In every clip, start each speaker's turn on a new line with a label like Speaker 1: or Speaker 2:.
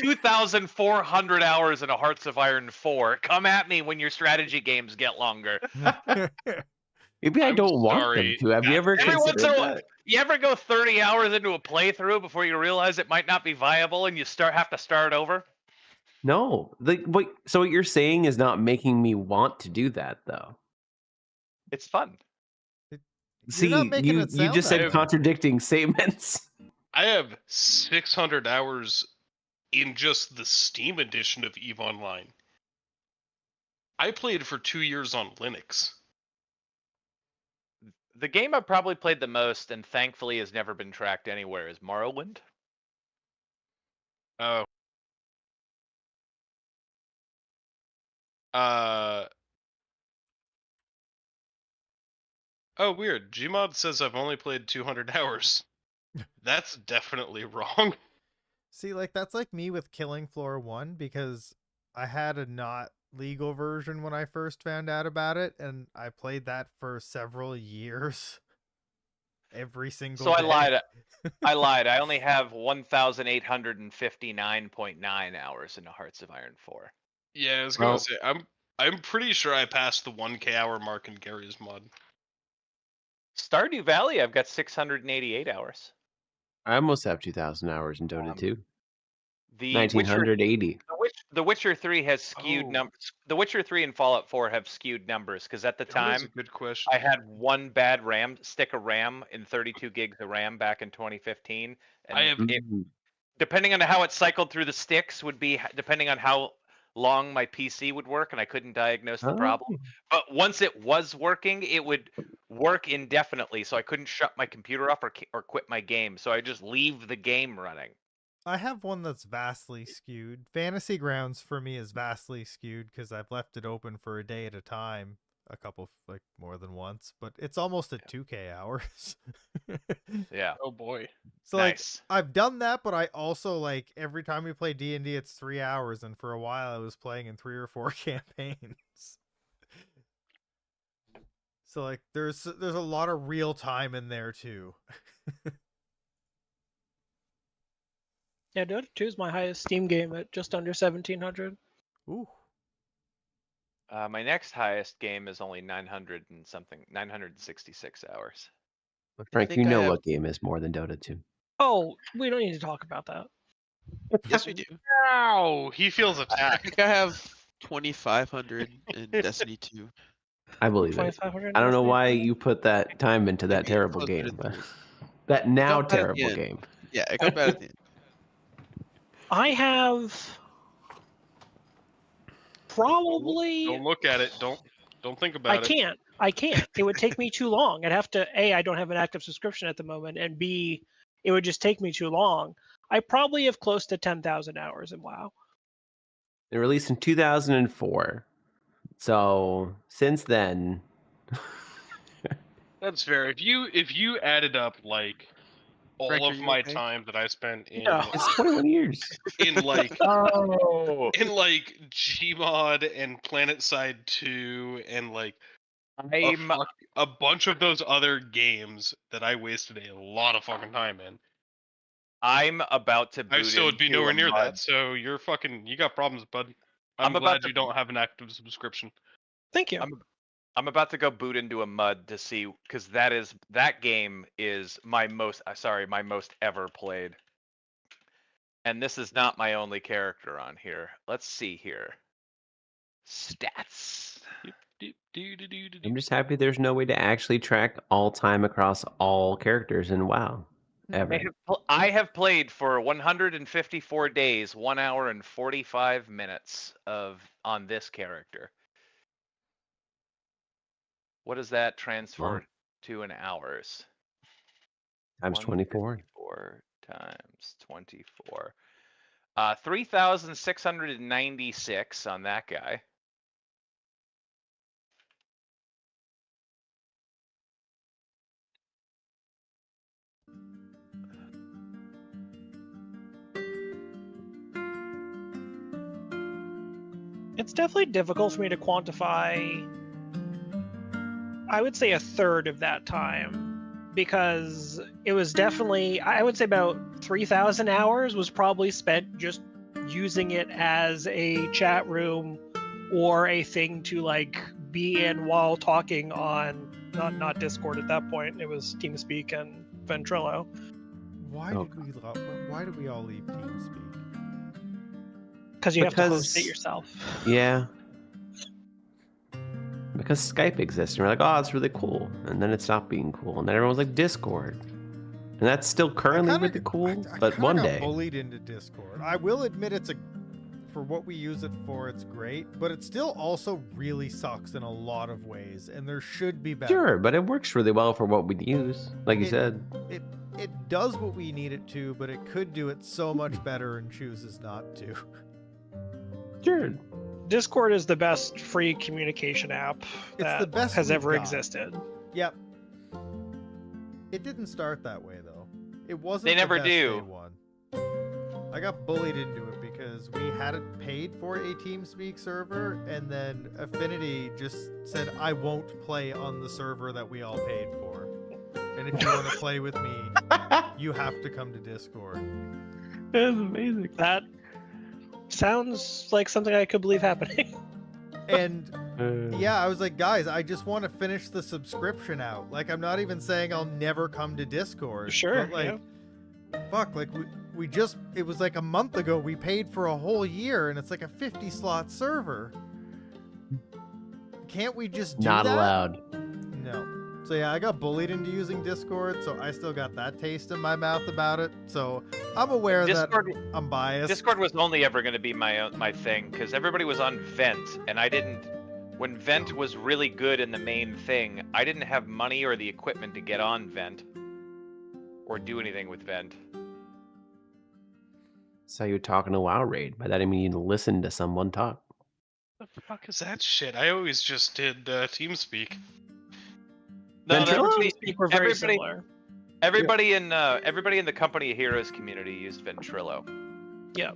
Speaker 1: 2,400 hours in a Hearts of Iron 4. Come at me when your strategy games get longer.
Speaker 2: Maybe I don't want them
Speaker 3: sorry.
Speaker 2: to. Have you ever
Speaker 1: Every once
Speaker 2: considered
Speaker 1: in a while,
Speaker 2: that?
Speaker 1: you ever go 30 hours into a playthrough before you realize it might not be viable and you have to start over?
Speaker 2: No. So what you're saying is not making me want to do that, though.
Speaker 1: It's fun.
Speaker 4: You're not
Speaker 2: See,
Speaker 4: making
Speaker 2: you
Speaker 4: it sound
Speaker 2: just
Speaker 4: that
Speaker 2: said
Speaker 4: way.
Speaker 2: contradicting statements.
Speaker 3: I have 600 hours in just the Steam edition of EVE Online. I played for 2 years on Linux.
Speaker 1: The game I've probably played the most and thankfully has never been tracked anywhere is Morrowind.
Speaker 3: Oh. Oh, weird. Gmod says I've only played 200 hours. That's definitely wrong.
Speaker 4: See, like that's like me with Killing Floor 1 because I had a not legal version when I first found out about it, and I played that for several years. Every single
Speaker 1: So
Speaker 4: day.
Speaker 1: I lied. I lied. I only have 1,859.9 hours in the Hearts of Iron 4.
Speaker 3: Yeah, I was gonna say I'm pretty sure I passed the 1K hour mark in Gary's mod.
Speaker 1: Stardew Valley, I've got 688 hours.
Speaker 2: I almost have 2,000 hours in Dota 2.
Speaker 1: The Witcher,
Speaker 2: 1,980.
Speaker 1: The Witcher 3 has skewed numbers. The Witcher 3 and Fallout 4 have skewed numbers because at the
Speaker 3: That
Speaker 1: time
Speaker 3: is a good question.
Speaker 1: I had one bad RAM stick of RAM in 32 gigs of RAM back in 2015. And depending on how it cycled through the sticks would be depending on how long my PC would work, and I couldn't diagnose the problem. But once it was working, it would work indefinitely, so I couldn't shut my computer off or quit my game. So I just leave the game running.
Speaker 4: I have one that's vastly skewed. Fantasy Grounds for me is vastly skewed because I've left it open for a day at a time, a couple, like more than once, but it's almost at 2K hours.
Speaker 1: Yeah.
Speaker 3: Oh boy.
Speaker 4: So
Speaker 1: Nice.
Speaker 4: like I've done that, but I also like every time we play D&D, it's 3 hours, and for a while I was playing in 3 or 4 campaigns. So like there's a lot of real time in there too.
Speaker 5: Yeah, Dota 2 is my highest Steam game at just under 1,700.
Speaker 4: Ooh.
Speaker 1: My next highest game is only 966 hours.
Speaker 2: But Frank, you know what game is more than Dota 2.
Speaker 5: Oh, we don't need to talk about that.
Speaker 6: Yes, we do.
Speaker 3: Wow, he feels
Speaker 6: I
Speaker 3: attacked.
Speaker 6: think I have 2,500 in Destiny 2.
Speaker 2: I believe it.
Speaker 5: 2,500
Speaker 2: I don't know
Speaker 5: Destiny
Speaker 2: why
Speaker 5: 2?
Speaker 2: you put that time into that
Speaker 6: Maybe
Speaker 2: terrible
Speaker 6: closer to
Speaker 2: game. But
Speaker 6: 3.
Speaker 2: that now
Speaker 6: Got that at the
Speaker 2: terrible
Speaker 6: end.
Speaker 2: game.
Speaker 6: Yeah, it got bad at the end.
Speaker 5: I have probably.
Speaker 3: Don't look at it. Don't think about it.
Speaker 5: I can't. It would take me too long. I'd have to A, I don't have an active subscription at the moment, and B, it would just take me too long. I probably have close to 10,000 hours in WoW.
Speaker 2: It released in 2004. So since then,
Speaker 3: That's fair. If you added up like all
Speaker 6: Frank, are
Speaker 3: of
Speaker 6: you
Speaker 3: my
Speaker 6: okay?
Speaker 3: time that I spent in
Speaker 2: it's 21 years.
Speaker 3: in like
Speaker 1: Oh,
Speaker 3: in like Gmod and PlanetSide 2 and like a bunch of those other games that I wasted a lot of fucking time in,
Speaker 1: I'm about to boot
Speaker 3: I still would be
Speaker 1: into
Speaker 3: nowhere
Speaker 1: a
Speaker 3: near
Speaker 1: mud.
Speaker 3: that. So you got problems, bud. I'm
Speaker 1: I'm about
Speaker 3: glad
Speaker 1: to-
Speaker 3: you don't have an active subscription.
Speaker 5: Thank you.
Speaker 1: I'm about to go boot into a mud to see, because that game is my most ever played. And this is not my only character on here. Let's see here. Stats.
Speaker 2: I'm just happy there's no way to actually track all time across all characters in WoW. Ever.
Speaker 1: I have played for 154 days, 1 hour and 45 minutes on this character. What does that transfer to in hours?
Speaker 2: Times 24.
Speaker 1: 4 times 24. 3,696 on that guy.
Speaker 5: It's definitely difficult for me to quantify, I would say, a third of that time, because it was definitely, I would say about 3,000 hours was probably spent just using it as a chat room or a thing to like be in while talking on not Discord at that point. It was TeamSpeak and Ventrilo.
Speaker 4: Why did we all leave TeamSpeak?
Speaker 5: Because you have to host it yourself.
Speaker 2: Yeah. Because Skype exists, and we're like, oh, it's really cool, and then it stopped being cool, and then everyone's like Discord, and that's still currently really cool. But one day,
Speaker 4: bullied into Discord. I will admit for what we use it for, it's great, but it still also really sucks in a lot of ways, and there should be better.
Speaker 2: Sure, but it works really well for what we use, like you said.
Speaker 4: It does what we need it to, but it could do it so much better and chooses not to.
Speaker 2: Sure.
Speaker 5: Discord is the best free communication app that has ever existed.
Speaker 4: Yep. It didn't start that way though. It wasn't.
Speaker 1: They never do.
Speaker 4: Day one. I got bullied into it because we hadn't paid for a TeamSpeak server, and then Affinity just said, "I won't play on the server that we all paid for, and if you want to play with me, you have to come to Discord."
Speaker 2: That's amazing.
Speaker 5: That sounds like something I could believe happening.
Speaker 4: And yeah, I was like, guys, I just want to finish the subscription out. Like, I'm not even saying I'll never come to Discord.
Speaker 5: Sure.
Speaker 4: But like, fuck, like we just, it was like a month ago we paid for a whole year, and it's like a 50 slot server. Can't we just do
Speaker 2: Not
Speaker 4: that?
Speaker 2: allowed.
Speaker 4: No. So yeah, I got bullied into using Discord, so I still got that taste in my mouth about it. So I'm aware that I'm biased.
Speaker 1: Discord was only ever going to be my thing, because everybody was on Vent, and I didn't. When Vent was really good in the main thing, I didn't have money or the equipment to get on Vent or do anything with Vent.
Speaker 2: So you're talking to WoW Raid. By that I mean you listen to someone talk.
Speaker 3: What the fuck is that shit? I always just did TeamSpeak.
Speaker 1: No,
Speaker 5: TeamSpeak were very similar.
Speaker 1: Everybody in the Company of Heroes community used Ventrilo.
Speaker 5: Yeah.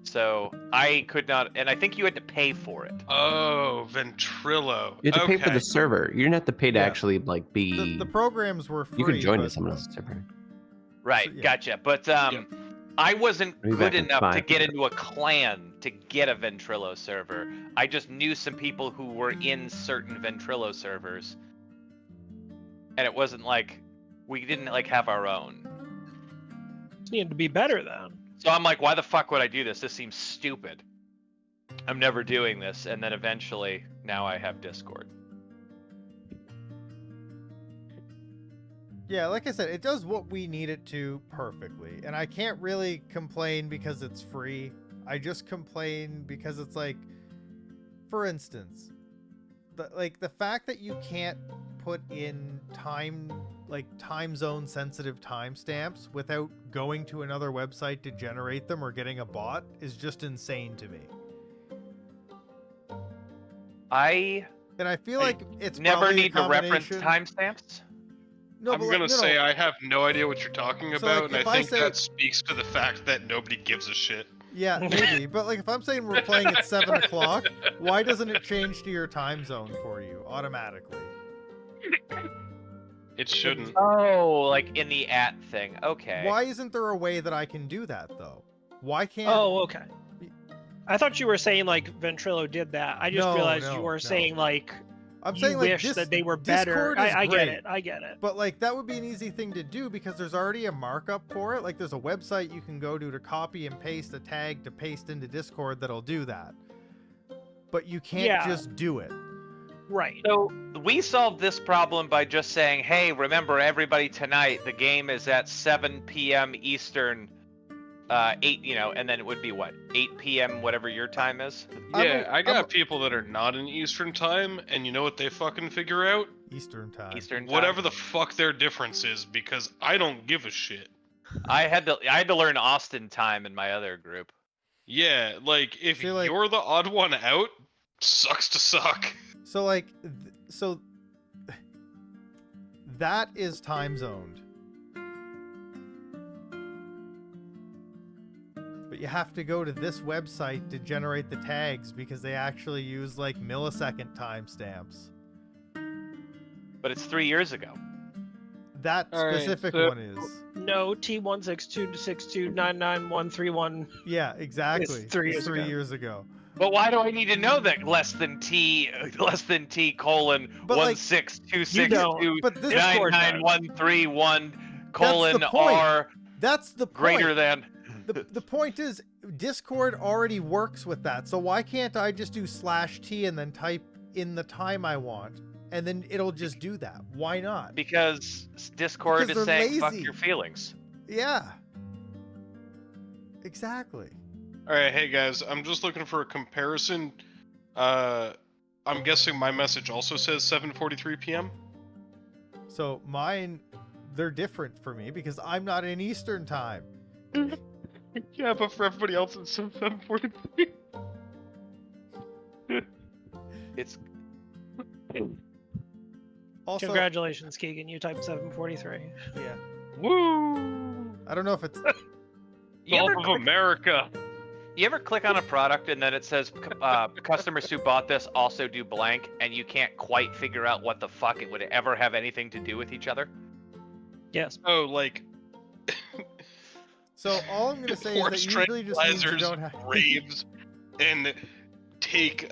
Speaker 1: So I could not, and I think you had to pay for it.
Speaker 3: Oh, Ventrilo.
Speaker 2: You had to pay for the server. You didn't have to pay to actually like be.
Speaker 4: The programs were free.
Speaker 2: You could join someone else's server.
Speaker 1: Right, gotcha. But I wasn't good enough to get into a clan to get a Ventrilo server. I just knew some people who were in certain Ventrilo servers. And it wasn't like, we didn't like have our own.
Speaker 5: It needed to be better then.
Speaker 1: So I'm like, why the fuck would I do this? This seems stupid. I'm never doing this. And then eventually, now I have Discord.
Speaker 4: Yeah, like I said, it does what we need it to perfectly. And I can't really complain because it's free. I just complain because it's like, for instance, the fact that you can't put in time zone sensitive timestamps without going to another website to generate them or getting a bot is just insane to me. And I feel like it's
Speaker 1: never
Speaker 4: need
Speaker 1: to reference timestamps.
Speaker 4: No,
Speaker 3: I'm gonna say I have no idea what you're talking about, and I think that speaks to the fact that nobody gives a shit.
Speaker 4: Yeah, maybe. But like, if I'm saying we're playing at 7 o'clock, why doesn't it change to your time zone for you automatically?
Speaker 3: It shouldn't.
Speaker 1: Oh, like in the @ thing. Okay.
Speaker 4: Why isn't there a way that I can do that though? Why can't?
Speaker 5: Oh, okay. I thought you were saying like Ventrilo did that. I just realized you were saying like. I'm saying like that they were better. I get it. I get it.
Speaker 4: But like that would be an easy thing to do because there's already a markup for it. Like there's a website you can go to copy and paste a tag to paste into Discord that'll do that. But you can't just do it.
Speaker 5: Right.
Speaker 1: So we solved this problem by just saying, "Hey, remember everybody tonight, the game is at 7 p.m. Eastern, 8, and then it would be what, 8 p.m. whatever your time is."
Speaker 3: Yeah, I got people that are not in Eastern time, and you know what they fucking figure out?
Speaker 4: Eastern time.
Speaker 3: Whatever the fuck their difference is, because I don't give a shit.
Speaker 1: I had to learn Austin time in my other group.
Speaker 3: Yeah, like if you're the odd one out, sucks to suck.
Speaker 4: So like, that is time zoned. But you have to go to this website to generate the tags because they actually use like millisecond timestamps.
Speaker 1: But it's 3 years ago.
Speaker 4: That specific one is.
Speaker 5: No, T16262999131.
Speaker 4: Yeah, exactly.
Speaker 5: It's 3
Speaker 4: It's
Speaker 5: years
Speaker 4: 3
Speaker 5: ago.
Speaker 4: years ago.
Speaker 1: But why do I need to know that less than T colon
Speaker 4: But, like,
Speaker 1: 16262999131 colon
Speaker 4: That's the point.
Speaker 1: R
Speaker 4: That's the point.
Speaker 1: greater than.
Speaker 4: The point is, Discord already works with that. So why can't I just do /T and then type in the time I want, and then it'll just do that? Why not?
Speaker 1: Because Discord
Speaker 4: Because
Speaker 1: is
Speaker 4: they're
Speaker 1: saying fuck
Speaker 4: lazy.
Speaker 1: your feelings.
Speaker 4: Yeah. Exactly.
Speaker 3: All right, hey guys, I'm just looking for a comparison. I'm guessing my message also says 7:43 p.m.
Speaker 4: So mine, they're different for me because I'm not in Eastern time.
Speaker 3: Yeah, but for everybody else, it's 7:43.
Speaker 1: It's
Speaker 4: Also,
Speaker 5: Congratulations, Keegan. You typed 743.
Speaker 4: yeah.
Speaker 3: Woo!
Speaker 4: I don't know if it's
Speaker 1: you ever,
Speaker 3: Gulf of America.
Speaker 1: you ever click on a product and then it says customers who bought this also do blank, and you can't quite figure out what the fuck it would ever have anything to do with each other?
Speaker 5: Yes.
Speaker 3: Oh, like
Speaker 4: so. All I'm gonna say is that usually just means you don't have.
Speaker 3: raves and take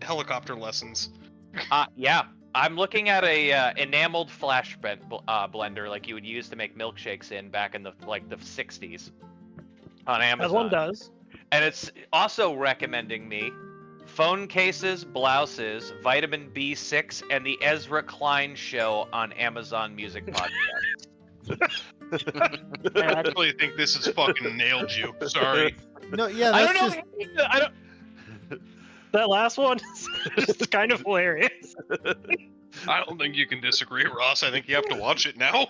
Speaker 3: helicopter lessons.
Speaker 1: Yeah. I'm looking at a enameled flash blender like you would use to make milkshakes in back in the 60s on Amazon.
Speaker 5: As one does.
Speaker 1: And it's also recommending me phone cases, blouses, vitamin B6, and the Ezra Klein Show on Amazon Music Podcast.
Speaker 3: I actually think this has fucking nailed you. Sorry.
Speaker 4: No, yeah,
Speaker 1: I
Speaker 4: that's
Speaker 1: don't
Speaker 4: just.
Speaker 1: know. I don't.
Speaker 5: That last one is just kind of hilarious.
Speaker 3: I don't think you can disagree, Ross. I think you have to watch it now.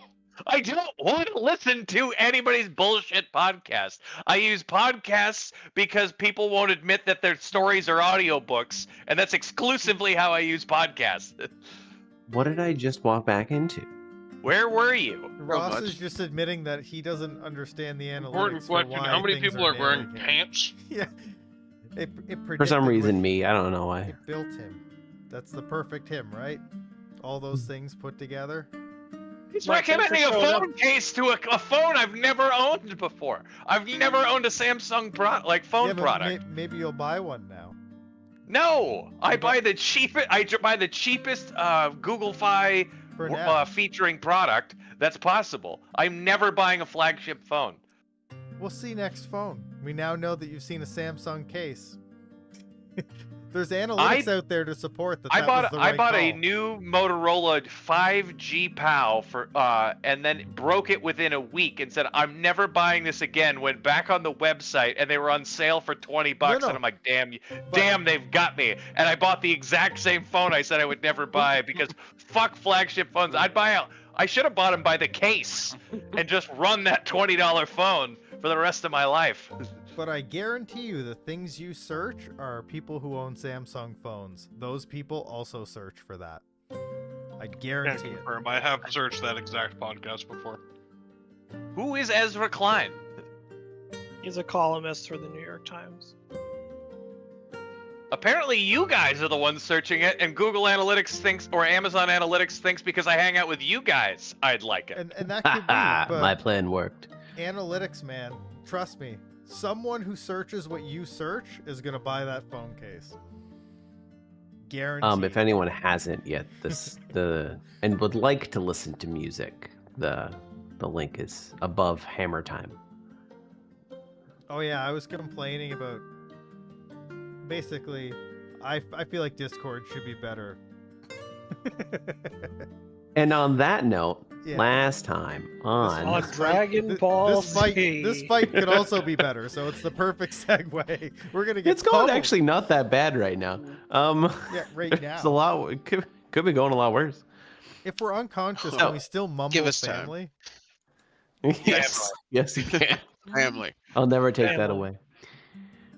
Speaker 1: I don't want to listen to anybody's bullshit podcast. I use podcasts because people won't admit that their stories are audiobooks, and that's exclusively how I use podcasts.
Speaker 2: What did I just walk back into?
Speaker 1: Where were you?
Speaker 4: Ross
Speaker 6: much.
Speaker 4: is just admitting that he doesn't understand the analytics.
Speaker 3: Important
Speaker 4: for
Speaker 3: question.
Speaker 4: why
Speaker 3: How many
Speaker 4: things
Speaker 3: people are wearing
Speaker 4: nailing him.
Speaker 3: pants?
Speaker 4: Yeah. It
Speaker 2: For some
Speaker 4: predicted
Speaker 2: reason,
Speaker 4: what-
Speaker 2: me. I don't know why.
Speaker 4: It built him. That's the perfect him, right? All those things put together.
Speaker 1: He's
Speaker 5: My
Speaker 1: recommending a
Speaker 5: sensor showed
Speaker 1: phone case to a phone I've never owned before. I've never owned a Samsung phone
Speaker 4: Yeah, but
Speaker 1: product.
Speaker 4: maybe you'll buy one now.
Speaker 1: No, I
Speaker 4: You
Speaker 1: buy the cheapest. I buy the cheapest Google Fi
Speaker 4: For now.
Speaker 1: featuring product that's possible. I'm never buying a flagship phone.
Speaker 4: We'll see next phone. We now know that you've seen a Samsung case. There's analytics out there to support that.
Speaker 1: I
Speaker 4: that
Speaker 1: bought
Speaker 4: was the right
Speaker 1: I bought a
Speaker 4: call.
Speaker 1: new Motorola 5G PAL for and then broke it within a week and said I'm never buying this again. Went back on the website and they were on sale for $20
Speaker 4: No.
Speaker 1: and I'm like, damn, they've got me. And I bought the exact same phone I said I would never buy because fuck flagship phones. I should have bought them by the case and just run that $20 phone for the rest of my life.
Speaker 4: But I guarantee you the things you search are people who own Samsung phones. Those people also search for that. I
Speaker 3: Can't
Speaker 4: guarantee it.
Speaker 3: confirm. I have searched that exact podcast before.
Speaker 1: Who is Ezra Klein?
Speaker 5: He's a columnist for the New York Times.
Speaker 1: Apparently you guys are the ones searching it, and Google Analytics thinks, or Amazon Analytics thinks because I hang out with you guys, I'd like it.
Speaker 4: And that could be, but
Speaker 2: My plan worked.
Speaker 4: analytics, man, trust me. Someone who searches what you search is gonna buy that phone case. Guaranteed.
Speaker 2: If anyone hasn't yet, and would like to listen to music, the link is above Hammer Time.
Speaker 4: Oh yeah, I was complaining about. Basically, I feel like Discord should be better.
Speaker 2: And on that note,
Speaker 4: Yeah.
Speaker 2: last time on
Speaker 5: On Dragon
Speaker 4: Th-
Speaker 5: Ball
Speaker 4: this fight could also be better, so it's the perfect segue. We're gonna get.
Speaker 2: it's going
Speaker 4: pummeled.
Speaker 2: actually not that bad right now.
Speaker 4: Yeah, right now.
Speaker 2: It's a lot. It could be going a lot worse.
Speaker 4: If we're unconscious,
Speaker 2: Oh,
Speaker 4: can we still mumble
Speaker 6: give us time.
Speaker 4: family?
Speaker 2: Yes, yes, you can.
Speaker 6: Family.
Speaker 2: I'll never take that
Speaker 5: Family.
Speaker 2: away.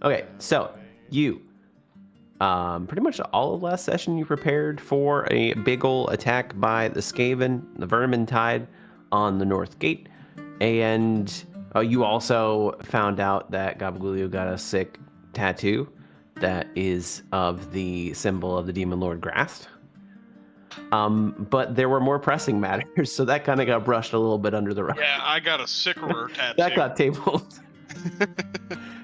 Speaker 2: Okay, so you, pretty much all of last session, you prepared for a big ol' attack by the Skaven, the Vermintide, on the North Gate, and you also found out that Gabagoolio got a sick tattoo that is of the symbol of the Demon Lord Grast. But there were more pressing matters, so that kind of got brushed a little bit under the rug.
Speaker 3: Yeah, I got a Sycorer tattoo.
Speaker 2: That got tabled.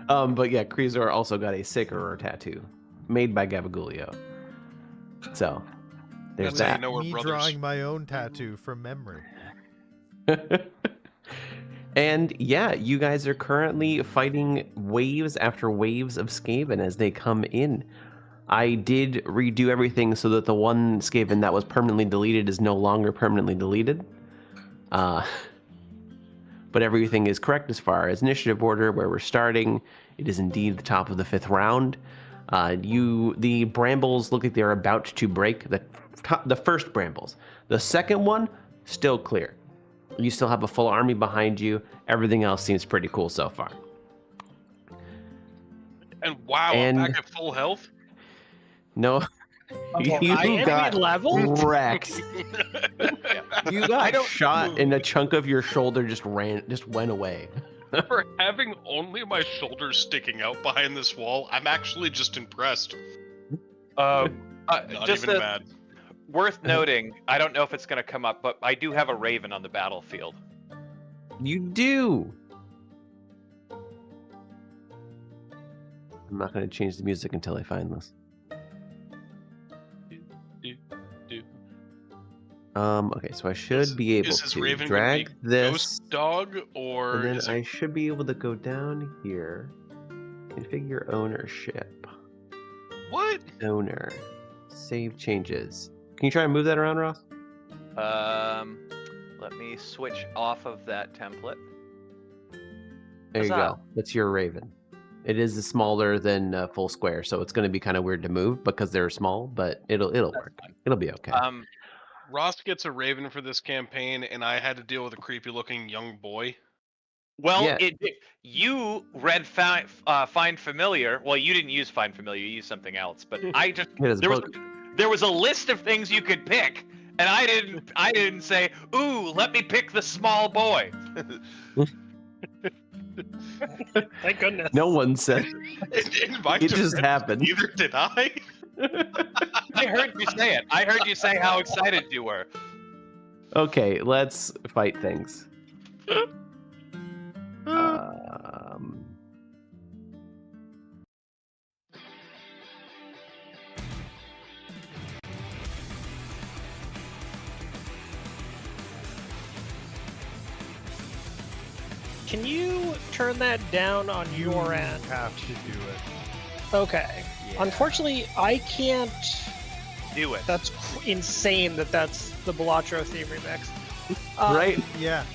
Speaker 2: But yeah, Kreezor also got a Sycorer tattoo made by Gabagulio. So there's
Speaker 3: That's how
Speaker 2: that.
Speaker 3: you know we're
Speaker 4: Me
Speaker 3: brothers.
Speaker 4: drawing my own tattoo from memory.
Speaker 2: And yeah, you guys are currently fighting waves after waves of Skaven as they come in. I did redo everything so that the one Skaven that was permanently deleted is no longer permanently deleted. But everything is correct as far as initiative order, where we're starting. It is indeed the top of the 5th round. The brambles look like they're about to break. The first brambles. The second one, still clear. You still have a full army behind you. Everything else seems pretty cool so far.
Speaker 3: And wow, I'm back at full health.
Speaker 2: No, you got
Speaker 5: level?
Speaker 2: wrecked. You got shot and a chunk of your shoulder just went away.
Speaker 3: For having only my shoulders sticking out behind this wall, I'm actually just impressed. Not
Speaker 1: Just
Speaker 3: even mad.
Speaker 1: worth noting, I don't know if it's going to come up, but I do have a raven on the battlefield.
Speaker 2: You do. I'm not going to change the music until I find this. Okay, so I should be able to
Speaker 3: Raven
Speaker 2: drag this
Speaker 3: Ghost Dog, or
Speaker 2: and then
Speaker 3: is
Speaker 2: I
Speaker 3: it...
Speaker 2: should be able to go down here, configure ownership.
Speaker 3: What?
Speaker 2: Owner, save changes. Can you try and move that around, Ross?
Speaker 1: Let me switch off of that template.
Speaker 2: There you
Speaker 1: Huzzah.
Speaker 2: go. That's your Raven. It is smaller than full square, so it's going to be kind of weird to move because they're small, but it'll work.
Speaker 1: Fine.
Speaker 2: It'll be okay.
Speaker 3: Ross gets a Raven for this campaign, and I had to deal with a creepy-looking young boy.
Speaker 1: Well,
Speaker 2: Yeah.
Speaker 1: You read Find Familiar. Well, you didn't use Find Familiar. You used something else. But I just there was a list of things you could pick, and I didn't say, "Ooh, let me pick the small boy."
Speaker 5: Thank goodness.
Speaker 2: No one said
Speaker 3: In my
Speaker 2: it just
Speaker 3: defense,
Speaker 2: happened.
Speaker 3: Neither did I.
Speaker 1: I heard you say it. I heard you say how excited you were.
Speaker 2: Okay, let's fight things.
Speaker 5: Can you turn that down on your end?
Speaker 4: Have to do it.
Speaker 5: Okay.
Speaker 1: Yeah.
Speaker 5: Unfortunately, I can't.
Speaker 1: Do it.
Speaker 5: That's insane that that's the Balatro theme remix.
Speaker 2: Right?
Speaker 4: Yeah.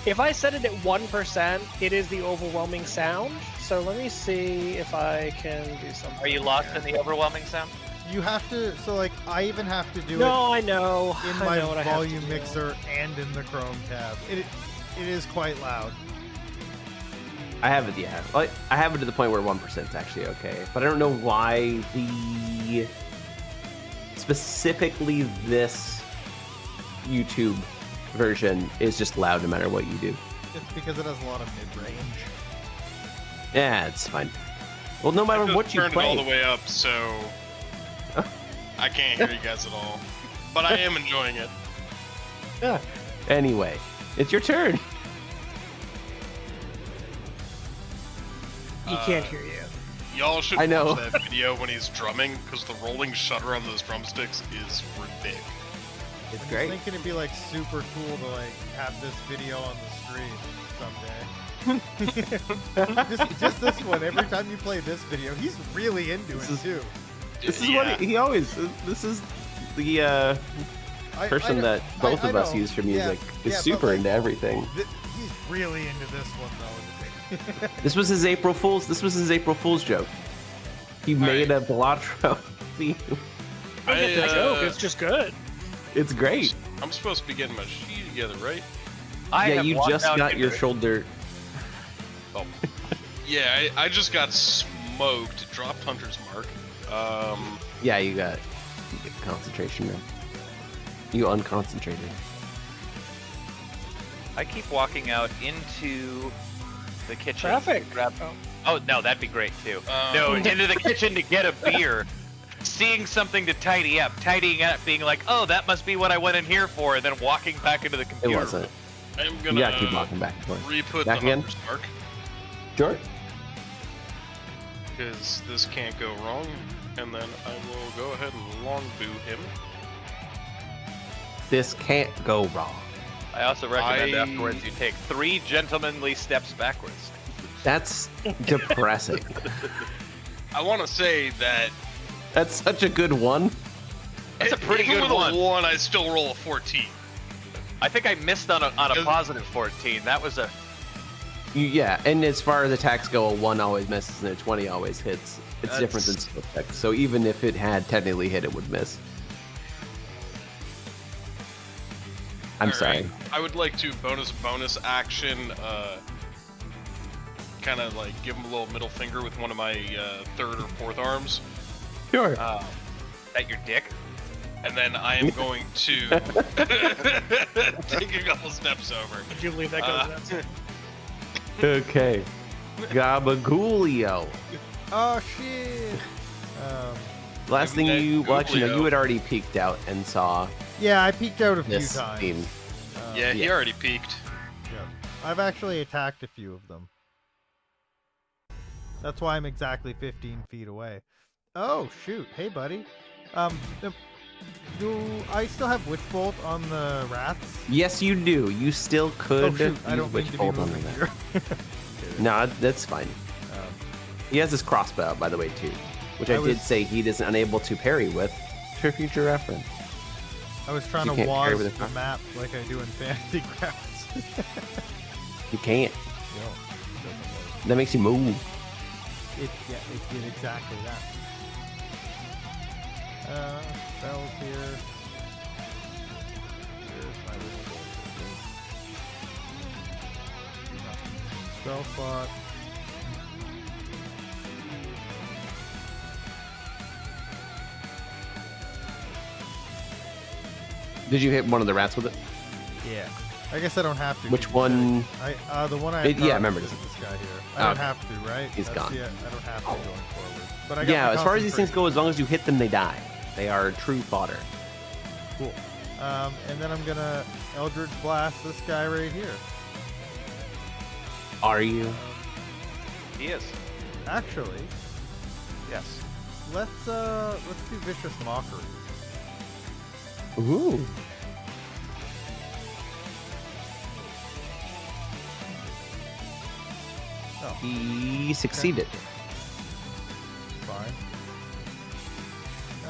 Speaker 5: If I set it at 1%, it is the overwhelming sound. So let me see if I can do something.
Speaker 1: Are you lost
Speaker 5: here.
Speaker 1: in the overwhelming sound?
Speaker 4: You have to. So like, I even have to do
Speaker 5: No, I know.
Speaker 4: it in
Speaker 5: I
Speaker 4: my
Speaker 5: know what I have to
Speaker 4: volume
Speaker 5: do.
Speaker 4: mixer and in the Chrome tab. It is quite loud.
Speaker 2: I have it, yeah. I have it to the point where 1% is actually okay. But I don't know why specifically this YouTube version is just loud no matter what you do.
Speaker 4: It's because it has a lot of mid-range.
Speaker 2: Yeah, it's fine. Well, no matter what you
Speaker 3: turned
Speaker 2: play.
Speaker 3: it all the way up, so I can't hear you guys at all. But I am enjoying it.
Speaker 2: Yeah. Anyway, it's your turn.
Speaker 5: He can't hear you.
Speaker 3: Y'all should
Speaker 2: I know.
Speaker 3: watch that video when he's drumming, because the rolling shutter on those drumsticks is ridiculous.
Speaker 2: It's
Speaker 4: I'm
Speaker 2: great.
Speaker 4: just thinking it'd be like super cool to like have this video on the stream someday. just this one. Every time you play this video, he's really into it too.
Speaker 2: This is what he always. This is the person that both of us
Speaker 4: know.
Speaker 2: use for music.
Speaker 4: Yeah,
Speaker 2: Is
Speaker 4: but,
Speaker 2: super
Speaker 4: like,
Speaker 2: into everything.
Speaker 4: He's really into this one though.
Speaker 2: This was his April Fool's joke. He made a Balatro theme.
Speaker 5: I get the joke. It's just good.
Speaker 2: It's great.
Speaker 3: I'm supposed to be getting my sheet together, right?
Speaker 2: Yeah, you just got your shoulder.
Speaker 3: Oh. Yeah, I just got smoked. Dropped Hunter's Mark.
Speaker 2: Yeah, you got concentration, man. You unconcentrated.
Speaker 1: I keep walking out into the kitchen.
Speaker 5: Traffic.
Speaker 1: Grab... Oh no, that'd be great too. No, into the kitchen to get a beer. seeing something to tidy up, tidying up, being like, oh, that must be what I went in here for, and then walking back into the
Speaker 2: It
Speaker 1: computer.
Speaker 2: wasn't.
Speaker 3: I'm
Speaker 2: You
Speaker 3: gonna
Speaker 2: gotta keep walking back and forth.
Speaker 3: re-put
Speaker 2: Back
Speaker 3: the
Speaker 2: again?
Speaker 3: Hunter's Mark,
Speaker 2: Sure.
Speaker 3: because this can't go wrong, and then I will go ahead and longbow him.
Speaker 2: This can't go wrong.
Speaker 1: I also recommend afterwards you take 3 gentlemanly steps backwards.
Speaker 2: That's depressing.
Speaker 3: I want to say that
Speaker 2: That's such a good one.
Speaker 1: That's a pretty
Speaker 3: even
Speaker 1: good
Speaker 3: with
Speaker 1: one.
Speaker 3: a 1, I still roll a 14.
Speaker 1: I think I missed on a positive 14. That was a...
Speaker 2: Yeah, and as far as attacks go, a 1 always misses and a 20 always hits. It's different than
Speaker 1: That's-
Speaker 2: skill checks. So even if it had technically hit, it would miss. I'm
Speaker 3: All
Speaker 2: sorry.
Speaker 3: right. I would like to bonus action, kind of like give him a little middle finger with one of my 3rd or 4th arms,
Speaker 2: Sure.
Speaker 1: that your dick?
Speaker 3: and then I am going to take a couple steps over.
Speaker 5: Would you believe that goes that?
Speaker 2: Okay. Gabagoolio.
Speaker 4: Oh shit.
Speaker 2: Last thing you, well, actually, no,
Speaker 3: Gabagoolio.
Speaker 2: you had already peeked out and saw
Speaker 4: Yeah, I peeked out a few
Speaker 2: this
Speaker 4: times.
Speaker 2: scene.
Speaker 3: Yeah, he
Speaker 2: yeah.
Speaker 3: already peeked.
Speaker 4: Yeah. I've actually attacked a few of them. That's why I'm exactly 15 feet away. Oh shoot! Hey, buddy. Do I still have Witch Bolt on the rats?
Speaker 2: Yes, you do. You still could
Speaker 4: Oh shoot! I
Speaker 2: use
Speaker 4: don't mean
Speaker 2: Witch
Speaker 4: to be
Speaker 2: Bolt on
Speaker 4: moving
Speaker 2: that.
Speaker 4: here.
Speaker 2: No, that's fine.
Speaker 4: Um,
Speaker 2: He has his crossbow, by the way, too, which I did
Speaker 4: was-
Speaker 2: say he is unable to parry with for future reference.
Speaker 4: I was trying
Speaker 2: You
Speaker 4: to
Speaker 2: can't carry
Speaker 4: waz
Speaker 2: with a
Speaker 4: the
Speaker 2: cross-
Speaker 4: map like I do in Fantasy Grounds.
Speaker 2: You can't.
Speaker 4: No, it doesn't work.
Speaker 2: That makes you move.
Speaker 4: It did exactly that. Spells here. Here's my Witch Bolt. Spell slot.
Speaker 2: Did you hit one of the rats with it?
Speaker 4: Yeah. I guess I don't have to.
Speaker 2: Which
Speaker 4: 'cause
Speaker 2: one?
Speaker 4: the one I
Speaker 2: Yeah, I remember
Speaker 4: this
Speaker 2: this.
Speaker 4: guy here. I
Speaker 2: Oh,
Speaker 4: don't
Speaker 2: okay.
Speaker 4: have to, right?
Speaker 2: He's gone.
Speaker 4: I don't have to going forward. But I got
Speaker 2: Yeah,
Speaker 4: my
Speaker 2: as far as these things
Speaker 4: concentration.
Speaker 2: go, as long as you hit them, they die. They are true fodder.
Speaker 4: Cool. And then I'm gonna Eldritch Blast this guy right here.
Speaker 2: Are you?
Speaker 1: He is.
Speaker 4: Actually,
Speaker 1: Yes.
Speaker 4: let's do Vicious Mockery.
Speaker 2: Ooh.
Speaker 4: Oh,
Speaker 2: He succeeded.
Speaker 4: fine.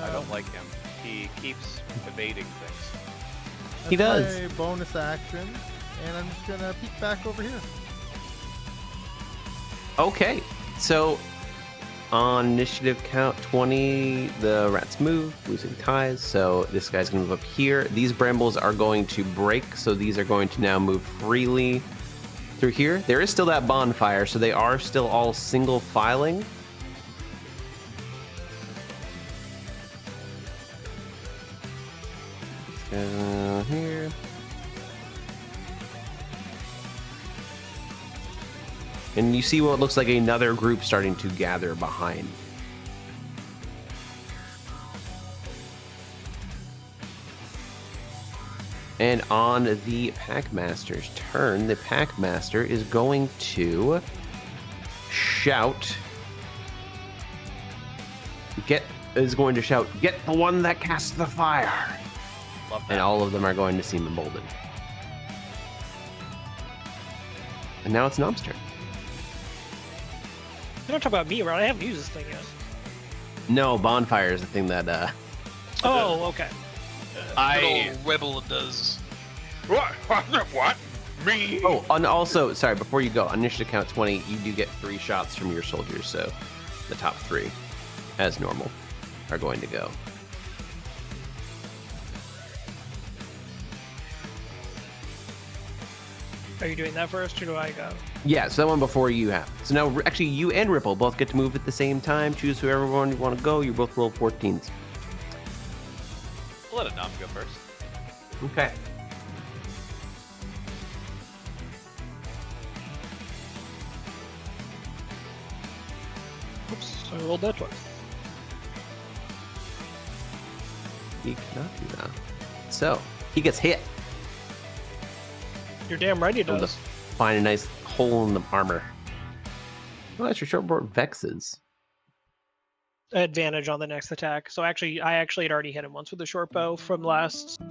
Speaker 1: I don't like him. He keeps evading things.
Speaker 2: He
Speaker 4: That's
Speaker 2: does.
Speaker 4: my bonus action, and I'm just gonna peek back over here.
Speaker 2: Okay, so on initiative count 20, the rats move, losing ties. So this guy's gonna move up here. These brambles are going to break, so these are going to now move freely through here. There is still that bonfire, so they are still all single filing. Here. And you see what looks like another group starting to gather behind. And on the Packmaster's turn, the Packmaster is going to shout. Get the one that casts the fire.
Speaker 1: Love that.
Speaker 2: And all of them are going to seem emboldened. And now it's Nom's turn.
Speaker 5: You don't talk about me, right? I haven't used this thing yet.
Speaker 2: No, bonfire is the thing that
Speaker 5: Oh, okay.
Speaker 3: Little rebel does.
Speaker 1: What? Me?
Speaker 2: Oh, and also, sorry, before you go, on initiative count 20, you do get 3 shots from your soldiers, so the top 3, as normal, are going to go.
Speaker 5: Are you doing that first, or do I go?
Speaker 2: Yeah, so that one before you have. So now, actually, you and Ripple both get to move at the same time. Choose whoever one you want to go. You both roll 14s.
Speaker 1: We'll let a nom go first.
Speaker 2: Okay.
Speaker 5: Oops, I rolled that twice.
Speaker 2: he cannot do that. So he gets hit.
Speaker 5: You're damn right he
Speaker 2: Able to
Speaker 5: does.
Speaker 2: find a nice hole in the armor. Oh, that's your shortboard Vexes.
Speaker 5: Advantage on the next attack. So actually, I actually had already hit him once with the short bow from last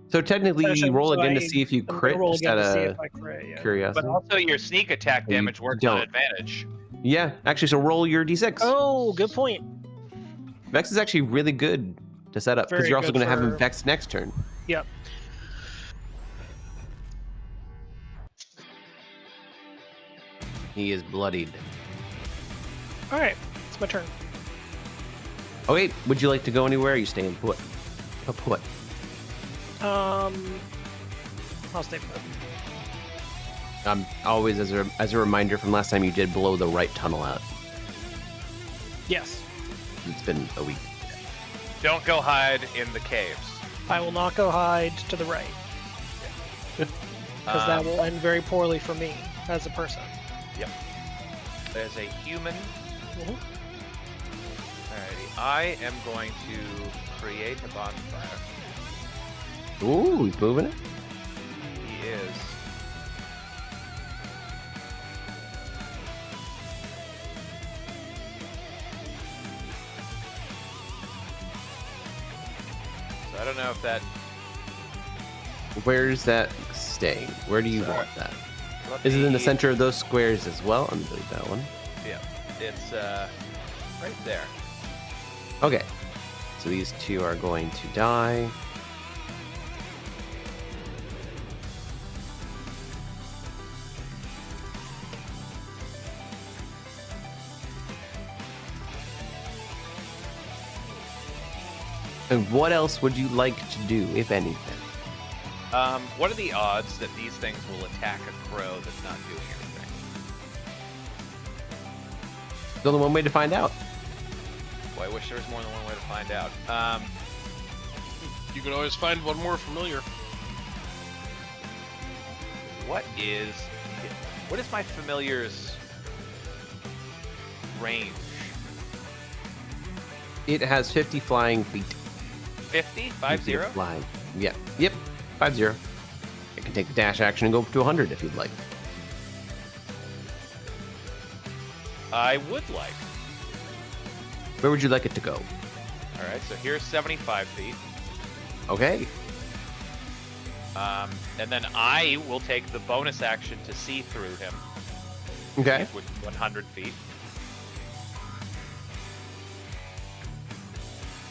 Speaker 2: So technically,
Speaker 5: session.
Speaker 2: roll
Speaker 5: so
Speaker 2: again to
Speaker 5: I-
Speaker 2: see if you
Speaker 5: I'm gonna
Speaker 2: crit.
Speaker 5: roll
Speaker 2: Just
Speaker 5: again
Speaker 2: out
Speaker 5: to see
Speaker 2: of
Speaker 5: if I crit. Yeah.
Speaker 2: curiosity.
Speaker 1: But also your sneak attack
Speaker 2: Oh, you
Speaker 1: damage works on
Speaker 2: don't.
Speaker 1: advantage.
Speaker 2: Yeah, actually, so roll your d6.
Speaker 5: Oh, good point.
Speaker 2: Vex is actually really good to set up because
Speaker 5: Very
Speaker 2: you're also
Speaker 5: good
Speaker 2: going to have him
Speaker 5: for-
Speaker 2: Vex next turn.
Speaker 5: Yep.
Speaker 2: He is bloodied.
Speaker 5: All right, it's my turn.
Speaker 2: Okay, would you like to go anywhere? Or are you staying put? Put.
Speaker 5: I'll stay put.
Speaker 2: Always as a reminder from last time, you did blow the right tunnel out.
Speaker 5: Yes,
Speaker 2: It's been a week.
Speaker 1: Don't go hide in the caves.
Speaker 5: I will not go hide to the right because that will end very poorly for me as a person.
Speaker 1: Yep. There's a human.
Speaker 5: Mhm.
Speaker 1: Alrighty. I am going to create a bonfire.
Speaker 2: Ooh, he's moving it.
Speaker 1: He is. So I don't know if that.
Speaker 2: Where's that staying? Where do you want that?
Speaker 1: let
Speaker 2: Is it in the
Speaker 1: me-
Speaker 2: center of those squares as well? I'm delete that one.
Speaker 1: Yeah. It's right there.
Speaker 2: Okay. So these two are going to die. And what else would you like to do, if anything?
Speaker 1: What are the odds that these things will attack a crow that's not doing anything?
Speaker 2: There's only one way to find out.
Speaker 1: Boy, I wish there was more than one way to find out.
Speaker 3: You can always find one more familiar.
Speaker 1: What is my familiar's range?
Speaker 2: It has 50 flying feet.
Speaker 1: 50?
Speaker 2: 50
Speaker 1: 50?
Speaker 2: flying. Yeah. Yep. 50. It can take the dash action and go up to 100 if you'd like.
Speaker 1: I would like.
Speaker 2: Where would you like it to go?
Speaker 1: Alright, so here's 75 feet.
Speaker 2: Okay.
Speaker 1: And then I will take the bonus action to see through him,
Speaker 2: Okay.
Speaker 1: which is 100 feet.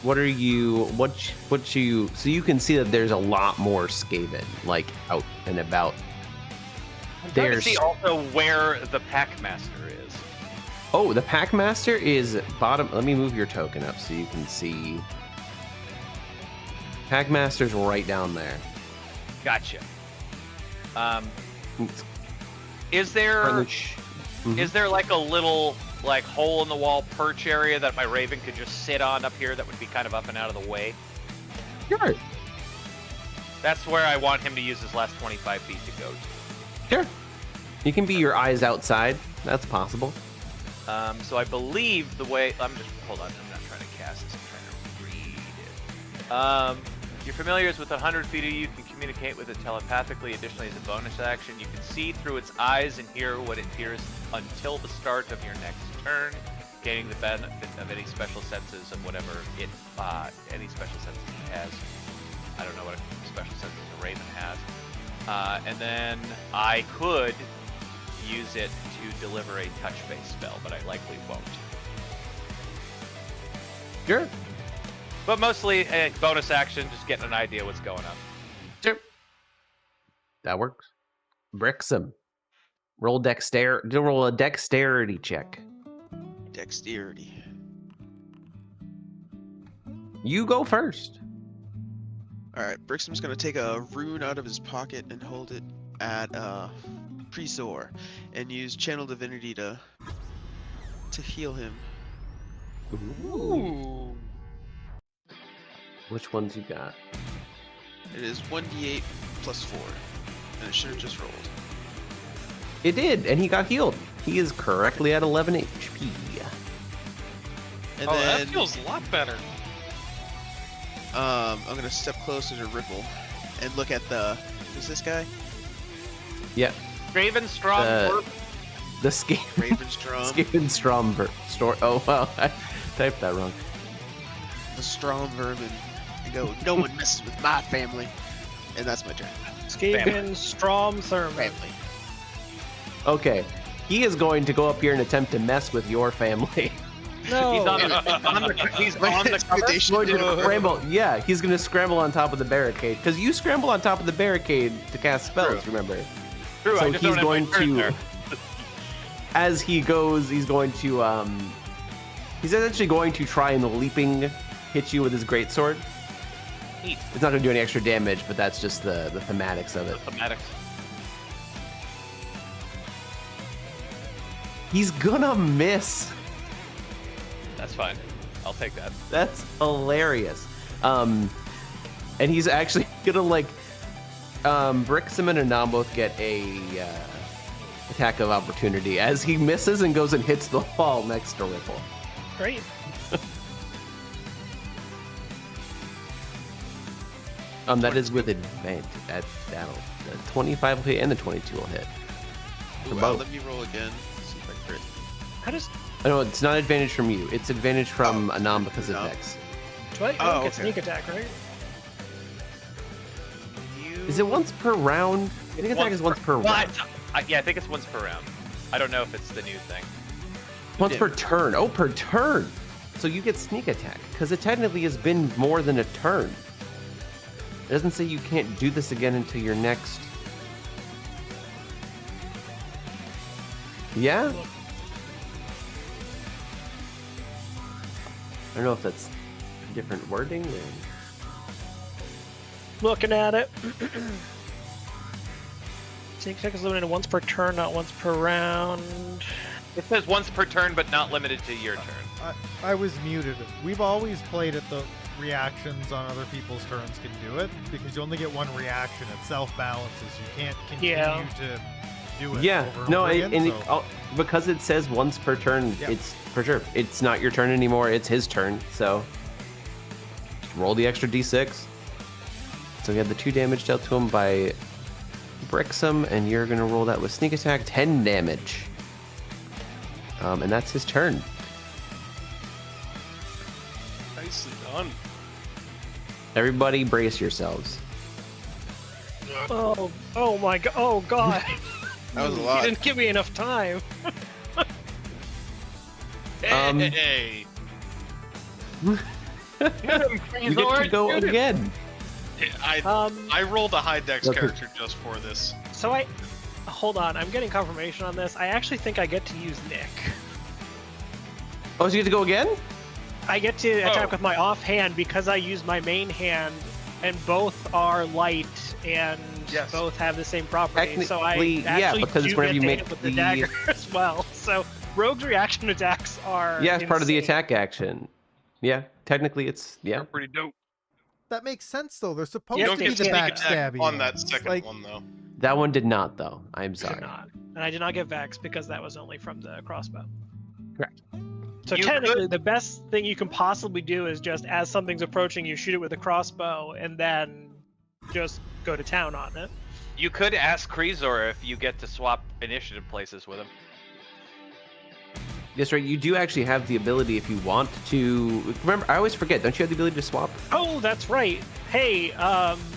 Speaker 2: What are you? What you? So you can see that there's a lot more Skaven like out and about.
Speaker 1: I'm trying to
Speaker 2: There's.
Speaker 1: see also where the Packmaster is.
Speaker 2: Oh, the Packmaster is bottom. Let me move your token up so you can see. Packmaster's right down there.
Speaker 1: Gotcha.
Speaker 2: It's
Speaker 1: Is there
Speaker 2: Mhm.
Speaker 1: is there like a little like hole in the wall perch area that my Raven could just sit on up here that would be kind of up and out of the way?
Speaker 2: Sure.
Speaker 1: That's where I want him to use his last 25 feet to go to.
Speaker 2: Sure. You can be your eyes outside. That's possible.
Speaker 1: So I believe the way hold on, I'm not trying to cast this, I'm trying to read it. Your familiars with 100 feet of you can communicate with it telepathically. Additionally, as a bonus action, you can see through its eyes and hear what it hears until the start of your next turn, gaining the benefit of any special senses of whatever any special senses it has. I don't know what special senses the Raven has. And then I could use it to deliver a touch-based spell, but I likely won't.
Speaker 2: Sure.
Speaker 1: But mostly a bonus action, just getting an idea what's going on.
Speaker 2: Sure. That works. Brixham. Roll a dexterity check.
Speaker 6: Dexterity.
Speaker 2: You go first.
Speaker 6: Alright, Brixham's gonna take a rune out of his pocket and hold it at Presor and use Channel Divinity to heal him.
Speaker 3: Ooh.
Speaker 2: Which ones you got?
Speaker 6: It is 1d8 plus 4. And it should have just rolled.
Speaker 2: It did, and he got healed. He is correctly at 11 HP.
Speaker 6: And
Speaker 3: Oh,
Speaker 6: then
Speaker 3: that feels a lot better.
Speaker 6: I'm gonna step closer to Ripple and look at who's this guy?
Speaker 2: Yeah.
Speaker 1: Ravenstrom.
Speaker 2: The
Speaker 6: Ravenstrom.
Speaker 2: Skavenstrom store. Oh wow, I typed that wrong.
Speaker 6: The Strom vermin. And go, no one messes with my family. And that's my turn.
Speaker 5: Skaven Strom Thermal.
Speaker 6: Family.
Speaker 2: Okay, he is going to go up here and attempt to mess with your family.
Speaker 5: No.
Speaker 1: He's on the cover.
Speaker 2: He's going to scramble. Yeah, he's going to scramble on top of the barricade because you scramble on top of the barricade to cast spells.
Speaker 1: True.
Speaker 2: Remember?
Speaker 1: True,
Speaker 2: So
Speaker 1: I just
Speaker 2: he's
Speaker 1: don't
Speaker 2: going
Speaker 1: have my turn
Speaker 2: to.
Speaker 1: there.
Speaker 2: As he goes, he's going to. He's essentially going to try and leaping hit you with his greatsword.
Speaker 1: Neat.
Speaker 2: It's not going to do any extra damage, but that's just the thematics of it.
Speaker 1: Thematics.
Speaker 2: He's gonna miss.
Speaker 1: That's fine. I'll take that.
Speaker 2: That's hilarious. And he's actually gonna like Brixham and Anam both get a attack of opportunity as he misses and goes and hits the wall next to Ripple.
Speaker 5: Great.
Speaker 2: That is with advantage. That'll the 25 will hit and the 22 will hit. For
Speaker 6: Ooh,
Speaker 2: both.
Speaker 6: let me roll again. See if I crit.
Speaker 5: How does
Speaker 2: No, it's not advantage from you. It's advantage from Anam because of
Speaker 6: Anam.
Speaker 2: Vex.
Speaker 5: do I
Speaker 6: Oh,
Speaker 5: get
Speaker 6: okay.
Speaker 5: sneak attack, right?
Speaker 2: Is it once per round? I think attack is once per
Speaker 1: Well,
Speaker 2: round.
Speaker 1: yeah, I think it's once per round. I don't know if it's the new thing.
Speaker 2: Once per turn. Oh, per turn. So you get sneak attack because it technically has been more than a turn. It doesn't say you can't do this again until your next. Yeah? I don't know if that's different wording or.
Speaker 5: Looking at it. Sneak attack is limited once per turn, not once per round.
Speaker 1: It says once per turn, but not limited to your turn.
Speaker 4: I was muted. We've always played it the reactions on other people's turns can do it because you only get one reaction. It self-balances. You can't continue to do it.
Speaker 2: Yeah,
Speaker 4: over and
Speaker 2: no,
Speaker 4: over again, so-
Speaker 2: because it says once per turn,
Speaker 4: Yeah.
Speaker 2: it's for sure. It's not your turn anymore, it's his turn, so just roll the extra d6. So we had the 2 damage dealt to him by Brixham, and you're going to roll that with sneak attack, 10 damage. And that's his turn.
Speaker 3: Nicely done.
Speaker 2: Everybody brace yourselves.
Speaker 5: Oh my god! Oh god!
Speaker 6: That was a
Speaker 5: You
Speaker 6: lot.
Speaker 5: didn't give me enough time.
Speaker 3: Hey,
Speaker 2: You get to go again.
Speaker 3: I rolled a high dex
Speaker 2: Okay.
Speaker 3: character just for this.
Speaker 5: So hold on. I'm getting confirmation on this. I actually think I get to use Nick.
Speaker 2: Oh, so you get to go again?
Speaker 5: I get to attack
Speaker 3: Oh.
Speaker 5: with my offhand because I use my main hand, and both are light and
Speaker 3: Yes.
Speaker 5: both have the same property. So I
Speaker 2: Technically,
Speaker 5: actually
Speaker 2: yeah, because
Speaker 5: do
Speaker 2: it's whenever
Speaker 5: get
Speaker 2: you
Speaker 5: to
Speaker 2: make
Speaker 5: hit with the
Speaker 2: the-
Speaker 5: dagger as well. So rogue's reaction attacks are
Speaker 2: Yeah, it's part of the
Speaker 5: insane.
Speaker 2: attack action. Yeah, technically it's, yeah.
Speaker 3: They're pretty dope.
Speaker 4: That makes sense though. They're supposed
Speaker 5: You
Speaker 3: You
Speaker 4: to
Speaker 3: don't
Speaker 4: be
Speaker 3: get
Speaker 4: the
Speaker 3: sneak
Speaker 4: backstabby
Speaker 3: attack on that
Speaker 4: ones.
Speaker 3: second
Speaker 4: Like,
Speaker 3: one though.
Speaker 2: That one did not, though. I'm
Speaker 5: Did
Speaker 2: sorry.
Speaker 5: not. And I did not get Vex because that was only from the crossbow.
Speaker 2: Correct.
Speaker 5: So
Speaker 1: You
Speaker 5: technically,
Speaker 1: could-
Speaker 5: the best thing you can possibly do is just as something's approaching, you shoot it with a crossbow, and then just go to town on it.
Speaker 1: You could ask Kreezor if you get to swap initiative places with him.
Speaker 2: That's right. You do actually have the ability if you want to. Remember, I always forget. Don't you have the ability to swap?
Speaker 5: Oh, that's right. Hey,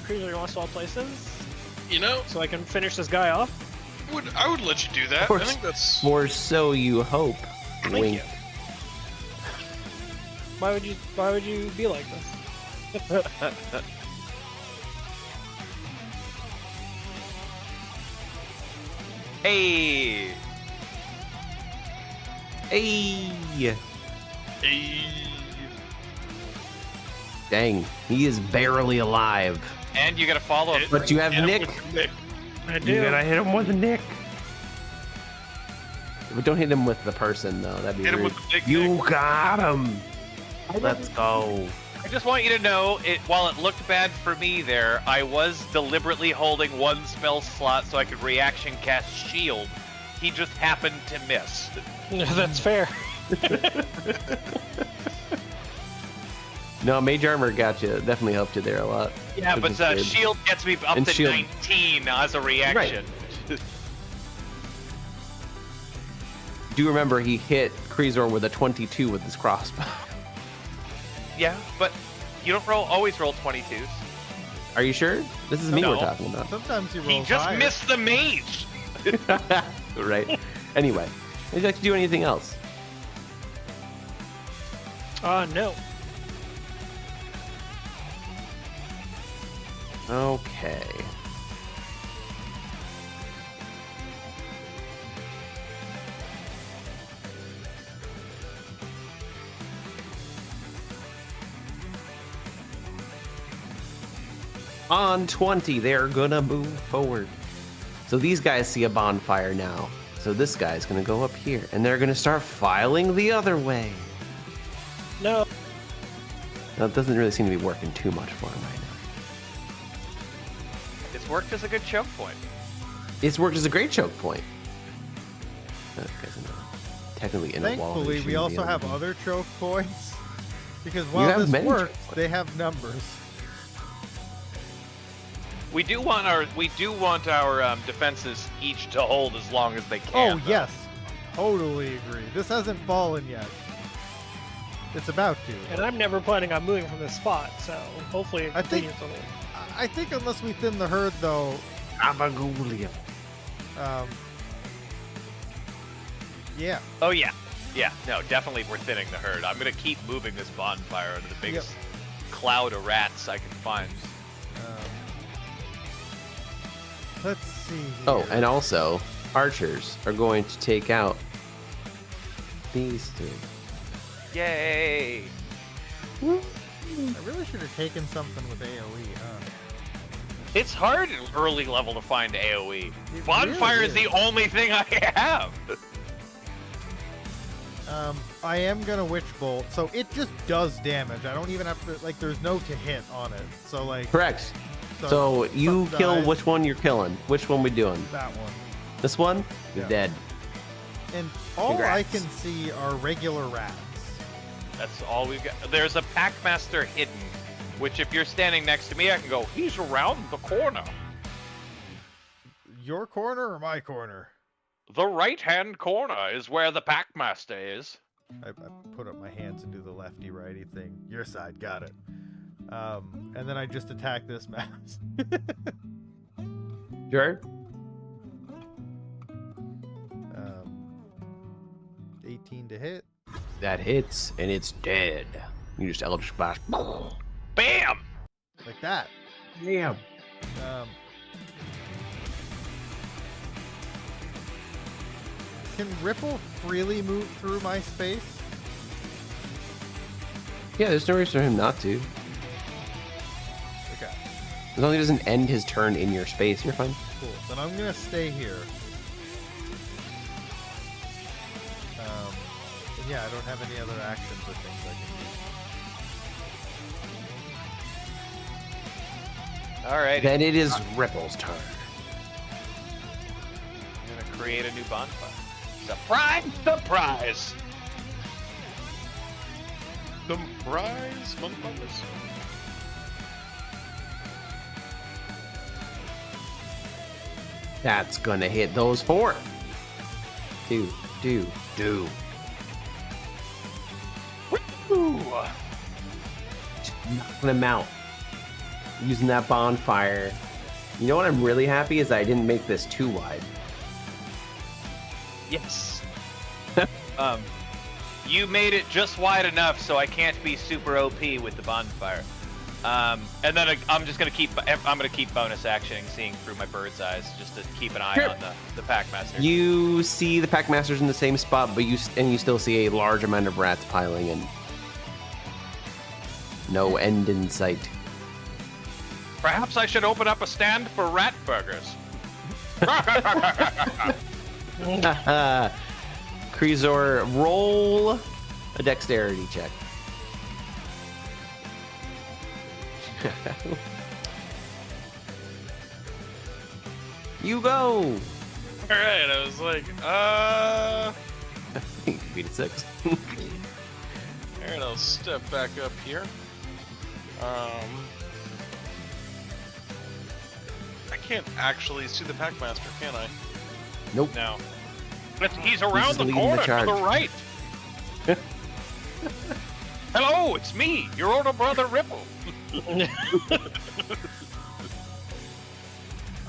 Speaker 5: Cruiser, you want to swap places
Speaker 3: You know,
Speaker 5: so I can finish this guy off?
Speaker 3: I would let you do that. I
Speaker 2: course.
Speaker 3: think that's
Speaker 2: Or so you hope.
Speaker 5: Thank
Speaker 2: Wink.
Speaker 5: you. Why would you be like this?
Speaker 1: Hey,
Speaker 2: Hey!
Speaker 3: a
Speaker 2: Dang, he is barely alive.
Speaker 1: and you get a follow up.
Speaker 2: But you have Nick.
Speaker 5: I
Speaker 2: You
Speaker 5: do.
Speaker 2: gotta hit him with Nick. But don't hit him with the person, though. That'd be
Speaker 3: Hit him
Speaker 2: rude.
Speaker 3: with the big
Speaker 2: You
Speaker 3: Nick.
Speaker 2: got him. Let's go.
Speaker 1: I just want you to know, while it looked bad for me there, I was deliberately holding one spell slot so I could reaction cast Shield. He just happened to miss.
Speaker 5: That's fair.
Speaker 2: No, mage armor got you. Definitely helped you there a lot.
Speaker 1: Yeah, but shield gets me up
Speaker 2: And
Speaker 1: to
Speaker 2: shield.
Speaker 1: 19 as a reaction.
Speaker 2: Do remember he hit Kreezor with a 22 with his crossbow.
Speaker 1: Yeah, but you don't always roll 22s.
Speaker 2: Are you sure? This is me
Speaker 1: No.
Speaker 2: we're talking about.
Speaker 4: Sometimes you roll
Speaker 1: He just
Speaker 4: higher.
Speaker 1: missed the mage.
Speaker 2: Right. Anyway, would you like to do anything else?
Speaker 5: No.
Speaker 2: Okay. On 20, they're gonna move forward. So these guys see a bonfire now. So this guy's gonna go up here, and they're gonna start filing the other way.
Speaker 5: No.
Speaker 2: Now, it doesn't really seem to be working too much for him right now.
Speaker 1: It's worked as a good choke point.
Speaker 2: It's worked as a great choke point. That guy's technically in a wall. he
Speaker 4: Thankfully, we
Speaker 2: shouldn't be
Speaker 4: also
Speaker 2: able
Speaker 4: have
Speaker 2: to do.
Speaker 4: other choke points. Because
Speaker 2: You
Speaker 4: while
Speaker 2: have
Speaker 4: this
Speaker 2: many choke
Speaker 4: works,
Speaker 2: points.
Speaker 4: they have numbers.
Speaker 1: We do want our defenses each to hold as long as they can.
Speaker 4: Oh,
Speaker 1: though.
Speaker 4: yes. Totally agree. This hasn't fallen yet. It's about to.
Speaker 5: And I'm never planning on moving from this spot, so hopefully it
Speaker 4: I think-
Speaker 5: continues on it.
Speaker 4: I think unless we thin the herd, though, yeah.
Speaker 1: Oh yeah. Yeah. No, definitely we're thinning the herd. I'm gonna keep moving this bonfire into the biggest cloud of rats I can find.
Speaker 4: Let's see here.
Speaker 2: Oh, and also, archers are going to take out these three.
Speaker 1: Yay!
Speaker 4: I really should have taken something with AoE, huh?
Speaker 1: It's hard at early level to find AoE.
Speaker 4: It
Speaker 1: Bonfire
Speaker 4: really
Speaker 1: is the
Speaker 4: is.
Speaker 1: only thing I have.
Speaker 4: I am gonna Witch Bolt, so it just does damage. I don't even have to, like, there's no to hit on it. So, like,
Speaker 2: Correct. So you
Speaker 4: something
Speaker 2: kill
Speaker 4: dies,
Speaker 2: which one you're killing. Which one we doing?
Speaker 4: that one.
Speaker 2: This one? You're
Speaker 4: Yeah.
Speaker 2: dead.
Speaker 4: And all I
Speaker 2: Congrats.
Speaker 4: can see are regular rats.
Speaker 1: That's all we've got. There's a Packmaster hidden, which if you're standing next to me, I can go, he's around the corner.
Speaker 4: Your corner or my corner?
Speaker 1: The right-hand corner is where the Packmaster is.
Speaker 4: I put up my hands and do the lefty-righty thing. Your side, got it. And then I just attack this mouse.
Speaker 2: Sure.
Speaker 4: 18 to hit.
Speaker 2: That hits, and it's dead. You just Eldritch Blast.
Speaker 1: Bam!
Speaker 4: Like that.
Speaker 2: Damn.
Speaker 4: Can Ripple freely move through my space?
Speaker 2: Yeah, there's no reason for him not to.
Speaker 4: Okay,
Speaker 2: As long as he doesn't end his turn in your space, you're fine.
Speaker 4: cool. Then I'm gonna stay here. And yeah, I don't have any other actions or things I can do.
Speaker 1: Alright,
Speaker 2: Then it is Ripple's turn.
Speaker 1: I'm gonna create a new bonfire. Surprise! Surprise!
Speaker 3: Surprise, motherfuckers.
Speaker 2: That's gonna hit those four. Do.
Speaker 1: Woo!
Speaker 2: Knocking them out. Using that bonfire. You know what I'm really happy is I didn't make this too wide.
Speaker 1: Yes. You made it just wide enough so I can't be super OP with the bonfire. And then I'm just gonna keep bonus actioning, seeing through my bird's eyes, just to keep an eye
Speaker 2: Sure.
Speaker 1: on the Packmaster.
Speaker 2: You see the Packmasters in the same spot, but you still see a large amount of rats piling in. No end in sight.
Speaker 1: Perhaps I should open up a stand for rat burgers.
Speaker 2: Kreezor, roll a dexterity check. You go.
Speaker 3: All right, I was like,
Speaker 2: You beat it 6.
Speaker 3: All right, I'll step back up here. I can't actually see the Packmaster, can I?
Speaker 2: Nope.
Speaker 3: No.
Speaker 1: But he's around
Speaker 2: just
Speaker 1: the
Speaker 2: leading the
Speaker 1: corner to
Speaker 2: charge.
Speaker 1: the right. Hello, it's me, your older brother Ripple.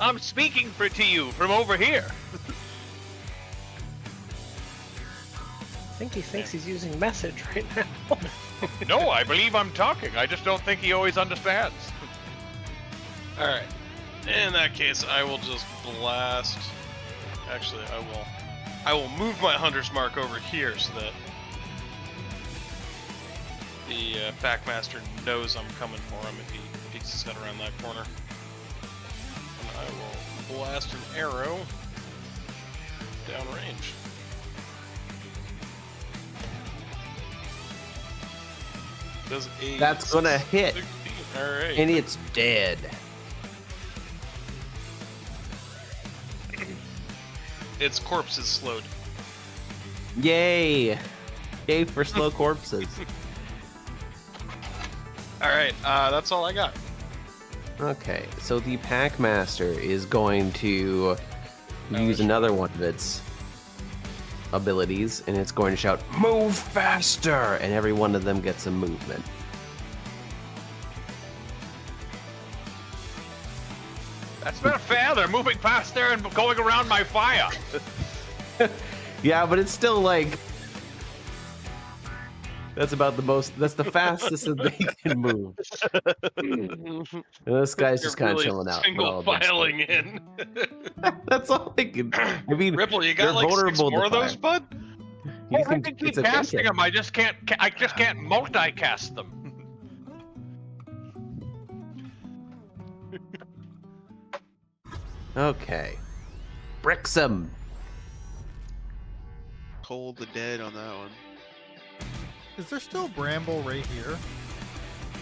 Speaker 1: I'm speaking to you from over here.
Speaker 5: I think he thinks he's using message right now.
Speaker 1: No, I believe I'm talking. I just don't think he always understands.
Speaker 3: Alright. In that case, I will just blast. Actually, I will move my Hunter's Mark over here so that the Packmaster knows I'm coming for him if he peeks his head around that corner. And I will blast an arrow downrange. Does a
Speaker 2: That's gonna hit.
Speaker 3: 16. Alright.
Speaker 2: And it's dead.
Speaker 3: Its corpse is slowed.
Speaker 2: Yay! Yay for slow corpses.
Speaker 3: Alright, that's all I got.
Speaker 2: Okay, so the Packmaster is going to use another one of its abilities, and it's going to shout, "Move faster!" And every one of them gets a movement.
Speaker 1: That's not fair. They're moving past there and going around my fire.
Speaker 2: Yeah, but it's still like... That's about the most... That's the fastest that they can move. And this guy's just kind of chilling out.
Speaker 3: Single filing in.
Speaker 2: That's all they can... I mean,
Speaker 3: Ripple, you
Speaker 2: they're
Speaker 3: got like 6
Speaker 2: vulnerable to
Speaker 3: more of those,
Speaker 2: fire.
Speaker 3: bud?
Speaker 2: You
Speaker 1: I
Speaker 2: can-
Speaker 1: can
Speaker 2: it's
Speaker 1: keep
Speaker 2: a
Speaker 1: casting
Speaker 2: thinker.
Speaker 1: them. I just can't multicast them.
Speaker 2: Okay. Brixham.
Speaker 6: Toll the dead on that one.
Speaker 4: Is there still Bramble right here?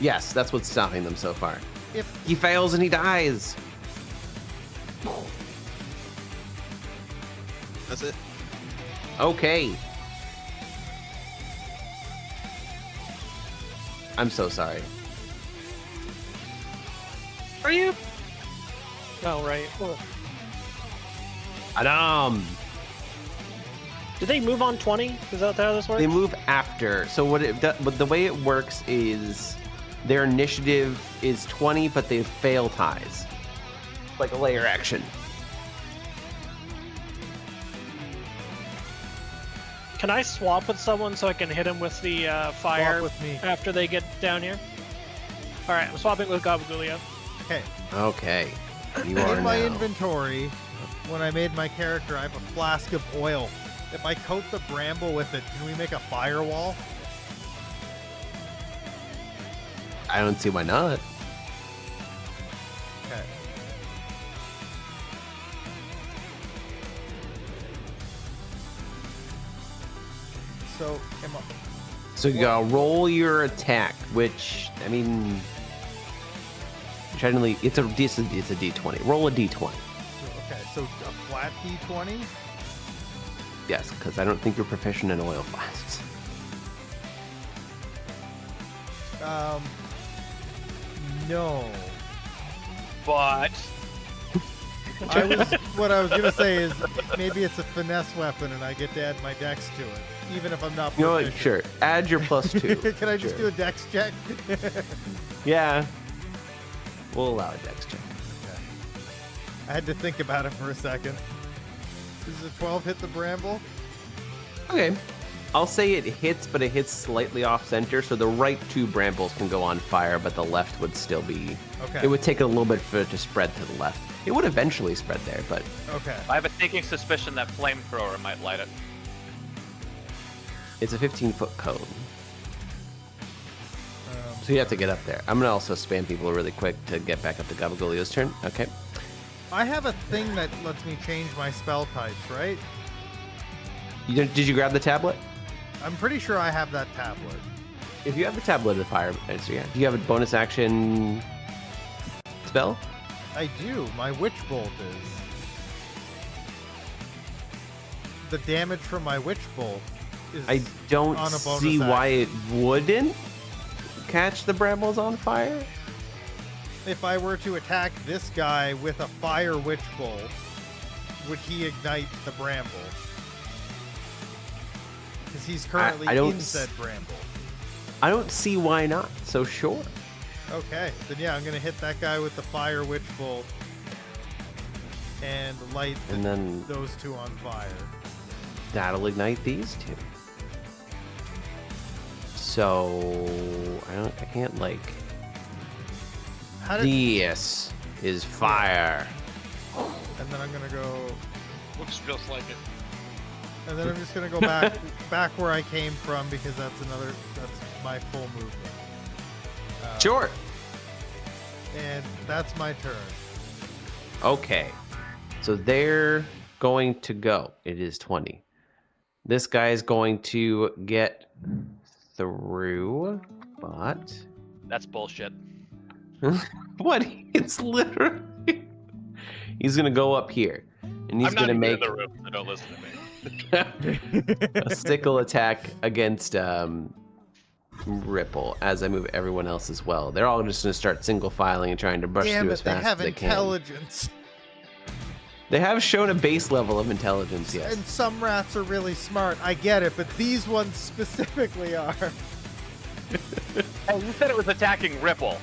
Speaker 2: Yes, that's what's stopping them so far.
Speaker 4: If
Speaker 2: He fails and he dies.
Speaker 6: That's it.
Speaker 2: Okay. I'm so sorry.
Speaker 5: Are you? Oh, right. Oh.
Speaker 2: Adam.
Speaker 5: Did they move on 20? Is that how this works?
Speaker 2: They move after. So but the way it works is their initiative is 20, but they fail ties. Like a layer action.
Speaker 5: Can I swap with someone so I can hit him with the fire
Speaker 4: swap with me.
Speaker 5: after they get down here? All right, I'm swapping with Gabagoolio.
Speaker 4: Okay.
Speaker 2: Okay. You are
Speaker 4: In my
Speaker 2: now.
Speaker 4: inventory, when I made my character, I have a flask of oil. If I coat the Bramble with it, can we make a firewall?
Speaker 2: I don't see why not.
Speaker 4: Okay. So,
Speaker 2: So you gotta roll your attack, which, I mean, generally, it's a D20. Roll a D20.
Speaker 4: okay, so a flat D20?
Speaker 2: Yes, because I don't think you're proficient in oil flasks.
Speaker 4: No.
Speaker 1: But
Speaker 4: What I was gonna say is maybe it's a finesse weapon and I get to add my dex to it, even if I'm not
Speaker 2: You know what?
Speaker 4: proficient.
Speaker 2: Sure. Add your +2.
Speaker 4: Can I just
Speaker 2: Sure.
Speaker 4: do a dex check?
Speaker 2: Yeah. We'll allow a dex check.
Speaker 4: I had to think about it for a second. Does a 12 hit the Bramble?
Speaker 2: Okay. I'll say it hits, but it hits slightly off center, so the right two brambles can go on fire, but the left would still be...
Speaker 4: Okay.
Speaker 2: It would take a little bit for it to spread to the left. It would eventually spread there, but
Speaker 4: Okay.
Speaker 1: I have a sneaking suspicion that flamethrower might light it.
Speaker 2: it's a 15-foot cone.
Speaker 4: Um,
Speaker 2: So you have to get up there. I'm going to also spam people really quick to get back up to Gabagoolio's turn. Okay.
Speaker 4: I have a thing that lets me change my spell types, right?
Speaker 2: Did you grab the tablet?
Speaker 4: I'm pretty sure I have that tablet.
Speaker 2: If you have the tablet of the fire, so yeah. Do you have a bonus action spell?
Speaker 4: I do. My Witch Bolt is. The damage from my Witch Bolt is.
Speaker 2: I don't
Speaker 4: on a bonus
Speaker 2: see why it wouldn't, catch the brambles on fire?
Speaker 4: If I were to attack this guy with a fire witch bolt, would he ignite the bramble? Because he's currently in said bramble.
Speaker 2: I don't see why not, so sure.
Speaker 4: Okay, then yeah, I'm going to hit that guy with the fire witch bolt and light those two on fire.
Speaker 2: That'll ignite these two. So I can't like. This is fire.
Speaker 4: And then I'm gonna go.
Speaker 3: Looks just like it.
Speaker 4: And then I'm just gonna go back where I came from because that's my full movement.
Speaker 2: Sure.
Speaker 4: And that's my turn.
Speaker 2: Okay. So they're going to go. It is 20. This guy is going to get through, but...
Speaker 1: That's bullshit.
Speaker 2: What? It's literally... He's going to go up here. And he's going to make...
Speaker 1: in the room, so don't listen to me.
Speaker 2: a sickle attack against Ripple as I move everyone else as well. They're all just going to start single filing and trying to brush through as fast as they can.
Speaker 4: They have intelligence.
Speaker 2: They have shown a base level of intelligence, yes.
Speaker 4: And some rats are really smart. I get it, but these ones specifically are.
Speaker 1: Oh, you said it was attacking Ripple.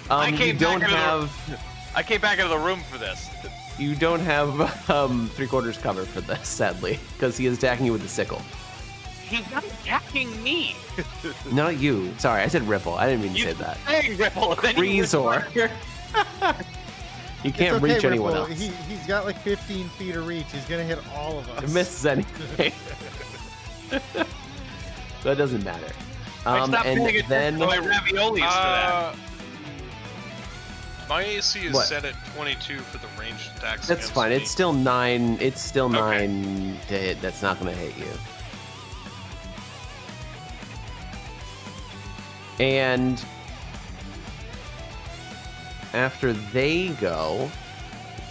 Speaker 1: I came back into the room for this.
Speaker 2: You don't have 3/4 cover for this, sadly, because he is attacking you with the sickle.
Speaker 1: He's not attacking me.
Speaker 2: Not you. Sorry, I said Ripple. I didn't mean to say that.
Speaker 1: Saying Ripple.
Speaker 2: Rezor. You can't reach
Speaker 4: Ripple.
Speaker 2: anyone else.
Speaker 4: He's got like 15 feet of reach. He's gonna hit all of us.
Speaker 2: It misses anyway. So it doesn't matter.
Speaker 1: And then my raviolis for that.
Speaker 3: My AC is set at 22 for the ranged attacks.
Speaker 2: That's fine.
Speaker 3: Me.
Speaker 2: It's still 9. It's still 9 to hit. That's not going to hit you. And after they go,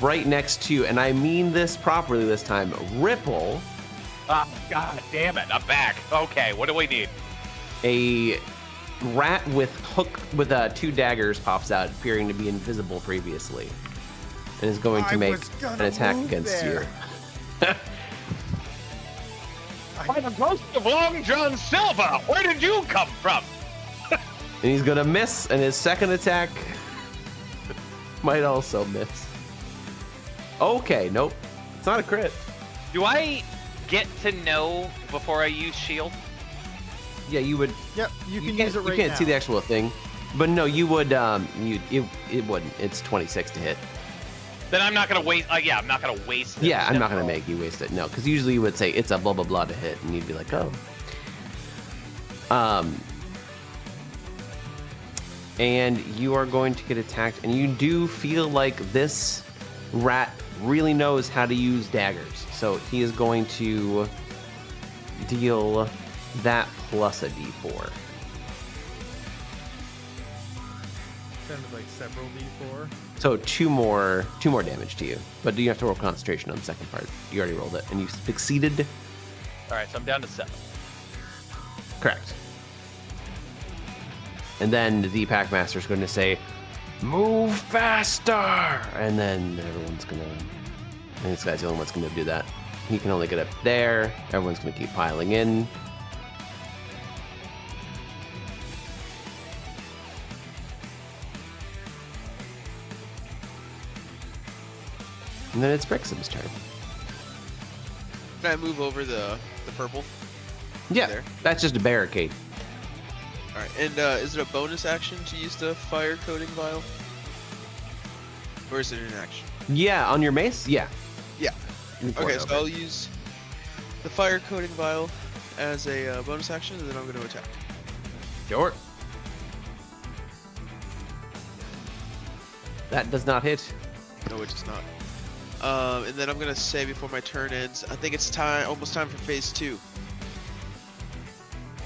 Speaker 2: right next to, and I mean this properly this time, Ripple.
Speaker 1: Oh, God damn it. I'm back. Okay, what do we need?
Speaker 2: A rat with 2 daggers pops out, appearing to be invisible previously, and is going to make an attack against you.
Speaker 1: By the ghost of Long John Silver, where did you come from?
Speaker 2: And he's gonna miss, and his second attack might also miss. Okay, nope, it's not a crit.
Speaker 1: Do I get to know before I use shield?
Speaker 2: Yeah, you would.
Speaker 4: Yep, you can use it right now.
Speaker 2: You can't see the actual thing, but no, you would. It wouldn't. It's 26 to hit.
Speaker 1: Then I'm not gonna waste. Yeah, I'm not gonna waste it.
Speaker 2: Yeah, I'm not gonna make you waste it. No, because usually you would say it's a blah blah blah to hit, and you'd be like, oh. And you are going to get attacked, and you do feel like this rat really knows how to use daggers, so he is going to deal that plus a d4.
Speaker 4: Kind of like several d4.
Speaker 2: So two more damage to you, but you have to roll concentration on the second part. You already rolled it, and you succeeded.
Speaker 1: All right, so I'm down to 7.
Speaker 2: Correct. And then the Pack Master is going to say, "Move faster!" And then everyone's gonna. And this guy's the only one that's going to do that. He can only get up there. Everyone's going to keep piling in. And then it's Brixham's turn.
Speaker 6: Can I move over the purple?
Speaker 2: Yeah,
Speaker 6: there?
Speaker 2: That's just a barricade.
Speaker 6: Alright, and is it a bonus action to use the fire coating vial? Or is it an action?
Speaker 2: Yeah, on your mace? Yeah.
Speaker 6: Yeah. Okay, so I'll use the fire coating vial as a bonus action, and then I'm going to attack.
Speaker 2: Sure. That does not hit.
Speaker 6: No, it does not. And then I'm going to say before my turn ends, I think it's almost time for phase 2.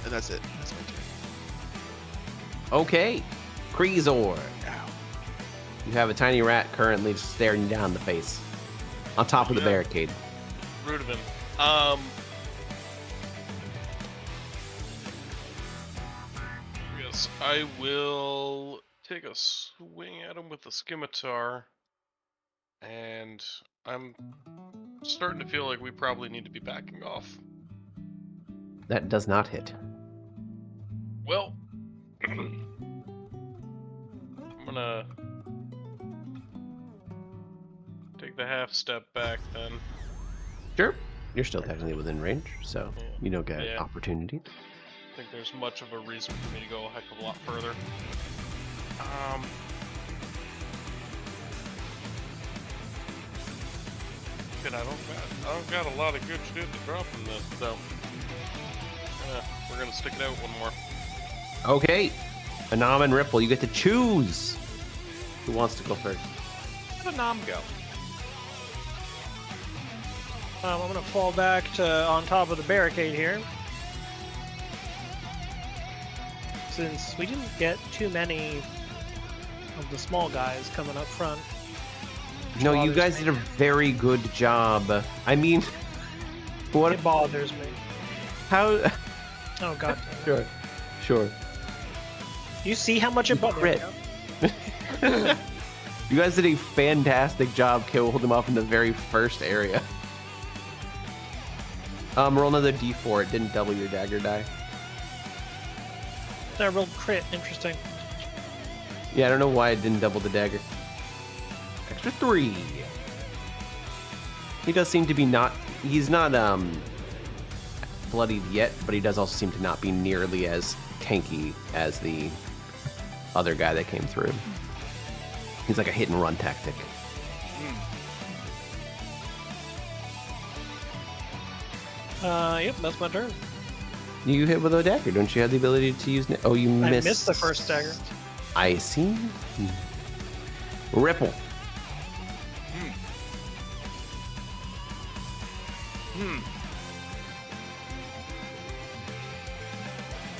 Speaker 6: And that's it. That's my turn.
Speaker 2: Okay. Krezor.
Speaker 6: Ow.
Speaker 2: You have a tiny rat currently just staring down in the face. On top of the barricade.
Speaker 3: Rude of him. this. I will take a swing at him with the scimitar, and I'm starting to feel like we probably need to be backing off.
Speaker 2: That does not hit.
Speaker 3: Well, I'm gonna take the half step back then.
Speaker 2: Sure. You're still technically within range, so you don't get opportunity.
Speaker 3: I think there's much of a reason for me to go a heck of a lot further. Good, I don't got a lot of good shit to drop in this, so we're gonna stick it out one more.
Speaker 2: Okay. Anam and Ripple, you get to choose who wants to go first.
Speaker 1: Let Anam go.
Speaker 5: I'm gonna fall back to on top of the barricade here. Since we didn't get too many of the small guys coming up front.
Speaker 2: No, you guys did a very good job. I mean, what?
Speaker 5: It bothers me.
Speaker 2: How?
Speaker 5: Oh god.
Speaker 2: Sure.
Speaker 5: You see how much it bothers me?
Speaker 2: You guys did a fantastic job holding him off in the very first area. Roll another d4. It didn't double your dagger die.
Speaker 5: I rolled crit. Interesting.
Speaker 2: Yeah, I don't know why it didn't double the dagger. Extra 3. He does seem to be not... He's not, bloodied yet, but he does also seem to not be nearly as tanky as the other guy that came through. He's like a hit-and-run tactic.
Speaker 5: Yep, that's my turn.
Speaker 2: You hit with a dagger. Don't you have the ability to use... Oh, you missed.
Speaker 5: I missed the first dagger.
Speaker 2: I see. Ripple.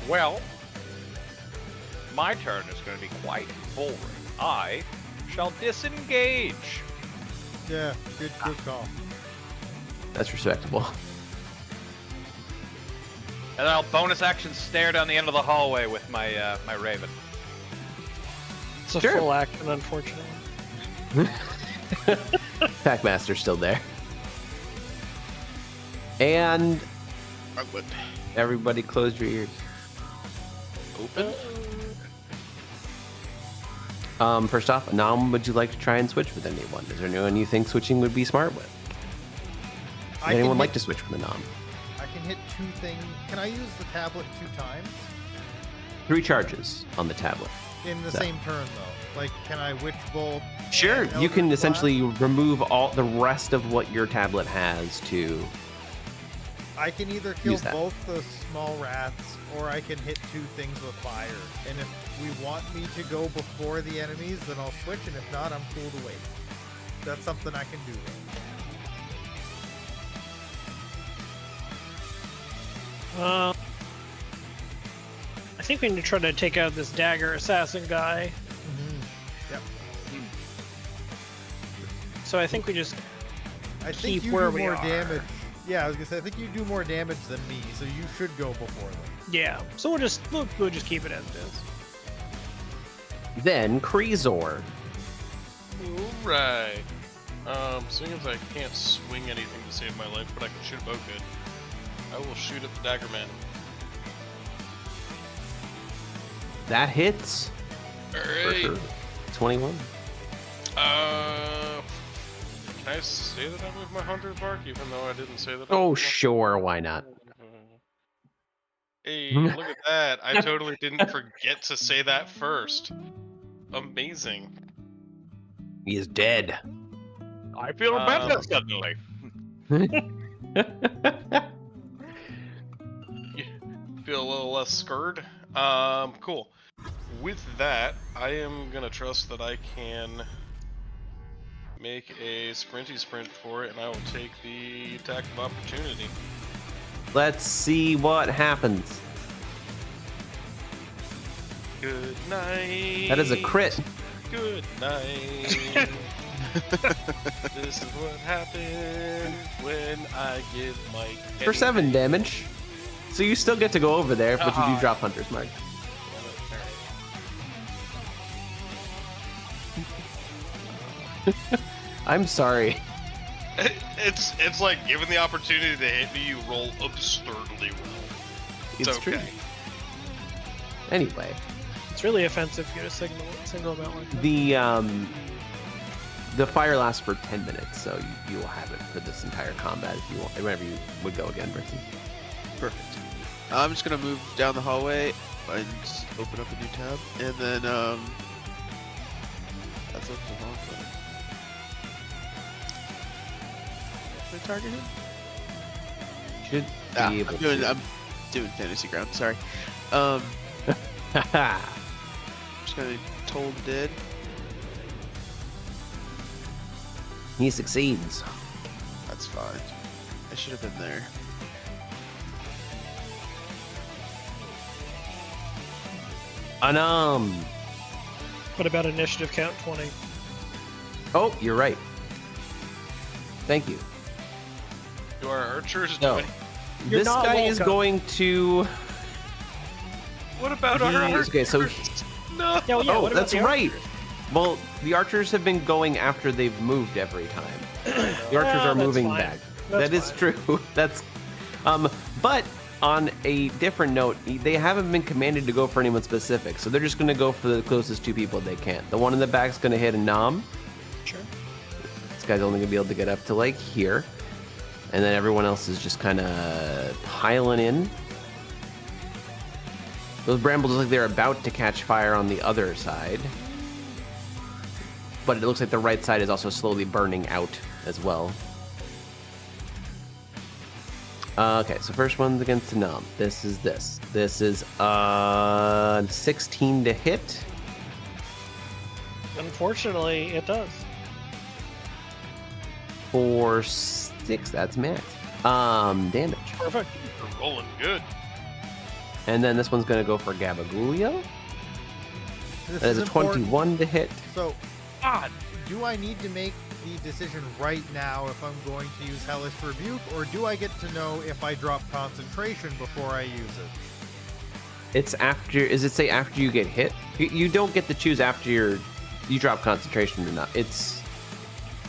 Speaker 1: Well, my turn is going to be quite boring. I shall disengage.
Speaker 4: Yeah, good call.
Speaker 2: That's respectable.
Speaker 1: And then I'll bonus action stare down the end of the hallway with my my raven.
Speaker 5: It's a
Speaker 2: Sure.
Speaker 5: full action, unfortunately.
Speaker 2: Packmaster's still there. And
Speaker 6: I would.
Speaker 2: everybody close your ears.
Speaker 3: Open?
Speaker 2: First off, Nam, would you like to try and switch with anyone? Is there anyone you think switching would be smart with? Would anyone like to switch with a Nam?
Speaker 4: I can hit 2 things. Can I use the tablet 2 times?
Speaker 2: 3 charges on the tablet.
Speaker 4: In the
Speaker 2: So-
Speaker 4: same turn, though. Like, can I Witch Bolt?
Speaker 2: Sure,
Speaker 4: and
Speaker 2: you can
Speaker 4: Eldritch
Speaker 2: essentially
Speaker 4: Blast?
Speaker 2: remove all the rest of what your tablet has to...
Speaker 4: I can either kill
Speaker 2: use that.
Speaker 4: both the small rats, or I can hit 2 things with fire. And if we want me to go before the enemies, then I'll switch, and if not, I'm cool to wait. That's something I can do.
Speaker 5: I think we need to try to take out this dagger assassin guy.
Speaker 4: Yep.
Speaker 5: So I think we just
Speaker 4: I
Speaker 5: keep
Speaker 4: think you
Speaker 5: where
Speaker 4: do
Speaker 5: we
Speaker 4: more
Speaker 5: are.
Speaker 4: damage. Yeah, I was gonna say I think you do more damage than me, so you should go before them.
Speaker 5: yeah. So we'll just keep it as it is.
Speaker 2: Then, Kreezor.
Speaker 3: Alright. Seeing as I can't swing anything to save my life, but I can shoot a bow good, I will shoot at the dagger man.
Speaker 2: That hits. For
Speaker 3: Alright.
Speaker 2: sure. 21.
Speaker 3: Can I say that I moved my hunter's mark, even though I didn't say that?
Speaker 2: Oh, sure, why not?
Speaker 3: Hey, look at that! I totally didn't forget to say that first. Amazing.
Speaker 2: He is dead.
Speaker 1: I feel better suddenly.
Speaker 3: Feel a little less scared. Cool. With that, I am gonna trust that I can make a sprinty sprint for it, and I will take the attack of opportunity.
Speaker 2: Let's see what happens.
Speaker 3: Good night.
Speaker 2: That is a crit.
Speaker 3: Good night. This is what happens when I give Mike
Speaker 2: For 7 damage. So you still get to go over there, but you
Speaker 1: Uh-huh.
Speaker 2: do drop Hunter's Mark. I'm sorry.
Speaker 3: It's like, given the opportunity to hit me, you roll absurdly well. It's okay.
Speaker 2: True. Anyway.
Speaker 5: It's really offensive for you to single them out like that.
Speaker 2: The fire lasts for 10 minutes, so you will have it for this entire combat if you want, whenever you would go again, Brixton.
Speaker 6: Perfect. I'm just gonna move down the hallway and open up a new tab, and then that's up the wrong button. Did I target him?
Speaker 2: Should be able to.
Speaker 6: I'm doing fantasy ground. Sorry. Just gonna told dead.
Speaker 2: He succeeds.
Speaker 6: That's fine. I should have been there.
Speaker 5: What about initiative count 20?
Speaker 2: Oh, you're right. Thank you.
Speaker 3: Do our archers do
Speaker 2: No.
Speaker 3: any-
Speaker 5: You're
Speaker 2: This
Speaker 5: not
Speaker 2: guy is
Speaker 5: welcome.
Speaker 2: going to.
Speaker 3: What about our archers?
Speaker 2: Okay, so.
Speaker 3: No.
Speaker 5: Yeah, what about
Speaker 2: That's
Speaker 5: the
Speaker 2: right.
Speaker 5: archers?
Speaker 2: Well, the archers have been going after they've moved every time. The archers are
Speaker 5: that's
Speaker 2: moving
Speaker 5: fine.
Speaker 2: back.
Speaker 5: That's
Speaker 2: That is
Speaker 5: fine.
Speaker 2: true. That's. But on a different note, they haven't been commanded to go for anyone specific, so they're just going to go for the closest two people they can. The one in the back's going to hit a nom.
Speaker 5: Sure.
Speaker 2: This guy's only going to be able to get up to like here. And then everyone else is just kind of piling in. Those brambles look like they're about to catch fire on the other side. But it looks like the right side is also slowly burning out as well. Okay, so first one's against the Nom. This is this. This is 16 to hit.
Speaker 5: Unfortunately, it does.
Speaker 2: For 6, that's max. Damage.
Speaker 5: Perfect.
Speaker 3: You're rolling good.
Speaker 2: And then this one's gonna go for Gabagulio.
Speaker 4: This
Speaker 2: That is a
Speaker 4: important.
Speaker 2: 21 to hit.
Speaker 4: So,
Speaker 5: God.
Speaker 4: do I need to make the decision right now if I'm going to use Hellish Rebuke, or do I get to know if I drop concentration before I use it?
Speaker 2: It's after. Is it say after you get hit? You don't get to choose after you drop concentration or not. It's.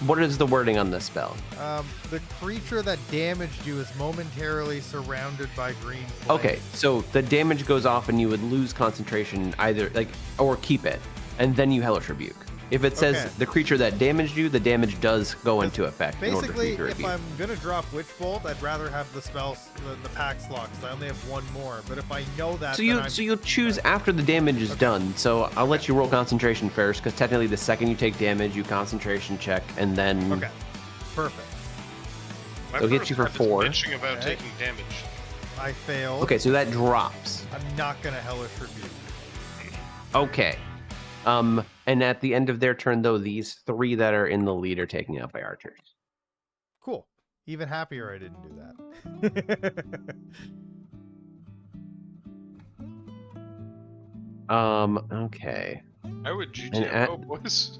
Speaker 2: What is the wording on this spell?
Speaker 4: The creature that damaged you is momentarily surrounded by green flame.
Speaker 2: Okay, so the damage goes off and you would lose concentration either or keep it, and then you Hellish Rebuke. If it says
Speaker 4: Okay.
Speaker 2: the creature that damaged you, the damage does go into effect in order for
Speaker 4: Basically,
Speaker 2: you to
Speaker 4: if
Speaker 2: rebuke.
Speaker 4: I'm gonna drop Witch Bolt, I'd rather have the spell, the pack slot, because I only have one more. But if I know that,
Speaker 2: So
Speaker 4: then
Speaker 2: you'll choose after the damage is done. So I'll let you roll concentration first, because technically the second you take damage, you concentration check, and then
Speaker 4: okay, perfect.
Speaker 3: My
Speaker 2: They'll get
Speaker 3: first
Speaker 2: you for
Speaker 3: step is
Speaker 2: 4.
Speaker 3: bitching about
Speaker 4: Okay.
Speaker 3: taking damage.
Speaker 4: I failed.
Speaker 2: Okay, so that drops.
Speaker 4: I'm not gonna Hellish Rebuke.
Speaker 2: Okay. And at the end of their turn, though, these 3 that are in the lead are taken out by archers.
Speaker 4: Cool. Even happier I didn't do that.
Speaker 2: Okay.
Speaker 3: I would
Speaker 2: And
Speaker 3: GTFO, boys.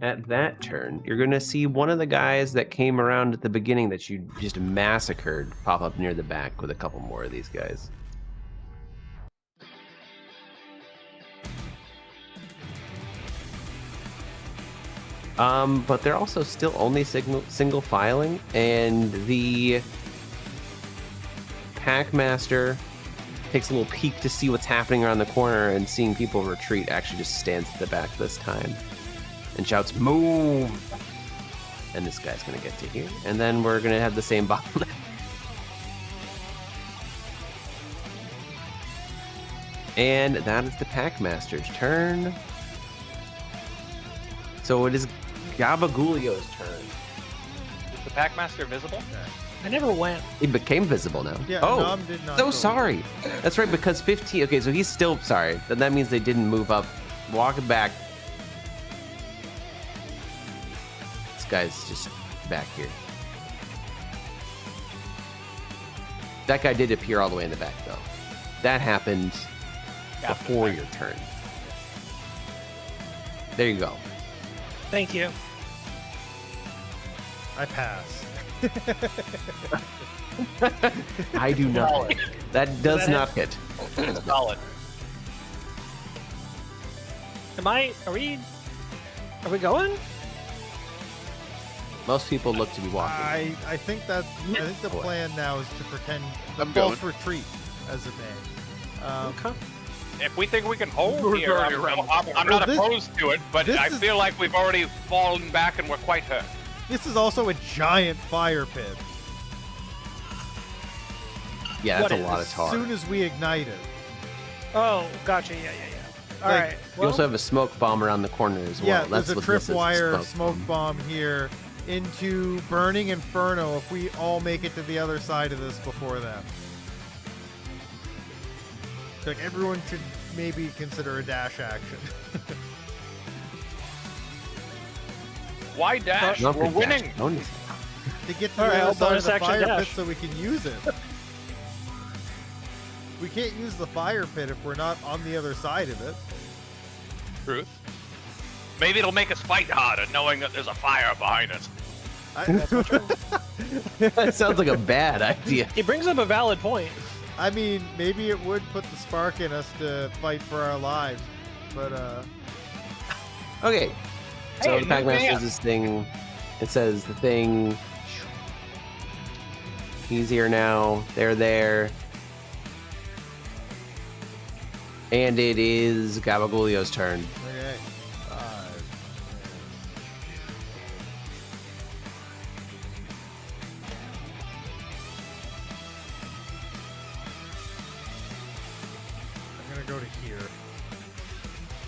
Speaker 2: At that turn, you're going to see one of the guys that came around at the beginning that you just massacred pop up near the back with a couple more of these guys. But they're also still only single filing, and the Packmaster takes a little peek to see what's happening around the corner, and seeing people retreat actually just stands at the back this time and shouts, "Move!" And this guy's gonna get to here, and then we're gonna have the same bottleneck. And that is the Packmaster's turn. So it is Gabagulio's turn.
Speaker 1: Is the Packmaster visible?
Speaker 5: I never went.
Speaker 2: He became visible now.
Speaker 4: Yeah,
Speaker 2: oh,
Speaker 4: Nom did not
Speaker 2: so
Speaker 4: go.
Speaker 2: sorry. That's right, because 15. Okay, so he's still sorry. Then that means they didn't move up. Walk it back. This guy's just back here. That guy did appear all the way in the back, though. That happened before your turn. There you go.
Speaker 5: Thank you.
Speaker 4: I pass.
Speaker 2: I do not. That does not hit.
Speaker 1: Solid.
Speaker 5: Are we going?
Speaker 2: Most people look to be walking.
Speaker 4: I think the plan now is to pretend the
Speaker 6: I'm
Speaker 4: false
Speaker 6: going.
Speaker 4: retreat as a name.
Speaker 1: If we think we can hold
Speaker 3: We're
Speaker 1: here,
Speaker 3: already
Speaker 1: I'm
Speaker 3: around
Speaker 1: not
Speaker 4: this-
Speaker 1: opposed to it, but
Speaker 4: this
Speaker 1: I
Speaker 4: is-
Speaker 1: feel like we've already fallen back and we're quite hurt.
Speaker 4: This is also a giant fire pit.
Speaker 2: Yeah, that's
Speaker 5: What
Speaker 2: a lot of
Speaker 4: As
Speaker 2: tar.
Speaker 4: soon as we ignite it.
Speaker 5: Oh, gotcha. Yeah. All
Speaker 4: Like,
Speaker 5: right.
Speaker 2: You
Speaker 5: Well,
Speaker 2: also have a smoke bomb around the corner as well.
Speaker 4: Yeah,
Speaker 2: That's
Speaker 4: there's a
Speaker 2: what this is,
Speaker 4: tripwire smoke bomb here into Burning Inferno if we all make it to the other side of this before them. Like, everyone should maybe consider a dash action.
Speaker 1: Why dash?
Speaker 2: Not
Speaker 1: We're
Speaker 2: the dash
Speaker 1: winning.
Speaker 2: bonus.
Speaker 4: To get to
Speaker 5: All
Speaker 4: the
Speaker 5: right,
Speaker 4: other
Speaker 5: I'll
Speaker 4: side of
Speaker 5: bonus
Speaker 4: the
Speaker 5: action
Speaker 4: fire
Speaker 5: dash.
Speaker 4: pit so we can use it. We can't use the fire pit if we're not on the other side of it.
Speaker 1: Truth. Maybe it'll make us fight harder, knowing that there's a fire behind us.
Speaker 2: That sounds like a bad idea.
Speaker 5: he brings up a valid point.
Speaker 4: I mean, maybe it would put the spark in us to fight for our lives, but
Speaker 2: Okay. So
Speaker 1: Hey,
Speaker 2: the Packmaster
Speaker 1: man.
Speaker 2: does this thing. It says the thing. He's here now. They're there. And it is Gabagulio's turn.
Speaker 4: okay. I'm gonna go to here,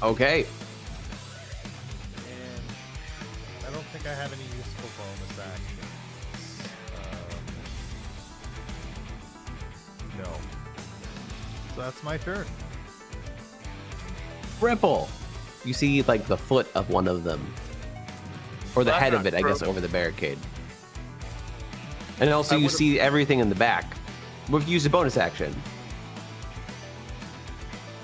Speaker 2: Okay.
Speaker 4: and I don't think I have any useful bonus actions. No. So that's my turn.
Speaker 2: Ripple. You see, like, the foot of one of them. Or the
Speaker 1: That's
Speaker 2: head of
Speaker 1: not
Speaker 2: it, I guess,
Speaker 1: broken.
Speaker 2: over the barricade. And also,
Speaker 1: I
Speaker 2: you
Speaker 1: would've-
Speaker 2: see everything in the back. We've used a bonus action.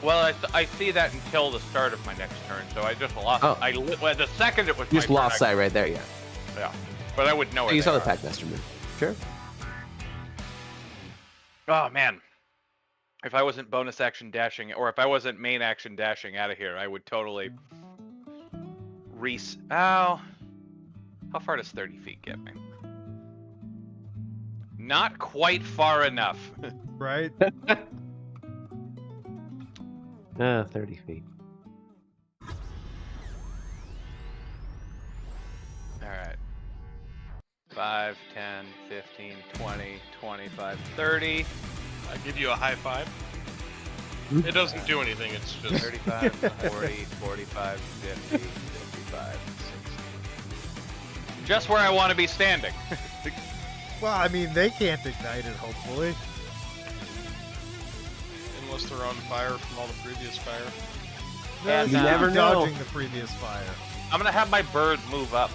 Speaker 1: Well, I see that until the start of my next turn, so I just lost.
Speaker 2: Oh.
Speaker 1: Well, the second it was
Speaker 2: You just
Speaker 1: my turn,
Speaker 2: lost sight right there, yeah.
Speaker 1: Yeah, but I would know
Speaker 2: Oh,
Speaker 1: it.
Speaker 2: you saw the Packmaster move. Sure.
Speaker 1: Oh man, if I wasn't bonus action dashing, or if I wasn't main action dashing out of here, I would totally. How far does 30 feet get me? Not quite far enough.
Speaker 4: Right?
Speaker 2: 30 feet.
Speaker 1: Alright. 5, 10, 15, 20, 25, 30,
Speaker 3: I give you a high five. It doesn't do anything. It's just
Speaker 1: 35, 40, 45, 50, 55, 60. Just where I want to be standing.
Speaker 4: Well, I mean, they can't ignite it, hopefully.
Speaker 3: unless they're on fire from all the previous fire.
Speaker 1: And,
Speaker 4: You
Speaker 1: uh,
Speaker 2: never know.
Speaker 4: dodging the previous fire.
Speaker 1: I'm gonna have my bird move up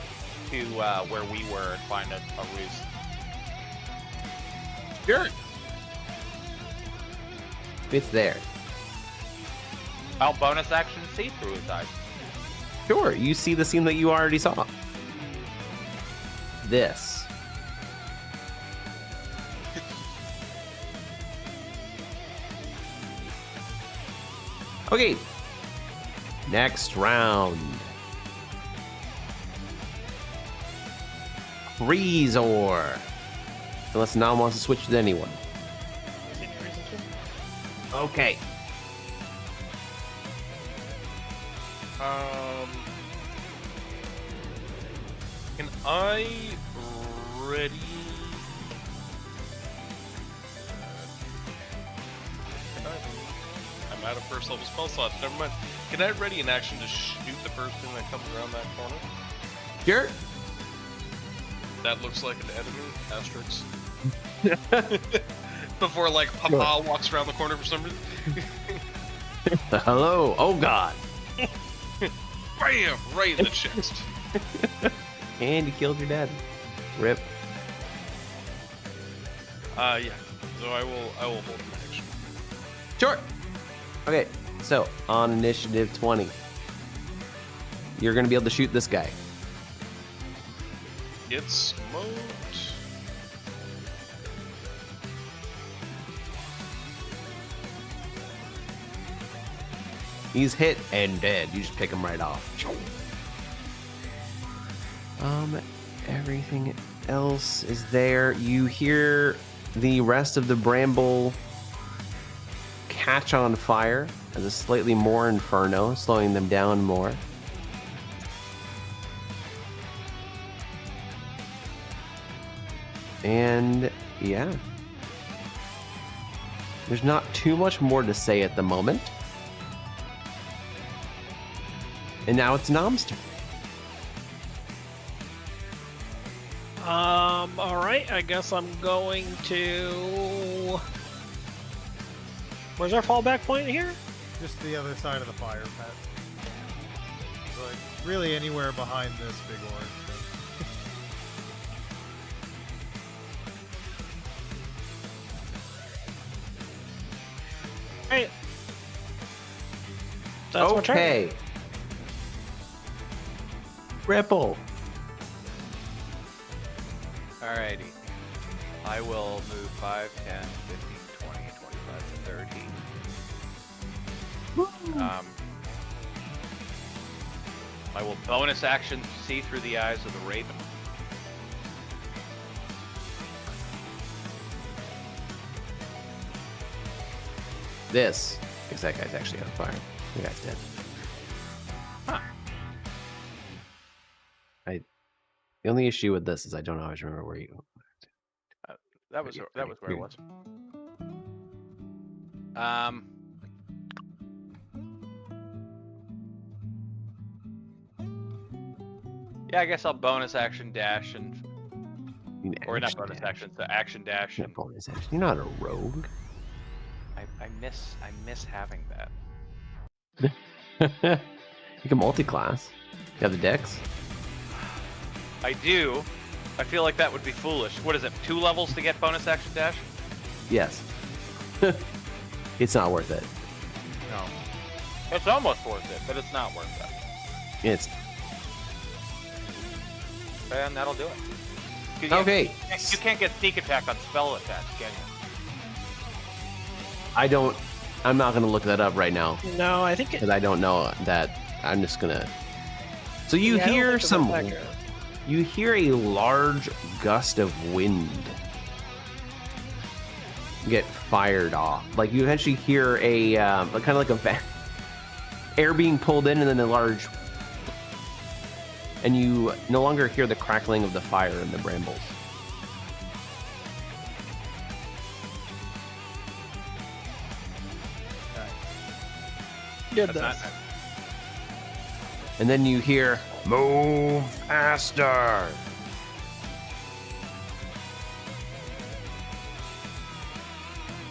Speaker 1: to where we were and find a roost.
Speaker 2: Sure. It's there.
Speaker 1: I'll bonus action see through his eyes.
Speaker 2: Sure. You see the scene that you already saw. This. Okay. Next round. Freezor. Unless Nam wants to switch with anyone.
Speaker 5: Any reason to?
Speaker 2: Okay.
Speaker 3: Can I ready? I'm out of first level spell slots. Never mind. Can I ready an action to shoot the first thing that comes around that corner?
Speaker 2: Sure.
Speaker 3: That looks like an enemy. Asterisk. Before like Papa walks around the corner for some reason.
Speaker 2: Hello. Oh God.
Speaker 3: Bam! Right in the chest.
Speaker 2: And you killed your dad. Rip.
Speaker 3: Yeah. So I will hold my action.
Speaker 2: Sure. Okay, so on initiative 20, you're going to be able to shoot this guy.
Speaker 3: It's smoked.
Speaker 2: He's hit and dead. You just pick him right off. Everything else is there. You hear the rest of the bramble catch on fire as a slightly more inferno, slowing them down more. And yeah, there's not too much more to say at the moment. And now it's Nom's turn.
Speaker 5: All right. I guess I'm going to. Where's our fallback point here?
Speaker 4: Just the other side of the fire pit. Like, really anywhere behind this big orange thing.
Speaker 5: Right. That's my turn.
Speaker 2: Okay. Ripple.
Speaker 1: Alrighty. I will move 5, 10, 15, 20, 25, 30. I will bonus action see through the eyes of the raven.
Speaker 2: This. Because that guy's actually on fire. The guy's dead.
Speaker 1: Huh.
Speaker 2: The only issue with this is I don't always remember where you.
Speaker 1: That was where it was. Yeah, I guess I'll bonus action dash and or not bonus action, so action dash and
Speaker 2: bonus action. You're not a rogue.
Speaker 1: I miss having that.
Speaker 2: You can multi-class. You have the dex.
Speaker 1: I do. I feel like that would be foolish. What is it? 2 levels to get bonus action dash?
Speaker 2: Yes. It's not worth it.
Speaker 1: No. It's almost worth it, but it's not worth it.
Speaker 2: It's
Speaker 1: And that'll do it. 'Cause
Speaker 2: okay.
Speaker 1: You can't get sneak attack on spell attacks, can you?
Speaker 2: I'm not gonna look that up right now
Speaker 5: No, I think it.
Speaker 2: because I don't know that. I'm just gonna. So you
Speaker 5: Yeah, I don't
Speaker 2: hear
Speaker 5: think
Speaker 2: some.
Speaker 5: it's accurate.
Speaker 2: You hear a large gust of wind get fired off. Like you eventually hear a kind of like a air being pulled in, and then a large. And you no longer hear the crackling of the fire in the brambles.
Speaker 5: Did
Speaker 1: That's
Speaker 5: this.
Speaker 1: not-
Speaker 2: And then you hear, "Move faster!"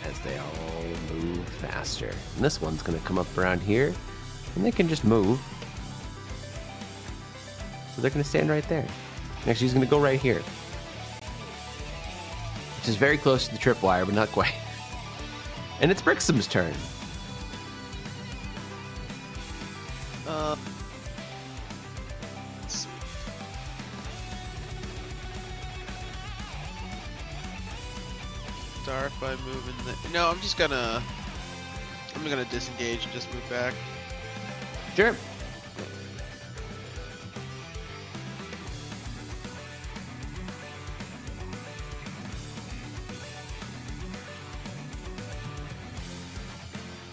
Speaker 2: As they all move faster. And this one's going to come up around here, and they can just move. So they're going to stand right there. Actually, he's going to go right here. Which is very close to the tripwire, but not quite. And it's Brixham's turn.
Speaker 6: Let's see. Start by moving the. No, I'm gonna disengage and just move back.
Speaker 2: Sure.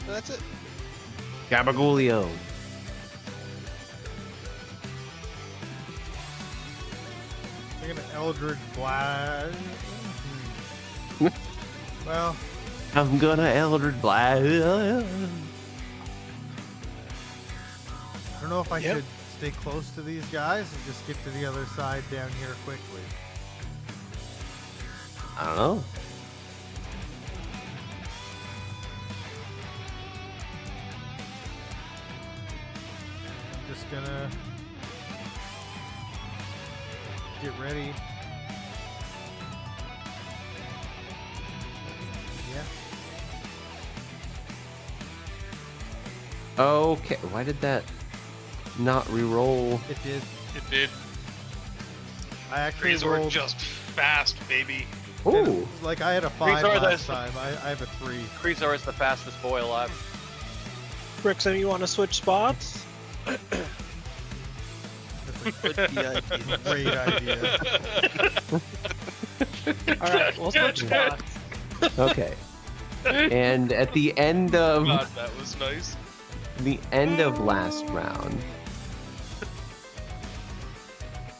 Speaker 6: That's it.
Speaker 2: Gabagulio.
Speaker 4: They're gonna Eldritch Blast. Well,
Speaker 2: I'm gonna Eldritch Blast.
Speaker 4: I don't know if I
Speaker 5: Yep.
Speaker 4: should stay close to these guys and just get to the other side down here quickly.
Speaker 2: I don't know.
Speaker 4: I'm just gonna get ready. Yeah.
Speaker 2: Okay, why did that not re-roll?
Speaker 4: It did.
Speaker 3: It did.
Speaker 4: I actually
Speaker 3: Razor
Speaker 4: rolled.
Speaker 3: just fast, baby.
Speaker 2: Ooh,
Speaker 4: Like I had a 5
Speaker 1: Razor,
Speaker 4: last
Speaker 1: that's-
Speaker 4: time. I have a 3.
Speaker 1: Kreezor is the fastest boy alive.
Speaker 5: Brixham, you want to switch spots?
Speaker 4: That's
Speaker 6: Would be ideal.
Speaker 4: Great idea.
Speaker 5: All right, we'll switch spots.
Speaker 2: Okay. And at the end of
Speaker 3: God, that was nice.
Speaker 2: last round,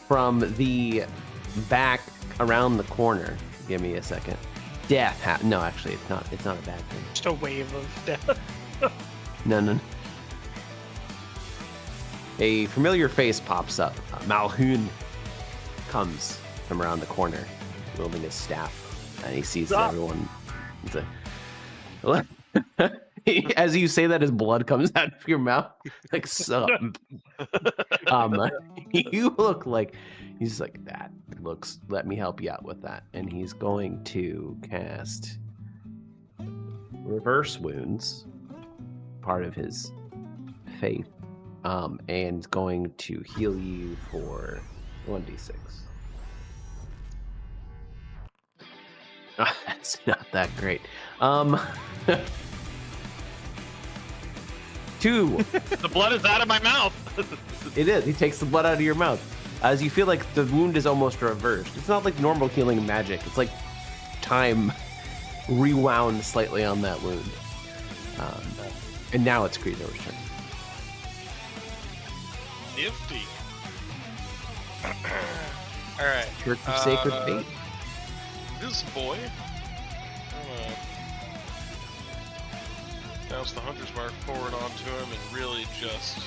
Speaker 2: from the back around the corner, give me a second. Death. No, actually, it's not. It's not a bad thing.
Speaker 5: Just a wave of death.
Speaker 2: No. A familiar face pops up. Malhoun comes from around the corner, wielding his staff, and he sees
Speaker 5: Stop.
Speaker 2: everyone. He's like, as you say that, his blood comes out of your mouth. Like, so. You look like he's like, that looks. Let me help you out with that, and he's going to cast Reverse Wounds, part of his faith. And going to heal you for 1d6. That's not that great. 2.
Speaker 1: The blood is out of my mouth.
Speaker 2: It is. He takes the blood out of your mouth. As you feel like the wound is almost reversed. It's not like normal healing magic. It's like time rewound slightly on that wound. And now it's Creedor's turn.
Speaker 3: Nifty. Alright.
Speaker 2: Church of Sacred Fate.
Speaker 3: This boy. I'm gonna bounce the Hunter's Mark forward onto him and really just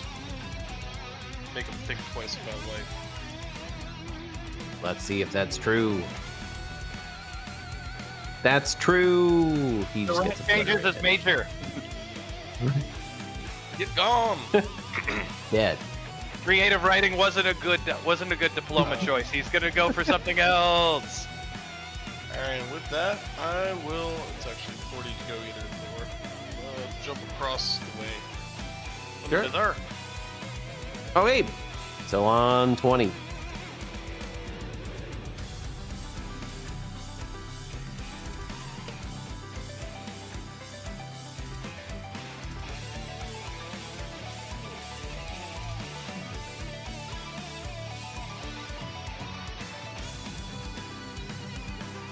Speaker 3: make him think twice about life.
Speaker 2: Let's see if that's true. That's true. He
Speaker 1: The
Speaker 2: just
Speaker 1: rank
Speaker 2: gets a
Speaker 1: changes
Speaker 2: flutter.
Speaker 1: is major.
Speaker 3: Get gone!
Speaker 2: Dead.
Speaker 1: Creative writing wasn't a good diploma choice. He's gonna go for something else.
Speaker 3: Alright, with that, I will. It's actually 40 to go either door. Jump across the way.
Speaker 2: Sure.
Speaker 3: Over there.
Speaker 2: Oh, wait. So on 20.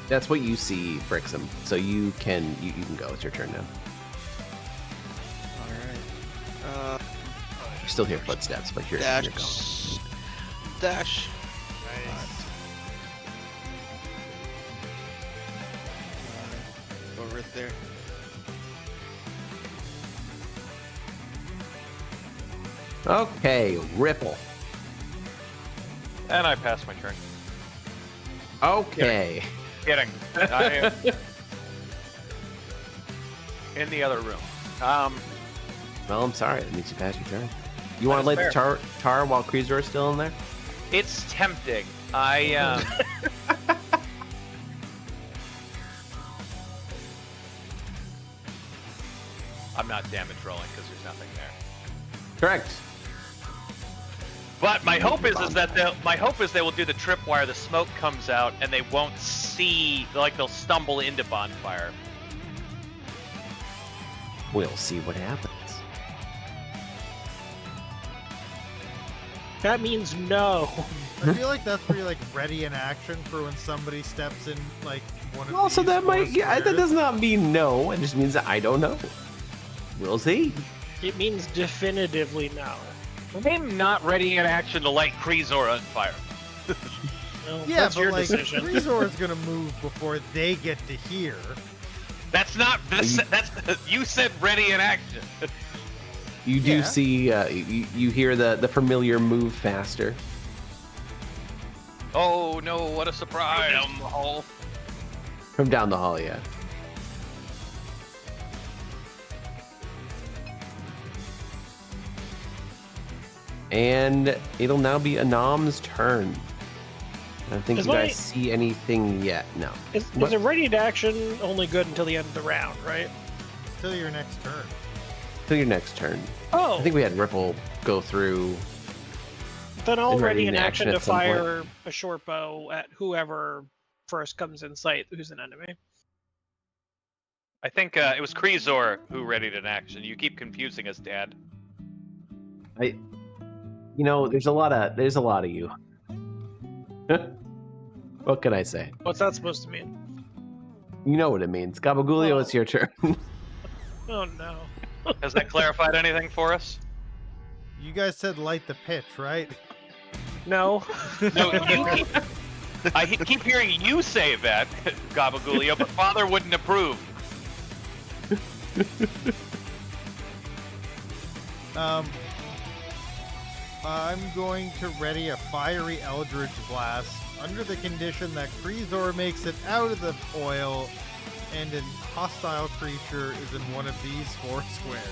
Speaker 2: That's what you see, Brixham. So you can go. It's your turn now.
Speaker 6: Alright.
Speaker 2: You still hear footsteps, but you're going.
Speaker 6: Dash. Over there.
Speaker 2: Okay, Ripple.
Speaker 1: And I passed my turn.
Speaker 2: Okay.
Speaker 1: Kidding. I am in the other room.
Speaker 2: Well, I'm sorry. That means you passed your turn. You want to light the tar while Creasor is still in there?
Speaker 1: It's tempting. I'm not damage rolling because there's nothing there.
Speaker 2: Correct.
Speaker 1: But my hope is that they will do the tripwire. The smoke comes out and they won't see. Like they'll stumble into bonfire.
Speaker 2: We'll see what happens.
Speaker 5: That means no.
Speaker 4: I feel like that's where you're like ready in action for when somebody steps in like one of
Speaker 2: Also,
Speaker 4: these
Speaker 2: that
Speaker 4: four
Speaker 2: might. Yeah, that
Speaker 4: squares.
Speaker 2: does not mean no. It just means that I don't know. We'll see.
Speaker 5: It means definitively no.
Speaker 1: I'm not ready in action to light Creasor on fire.
Speaker 5: No,
Speaker 4: Yeah,
Speaker 5: that's
Speaker 4: but
Speaker 5: your
Speaker 4: like
Speaker 5: decision.
Speaker 4: Rezor's gonna move before they get to hear.
Speaker 1: That's not. That's you said ready in action.
Speaker 2: You do
Speaker 4: Yeah.
Speaker 2: see. You hear the familiar move faster.
Speaker 1: Oh no! What a surprise! Down the hall.
Speaker 2: From down the hall, yeah. And it'll now be Anam's turn. I don't think
Speaker 5: Is
Speaker 2: you
Speaker 5: my-
Speaker 2: guys see anything yet. No.
Speaker 5: Is
Speaker 2: What?
Speaker 5: a ready to action only good until the end of the round, right?
Speaker 4: Till your next turn.
Speaker 2: Till your next turn.
Speaker 5: Oh,
Speaker 2: I think we had Ripple go through.
Speaker 5: then I'll
Speaker 2: and
Speaker 5: ready in action to
Speaker 2: at some point.
Speaker 5: fire a short bow at whoever first comes in sight who's an enemy.
Speaker 1: I think it was Creasor who readied an action. You keep confusing us, Dad.
Speaker 2: You know, there's a lot of you. What can I say?
Speaker 5: What's that supposed to mean?
Speaker 2: You know what it means. Gabagoolio,
Speaker 5: Oh.
Speaker 2: it's your turn.
Speaker 5: Oh no.
Speaker 1: Has that clarified anything for us?
Speaker 4: You guys said light the pitch, right?
Speaker 5: No.
Speaker 1: No, I keep hearing you say that, Gabagoolio, but Father wouldn't approve.
Speaker 4: I'm going to ready a fiery Eldritch Blast under the condition that Kreezor makes it out of the oil and a hostile creature is in one of these 4 squares.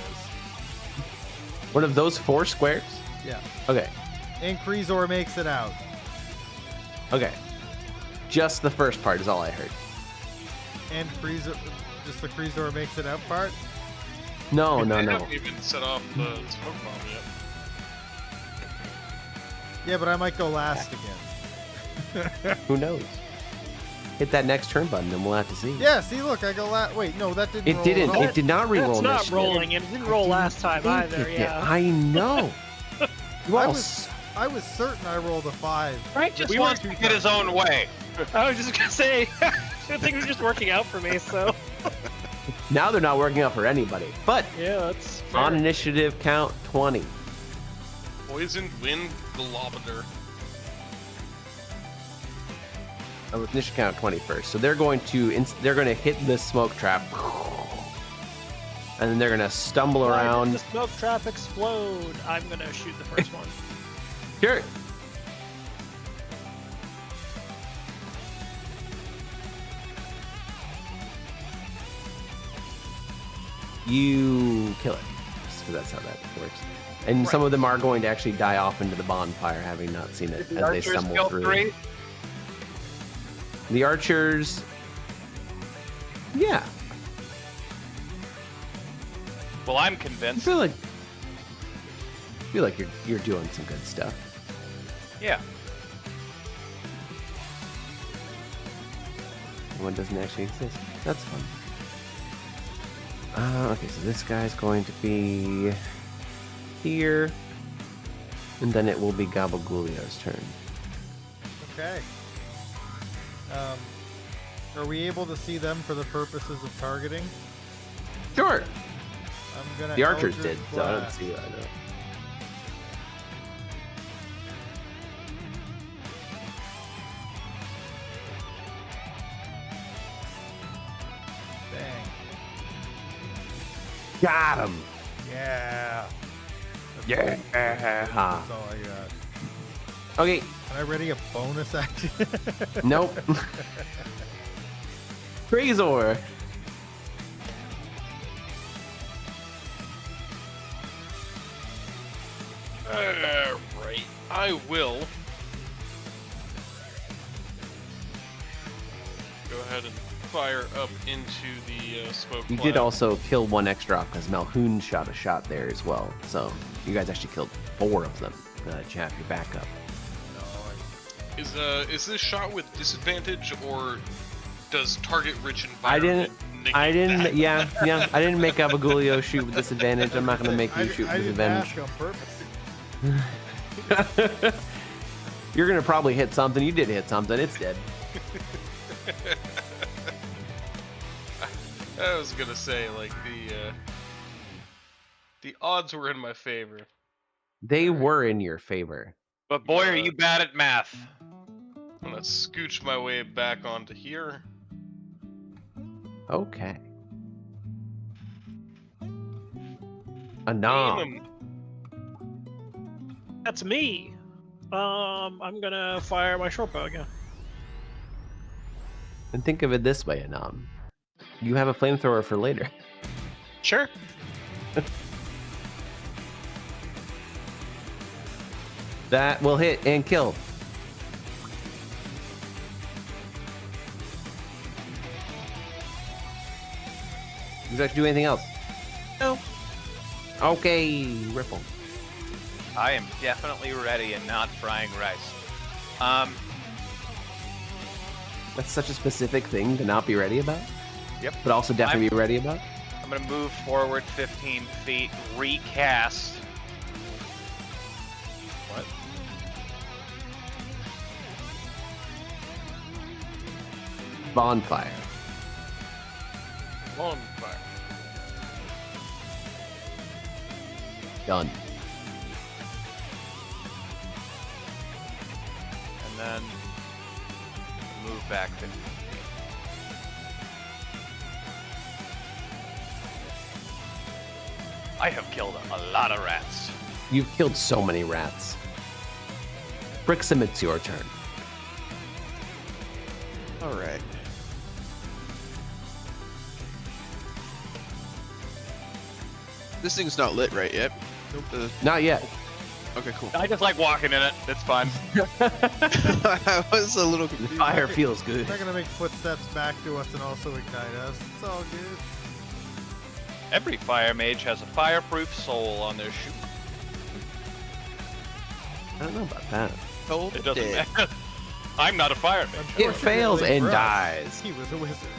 Speaker 2: One of those 4 squares?
Speaker 4: Yeah.
Speaker 2: Okay.
Speaker 4: And Kreezor makes it out.
Speaker 2: Okay. Just the first part is all I heard.
Speaker 4: And Kreezor, just the Kreezor makes it out part?
Speaker 2: No.
Speaker 3: They haven't even set off the smoke bomb yet.
Speaker 4: Yeah, but I might go last again.
Speaker 2: Who knows? Hit that next turn button and we'll have to see.
Speaker 4: Yeah, see, look, I go last. Wait, no, that didn't
Speaker 2: It
Speaker 4: roll
Speaker 2: didn't.
Speaker 4: at all.
Speaker 2: It did not re-roll
Speaker 5: It's not
Speaker 2: initiative.
Speaker 5: rolling, and it didn't roll last time
Speaker 2: Think
Speaker 5: either.
Speaker 2: it did.
Speaker 5: Yeah.
Speaker 2: I know. You
Speaker 4: I
Speaker 2: all
Speaker 4: I was certain I rolled a 5.
Speaker 1: Right, just
Speaker 4: We
Speaker 1: wants
Speaker 4: were
Speaker 1: to
Speaker 4: two
Speaker 1: get his
Speaker 4: times.
Speaker 1: own way.
Speaker 5: I was just gonna say, things are just working out for me. So
Speaker 2: Now they're not working out for anybody. But
Speaker 5: yeah, that's fair.
Speaker 2: on initiative count 20.
Speaker 3: Poisoned wind globber.
Speaker 2: With initiative count 20 first. So they're going to hit this smoke trap. And then they're going to stumble
Speaker 5: Why did
Speaker 2: around.
Speaker 5: the smoke trap explode. I'm gonna shoot the first one.
Speaker 2: Sure. You kill it. So that's how that works. And some of them are going to actually die off into the bonfire, having not seen it
Speaker 1: The
Speaker 2: as they
Speaker 1: archers
Speaker 2: stumble
Speaker 1: kill
Speaker 2: through.
Speaker 1: 3.
Speaker 2: The archers, yeah.
Speaker 1: Well, I'm
Speaker 2: I
Speaker 1: convinced.
Speaker 2: feel like you're doing some good stuff.
Speaker 1: Yeah.
Speaker 2: One doesn't actually exist. That's fun. Okay, so this guy's going to be here, and then it will be Gabagoolio's turn.
Speaker 4: Okay. Are we able to see them for the purposes of targeting?
Speaker 2: Sure.
Speaker 4: I'm gonna.
Speaker 2: The archers
Speaker 4: Eldritch
Speaker 2: did, so I don't
Speaker 4: Blast.
Speaker 2: see that. No.
Speaker 4: Bang.
Speaker 2: Got him.
Speaker 4: Yeah.
Speaker 2: Yeah.
Speaker 4: That's all I got.
Speaker 2: Okay.
Speaker 4: Can I ready a bonus action?
Speaker 2: Nope. Kreezor.
Speaker 3: Right. I will go ahead and fire up into the smoke
Speaker 2: You
Speaker 3: cloud.
Speaker 2: did also kill one extra off because Malhoun shot a shot there as well. So you guys actually killed 4 of them. You have your backup.
Speaker 3: Is this shot with disadvantage, or does target rich
Speaker 2: I
Speaker 3: environment
Speaker 2: I
Speaker 3: negate
Speaker 2: didn't.
Speaker 3: that?
Speaker 2: Yeah. I didn't make Abagulio shoot with disadvantage. I'm not gonna make you shoot
Speaker 4: I
Speaker 2: with
Speaker 4: didn't
Speaker 2: disadvantage.
Speaker 4: ask on purpose.
Speaker 2: You're gonna probably hit something. You did hit something. It's dead.
Speaker 3: I was gonna say, like, the odds were in my favor.
Speaker 2: They were in your favor.
Speaker 1: But boy, are you bad at math.
Speaker 3: I'm gonna scooch my way back onto here.
Speaker 2: Okay.
Speaker 3: Aim
Speaker 2: Anam.
Speaker 3: 'em.
Speaker 5: That's me. I'm gonna fire my short bow again.
Speaker 2: And think of it this way, Anam. You have a flamethrower for later.
Speaker 5: Sure.
Speaker 2: That will hit and kill. Would you like to do anything else?
Speaker 5: No.
Speaker 2: Okay, Ripple.
Speaker 1: I am definitely ready and not frying rice.
Speaker 2: That's such a specific thing to not be ready about.
Speaker 1: Yep.
Speaker 2: But also definitely be ready about.
Speaker 1: I'm gonna move forward 15 feet, recast. What?
Speaker 2: bonfire.
Speaker 3: Bonfire.
Speaker 2: Done.
Speaker 1: And then move back 50 feet. I have killed a lot of rats.
Speaker 2: You've killed so many rats. Brixham, it's your turn.
Speaker 6: All right. This thing's not lit right yet. Nope.
Speaker 2: Not yet.
Speaker 6: Okay, cool.
Speaker 1: I just like walking in it. It's fun.
Speaker 6: I was a little
Speaker 2: The
Speaker 6: confused.
Speaker 2: fire feels good.
Speaker 4: It's not gonna make footsteps back to us and also ignite us. It's all good.
Speaker 1: Every fire mage has a fireproof soul on their shoe.
Speaker 2: I don't know about that.
Speaker 6: Cold
Speaker 1: It doesn't
Speaker 6: dead.
Speaker 1: matter. I'm not a fire mage.
Speaker 2: It fails
Speaker 4: Unfortunately
Speaker 2: and
Speaker 4: for us,
Speaker 2: dies.
Speaker 4: He was a wizard.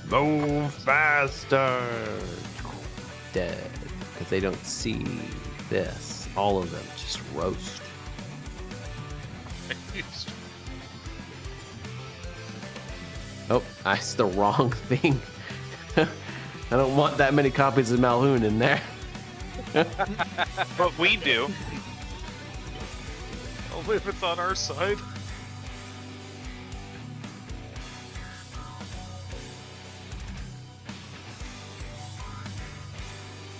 Speaker 2: Move faster. Dead. Because they don't see this. All of them just roast. Oh, that's the wrong thing. I don't want that many copies of Malhoun in there.
Speaker 1: But we do.
Speaker 3: Only if it's on our side.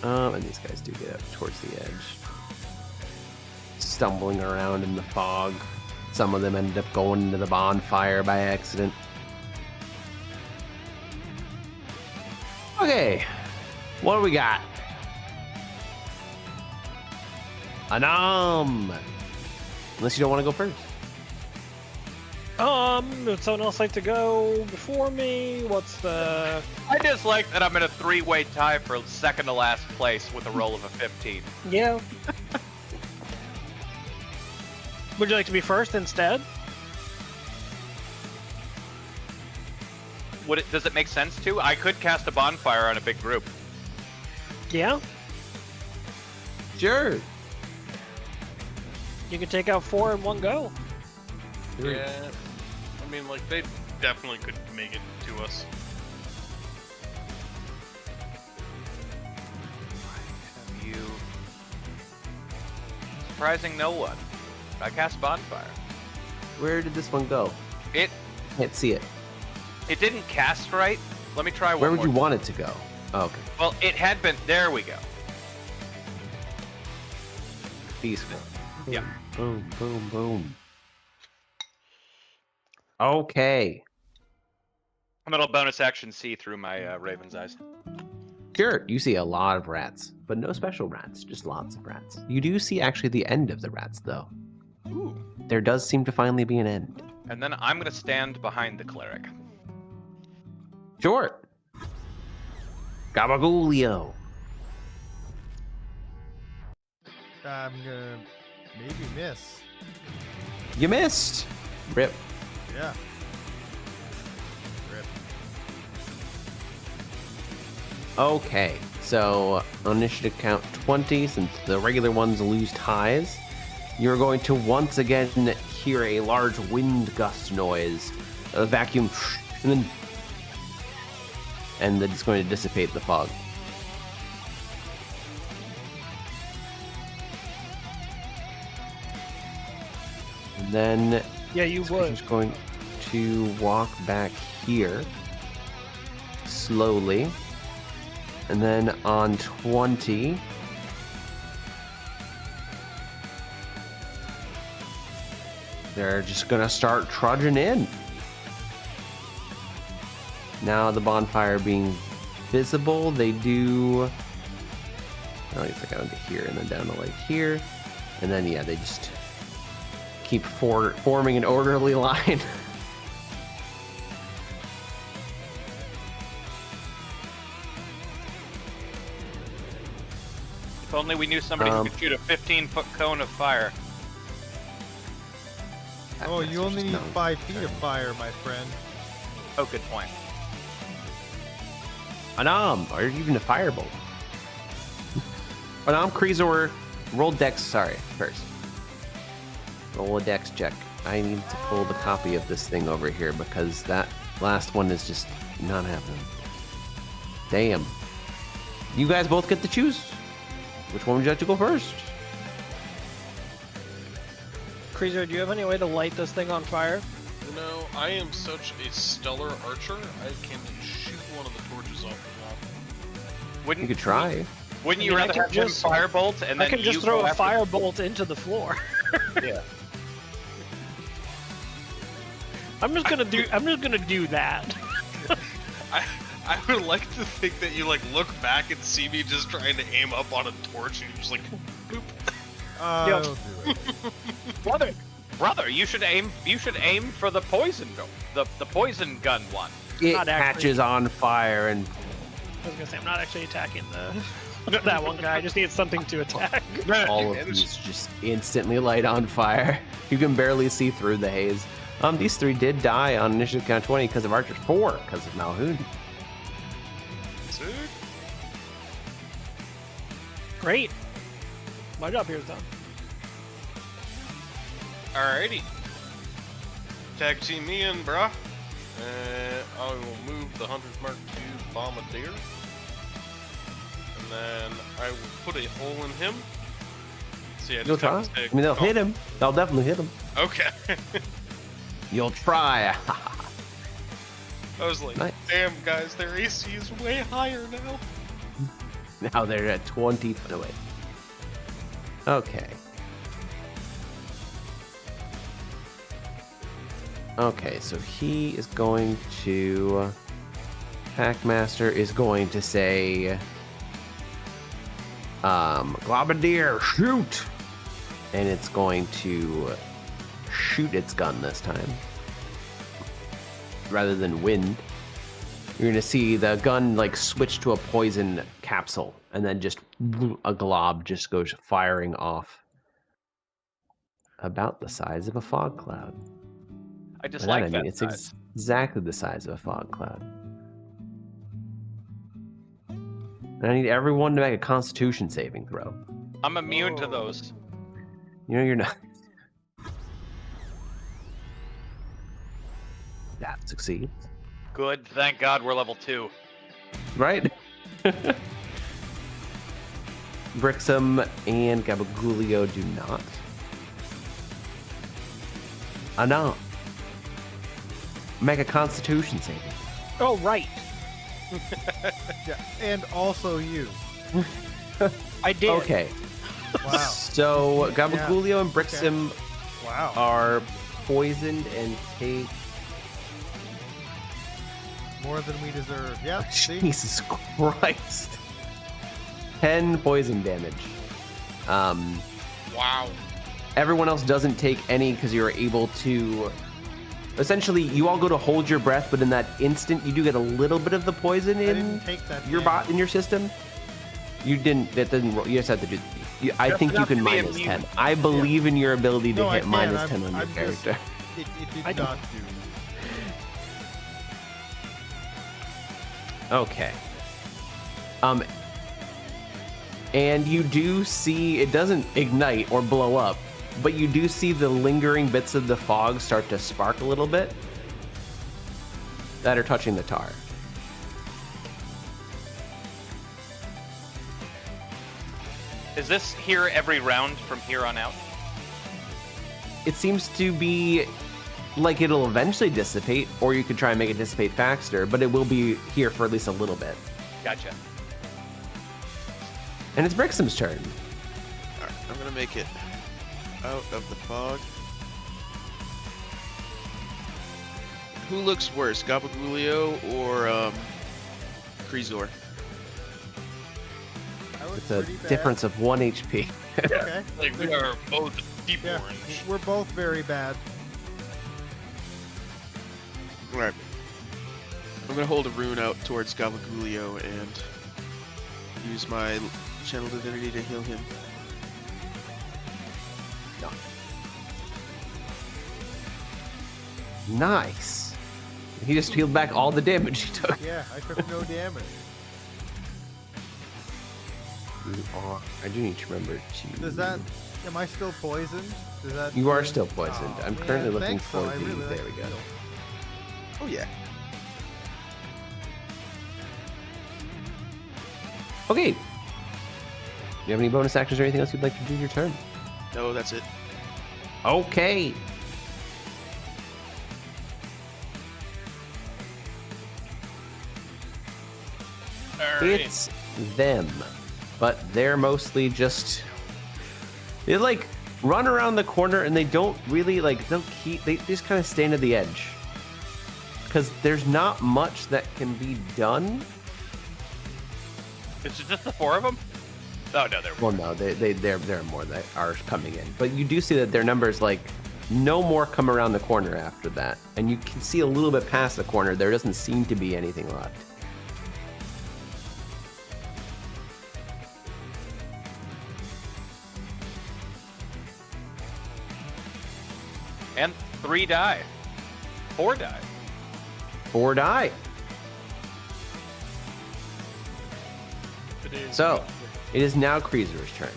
Speaker 2: And these guys do get up towards the edge. Stumbling around in the fog. Some of them end up going into the bonfire by accident. Okay. What do we got? Anam! Unless you don't want to go first.
Speaker 5: Would someone else like to go before me? What's the...
Speaker 1: I just like that I'm in a three-way tie for second to last place with a roll of a 15.
Speaker 5: Yeah. Would you like to be first instead?
Speaker 1: Does it make sense to? I could cast a bonfire on a big group.
Speaker 5: Yeah.
Speaker 2: Sure.
Speaker 5: You can take out 4 in one go.
Speaker 3: Yeah. I mean, like, they definitely could make it to us.
Speaker 1: Have you... Surprising no one. I cast bonfire.
Speaker 2: Where did this one go?
Speaker 1: It
Speaker 2: Can't see it.
Speaker 1: didn't cast right. Let me try one
Speaker 2: Where would
Speaker 1: more
Speaker 2: you
Speaker 1: time.
Speaker 2: want it to go? Oh, okay.
Speaker 1: Well, it had been... There we go.
Speaker 2: Peaceful.
Speaker 1: Yeah.
Speaker 2: Boom, boom, boom. Okay.
Speaker 1: I'm gonna bonus action see through my Raven's eyes.
Speaker 2: Sure, you see a lot of rats, but no special rats, just lots of rats. You do see actually the end of the rats, though.
Speaker 1: Ooh.
Speaker 2: There does seem to finally be an end.
Speaker 1: And then I'm gonna stand behind the cleric.
Speaker 2: Sure. Gabagoolio.
Speaker 4: I'm gonna maybe miss.
Speaker 2: You missed. Rip.
Speaker 4: Yeah. Rip.
Speaker 2: Okay, so on initiative count 20, since the regular ones lose ties, you're going to once again hear a large wind gust noise, a vacuum, and then it's going to dissipate the fog. And then
Speaker 5: Yeah, you
Speaker 2: this
Speaker 5: would.
Speaker 2: creature's going to walk back here slowly. And then on 20, they're just going to start trudging in. Now the bonfire being visible, they do... Oh, it's like down to here and then down to like here. And then, yeah, they just keep forming an orderly line.
Speaker 1: If only we knew somebody who could shoot a 15-foot cone of fire.
Speaker 4: Oh, you only need
Speaker 2: No.
Speaker 4: 5 feet of fire, my friend.
Speaker 1: Oh, good point.
Speaker 2: Anam, or even a firebolt. Anam, Kreezor, roll dex, sorry, first. Roll a dex check. I need to pull the copy of this thing over here because that last one is just not happening. Damn. You guys both get to choose. Which one would you like to go first?
Speaker 5: Creaser, do you have any way to light this thing on fire?
Speaker 3: You know, I am such a stellar archer, I can shoot one of the torches off the wall.
Speaker 2: You could try.
Speaker 1: Wouldn't you
Speaker 5: I mean, I
Speaker 1: rather
Speaker 5: can
Speaker 1: have him
Speaker 5: just-
Speaker 1: firebolt and then
Speaker 5: I can just
Speaker 1: you
Speaker 5: throw
Speaker 1: go
Speaker 5: a
Speaker 1: after-
Speaker 5: firebolt into the floor.
Speaker 1: Yeah.
Speaker 5: I'm just gonna do that.
Speaker 3: I would like to think that you like look back and see me just trying to aim up on a torch and you're just like, boop.
Speaker 4: I'll do it.
Speaker 1: Brother, you should aim for the poison the poison gun one.
Speaker 2: It
Speaker 5: Not actually.
Speaker 2: catches on fire and
Speaker 5: I was gonna say I'm not actually attacking that one guy. I just need something to attack.
Speaker 2: all of these just instantly light on fire. You can barely see through the haze. These 3 did die on initiative count 20 because of Archer 4 because of Malhoun.
Speaker 3: Sick.
Speaker 5: Great. My job here is done.
Speaker 3: Alrighty. Tag team me in, bruh. I will move the Hunter's Mark II Bombardier. And then I will put a hole in him. See, I
Speaker 2: You'll
Speaker 3: just
Speaker 2: try?
Speaker 3: have to say-
Speaker 2: I mean, they'll hit him. They'll definitely hit him.
Speaker 3: Okay.
Speaker 2: You'll try.
Speaker 3: I was like,
Speaker 2: Nice.
Speaker 3: damn, guys, their AC is way higher now.
Speaker 2: Now they're at 20. No, wait. Okay. Okay, so he is going to... Packmaster is going to say... Globadier, shoot! And it's going to shoot its gun this time. Rather than wind. You're gonna see the gun like switch to a poison capsule, and then just a glob just goes firing off. About the size of a fog cloud.
Speaker 1: I just
Speaker 2: By
Speaker 1: like that.
Speaker 2: it's
Speaker 1: size.
Speaker 2: exactly the size of a fog cloud. And I need everyone to make a Constitution saving throw.
Speaker 1: I'm immune to
Speaker 4: Oh.
Speaker 1: those.
Speaker 2: You know you're not. That succeeds.
Speaker 1: Good. Thank God we're level 2.
Speaker 2: Right? Brixham and Gabagulio do not. No. Make a Constitution saving.
Speaker 5: Oh, right.
Speaker 4: Yeah, and also you.
Speaker 5: I did.
Speaker 2: Okay.
Speaker 4: Wow.
Speaker 2: So Gabagulio and Brixham
Speaker 4: Wow.
Speaker 2: are poisoned and take.
Speaker 4: More than we deserve. Yep. See?
Speaker 2: Jesus Christ. 10 poison damage.
Speaker 3: Wow.
Speaker 2: Everyone else doesn't take any because you're able to. Essentially, you all go to hold your breath, but in that instant, you do get a little bit of the poison
Speaker 4: I
Speaker 2: in
Speaker 4: didn't take that.
Speaker 2: your
Speaker 4: damage.
Speaker 2: in your system. You didn't. That doesn't. Roll. You just have to do. I think you
Speaker 1: enough
Speaker 2: can
Speaker 1: to be
Speaker 2: minus
Speaker 1: immune.
Speaker 2: 10. I believe in your ability to
Speaker 4: No, I
Speaker 2: hit
Speaker 4: can.
Speaker 2: minus 10 on your
Speaker 4: I'm just-
Speaker 2: character.
Speaker 4: It
Speaker 5: I
Speaker 4: did
Speaker 5: don't-
Speaker 4: not do.
Speaker 2: Okay. And you do see it doesn't ignite or blow up, but you do see the lingering bits of the fog start to spark a little bit that are touching the tar.
Speaker 1: Is this here every round from here on out?
Speaker 2: It seems to be like it'll eventually dissipate, or you could try and make it dissipate faster, but it will be here for at least a little bit.
Speaker 1: Gotcha.
Speaker 2: And it's Brixham's turn.
Speaker 6: Alright, I'm gonna make it out of the fog. Who looks worse, Gabagulio or Kreezor?
Speaker 4: I was
Speaker 2: It's a
Speaker 4: pretty bad.
Speaker 2: difference of 1 HP.
Speaker 4: Okay.
Speaker 3: Like, we are both deep
Speaker 4: Yeah,
Speaker 3: orange.
Speaker 4: we're both very bad.
Speaker 6: Alright. I'm gonna hold a rune out towards Gabagulio and use my channel divinity to heal him.
Speaker 2: Nice. He just healed back all the damage he took.
Speaker 4: Yeah, I took no damage.
Speaker 2: I do need to remember to.
Speaker 4: Does that Am I still poisoned? Does that
Speaker 2: You are
Speaker 4: mean-
Speaker 2: still poisoned.
Speaker 4: Oh,
Speaker 2: I'm
Speaker 4: man,
Speaker 2: currently looking
Speaker 4: thanks,
Speaker 2: for
Speaker 4: though. I
Speaker 2: the.
Speaker 4: really like
Speaker 2: There we
Speaker 4: the
Speaker 2: go.
Speaker 4: deal.
Speaker 6: Oh yeah.
Speaker 2: Okay. Do you have any bonus actions or anything else you'd like to do your turn?
Speaker 6: No, that's it.
Speaker 2: Okay.
Speaker 3: Alright.
Speaker 2: It's them, but they're mostly just they like run around the corner and they don't really like they just kind of stand at the edge because there's not much that can be done.
Speaker 1: Is it just the 4 of them? Oh no,
Speaker 2: Well, no, there are more that are coming in, but you do see that their numbers like no more come around the corner after that, and you can see a little bit past the corner. There doesn't seem to be anything left.
Speaker 1: And 3 die. 4 die.
Speaker 2: 4 die.
Speaker 3: It is.
Speaker 2: So it is now Kreezer's turn.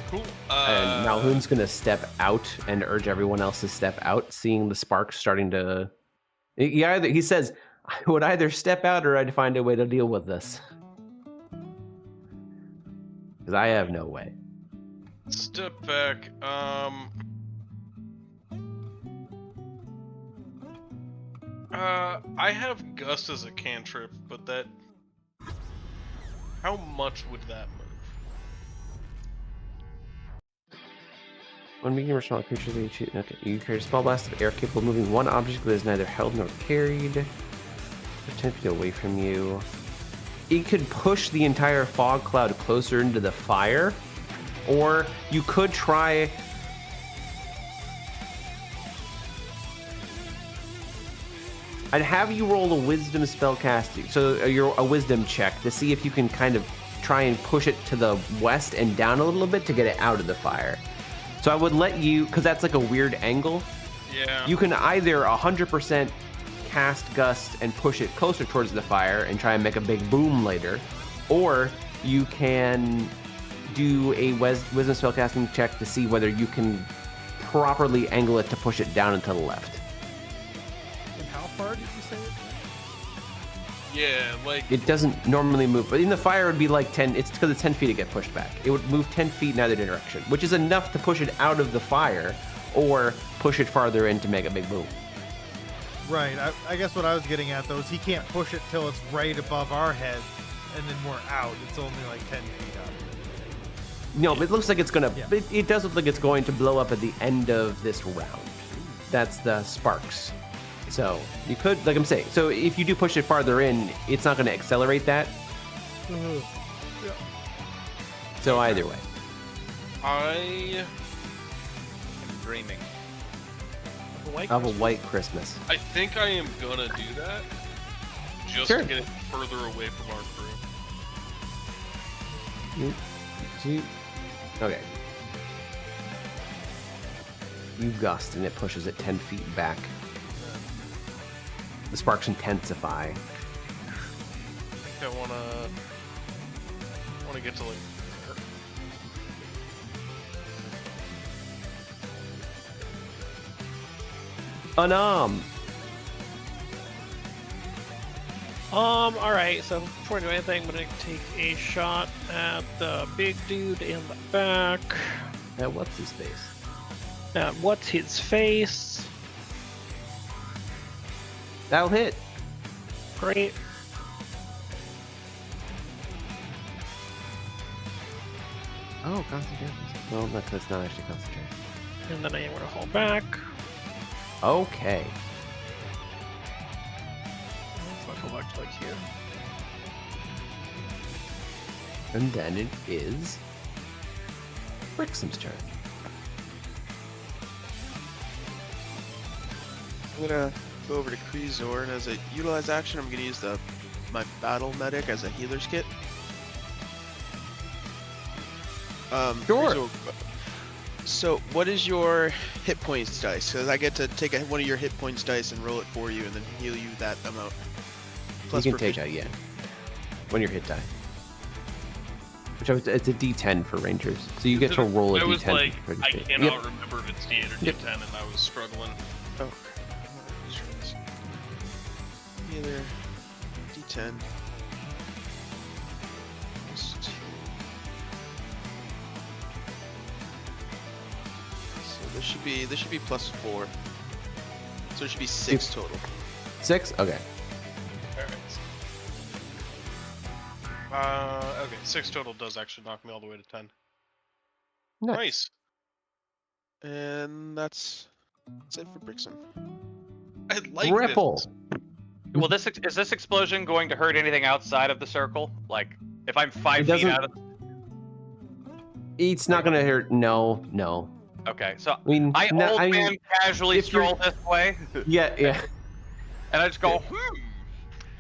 Speaker 3: Cool.
Speaker 2: And now Hoon's gonna step out and urge everyone else to step out, seeing the sparks starting to. He says, "I would either step out or I'd find a way to deal with this, because I have no way."
Speaker 3: Step back. I have Gust as a cantrip, but that. How much would that move?
Speaker 2: When medium or small creatures, they shoot. Okay, you carry a small blast of air capable of moving one object that is neither held nor carried. They're 10 feet away from you. It could push the entire fog cloud closer into the fire, or you could try. I'd have you roll a wisdom spellcasting, so a wisdom check to see if you can kind of try and push it to the west and down a little bit to get it out of the fire. So I would let you, because that's like a weird angle.
Speaker 3: Yeah.
Speaker 2: You can either 100% cast Gust and push it closer towards the fire and try and make a big boom later, or you can do a wisdom spellcasting check to see whether you can properly angle it to push it down and to the left.
Speaker 4: And how far did you say it?
Speaker 3: Yeah, like.
Speaker 2: It doesn't normally move, but in the fire it would be like 10, it's because it's 10 feet to get pushed back. It would move 10 feet in either direction, which is enough to push it out of the fire or push it farther in to make a big boom.
Speaker 4: Right. I guess what I was getting at though is he can't push it till it's right above our heads, and then we're out. It's only like 10 feet up.
Speaker 2: No, but it looks like it's gonna.
Speaker 4: Yeah.
Speaker 2: It does look like it's going to blow up at the end of this round. That's the sparks. So you could, like I'm saying. So if you do push it farther in, it's not going to accelerate that.
Speaker 4: Yeah.
Speaker 2: So either way,
Speaker 3: I
Speaker 1: I'm dreaming.
Speaker 2: of a white Christmas.
Speaker 3: I think I am gonna do that. Just
Speaker 2: Sure.
Speaker 3: to get it further away from our crew.
Speaker 2: Okay. You gust and it pushes it 10 feet back. The sparks intensify.
Speaker 3: I think I wanna get to like there.
Speaker 5: Alright, so before I do anything, I'm gonna take a shot at the big dude in the back.
Speaker 2: Now, what's his face?
Speaker 5: What's his face?
Speaker 2: That'll hit.
Speaker 5: Great.
Speaker 2: Oh, concentration. Well, that's not actually concentration.
Speaker 5: And then I'm gonna hold back.
Speaker 2: Okay.
Speaker 5: So I go back to like here.
Speaker 2: And then it is Brixham's turn.
Speaker 6: I'm gonna go over to Kreezor, and as a utilize action, I'm gonna use my battle medic as a healer's kit.
Speaker 2: Sure.
Speaker 6: Kreezor, so, what is your hit points dice? Because I get to take one of your hit points dice and roll it for you, and then heal you that amount.
Speaker 2: You can take that, yeah. When you're hit die. It's a D10 for rangers, so you get to roll a D10.
Speaker 3: I was like,
Speaker 2: for
Speaker 3: I
Speaker 2: D10.
Speaker 3: cannot remember if it's D8 or
Speaker 2: Yep.
Speaker 3: D10, and I was struggling.
Speaker 6: Oh. Either D10. Plus 2. So this should be plus 4. So it should be 6 total.
Speaker 2: 6? Okay.
Speaker 3: Alright. Okay, 6 total does actually knock me all the way to 10. Nice.
Speaker 6: And that's it for Brixham.
Speaker 3: I like
Speaker 2: Ripple.
Speaker 3: this.
Speaker 1: Will is this explosion going to hurt anything outside of the circle? Like, if I'm 5
Speaker 2: It
Speaker 1: feet
Speaker 2: doesn't-
Speaker 1: out of.
Speaker 2: It's not gonna hurt. No.
Speaker 1: Okay, so
Speaker 2: I mean,
Speaker 1: I
Speaker 2: no,
Speaker 1: old
Speaker 2: I mean,
Speaker 1: man casually
Speaker 2: if you're-
Speaker 1: stroll this way,
Speaker 2: yeah.
Speaker 1: and I just go,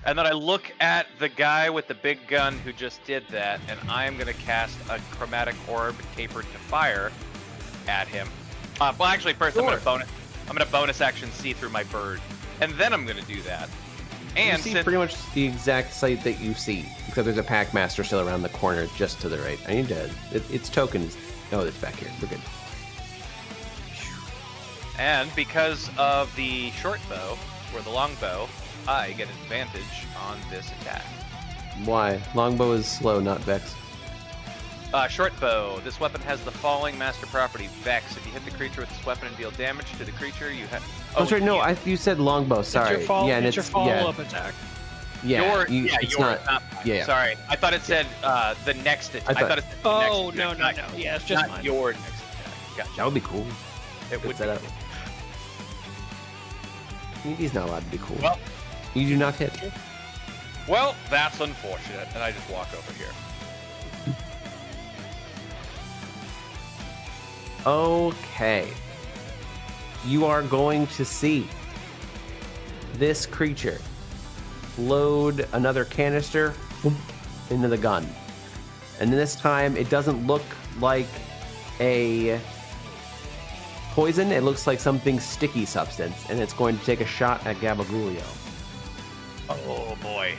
Speaker 1: and then I look at the guy with the big gun who just did that, and I am gonna cast a chromatic orb tapered to fire at him. Well, actually, first I'm gonna bonus action see through my bird, and then I'm gonna do that. And
Speaker 2: you see
Speaker 1: since
Speaker 2: pretty much the exact site that you see, except there's a pack master still around the corner just to the right. I need to. It's tokens. Oh, it's back here. We're good.
Speaker 1: And because of the short bow, or the long bow, I get advantage on this attack.
Speaker 2: Why? Longbow is slow, not Vex.
Speaker 1: Short bow. This weapon has the following master property, Vex. If you hit the creature with this weapon and deal damage to the creature, you have...
Speaker 2: Oh, sorry, no, you said longbow, sorry.
Speaker 5: It's your
Speaker 2: yeah, and
Speaker 5: it's your follow-up attack.
Speaker 2: Yeah,
Speaker 1: yours,
Speaker 2: it's not...
Speaker 1: mine.
Speaker 2: yeah.
Speaker 1: Sorry, I thought it said the next attack. I thought it said the
Speaker 5: Oh,
Speaker 1: next
Speaker 5: no.
Speaker 1: attack,
Speaker 5: Yeah, it's just
Speaker 1: not
Speaker 5: mine.
Speaker 1: your next attack. Gotcha.
Speaker 2: That would be cool.
Speaker 1: It would
Speaker 2: set
Speaker 1: be.
Speaker 2: up. He's not allowed to be cool.
Speaker 1: Well,
Speaker 2: you do not hit.
Speaker 1: Well, that's unfortunate, and I just walk over here.
Speaker 2: Okay. You are going to see this creature load another canister into the gun. And this time it doesn't look like a poison, it looks like something sticky substance, and it's going to take a shot at Gabagulio.
Speaker 1: Oh boy.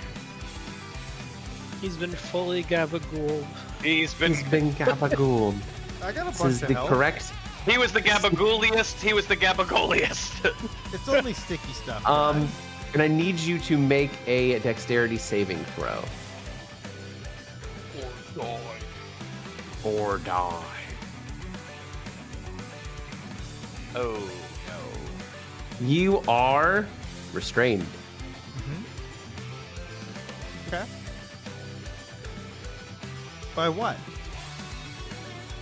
Speaker 5: He's been fully gabagooled.
Speaker 1: He's been
Speaker 2: Gabagooled.
Speaker 4: I got a
Speaker 2: This
Speaker 4: bunch
Speaker 2: is
Speaker 4: of
Speaker 2: the
Speaker 4: health.
Speaker 2: correct.
Speaker 1: He was the gabagooliest. He was the gabagooliest.
Speaker 4: It's only sticky stuff.
Speaker 2: And I need you to make a dexterity saving throw. Or die.
Speaker 1: Oh no.
Speaker 2: You are restrained.
Speaker 4: Okay. By what?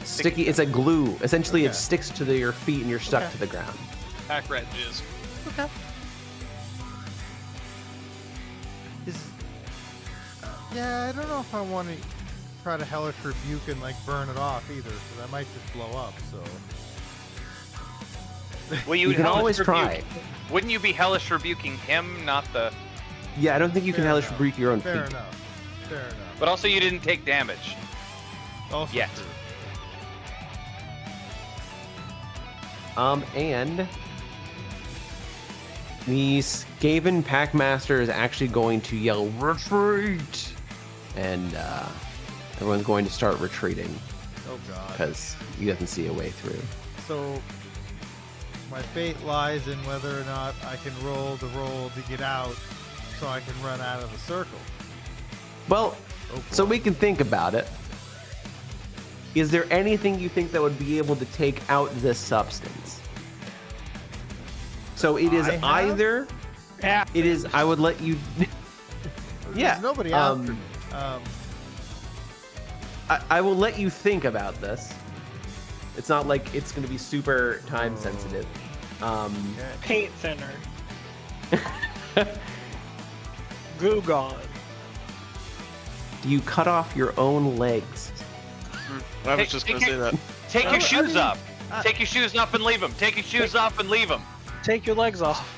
Speaker 2: Sticky. It's a glue. Essentially,
Speaker 4: Okay.
Speaker 2: it sticks to your feet and you're stuck
Speaker 4: Okay.
Speaker 2: to the ground.
Speaker 3: Pack rat jizz.
Speaker 4: Okay. Yeah, I don't know if I want to try to hellish rebuke and like burn it off either, because I might just blow up. So.
Speaker 1: Well,
Speaker 2: You can
Speaker 1: hellish
Speaker 2: always try.
Speaker 1: Wouldn't you be hellish rebuking him, not the?
Speaker 2: Yeah, I don't think you can
Speaker 4: Fair
Speaker 2: hellish
Speaker 4: enough.
Speaker 2: rebuke your own
Speaker 4: Fair
Speaker 2: feet.
Speaker 4: enough. Fair enough.
Speaker 1: But also, you didn't take damage.
Speaker 4: Also
Speaker 1: Yet.
Speaker 4: true.
Speaker 2: And the Skaven Packmaster is actually going to yell retreat, and everyone's going to start retreating
Speaker 4: Oh god.
Speaker 2: because he doesn't see a way through.
Speaker 4: So my fate lies in whether or not I can roll the roll to get out, so I can run out of the circle.
Speaker 2: Well,
Speaker 4: Oh,
Speaker 2: so
Speaker 4: boy.
Speaker 2: we can think about it. Is there anything you think that would be able to take out this substance? So it is
Speaker 4: I have?
Speaker 2: either.
Speaker 5: Yeah.
Speaker 2: It is. I would let you. Yeah.
Speaker 4: There's nobody after me.
Speaker 2: I will let you think about this. It's not like it's going to be super time sensitive.
Speaker 4: Okay.
Speaker 5: Paint thinner. Goo gone.
Speaker 2: You cut off your own legs.
Speaker 6: I was just gonna say that.
Speaker 1: Take your
Speaker 4: I
Speaker 1: shoes
Speaker 4: mean,
Speaker 1: off.
Speaker 4: I-
Speaker 1: Take your shoes off and leave them. Take your shoes off and leave them.
Speaker 5: Take your legs off.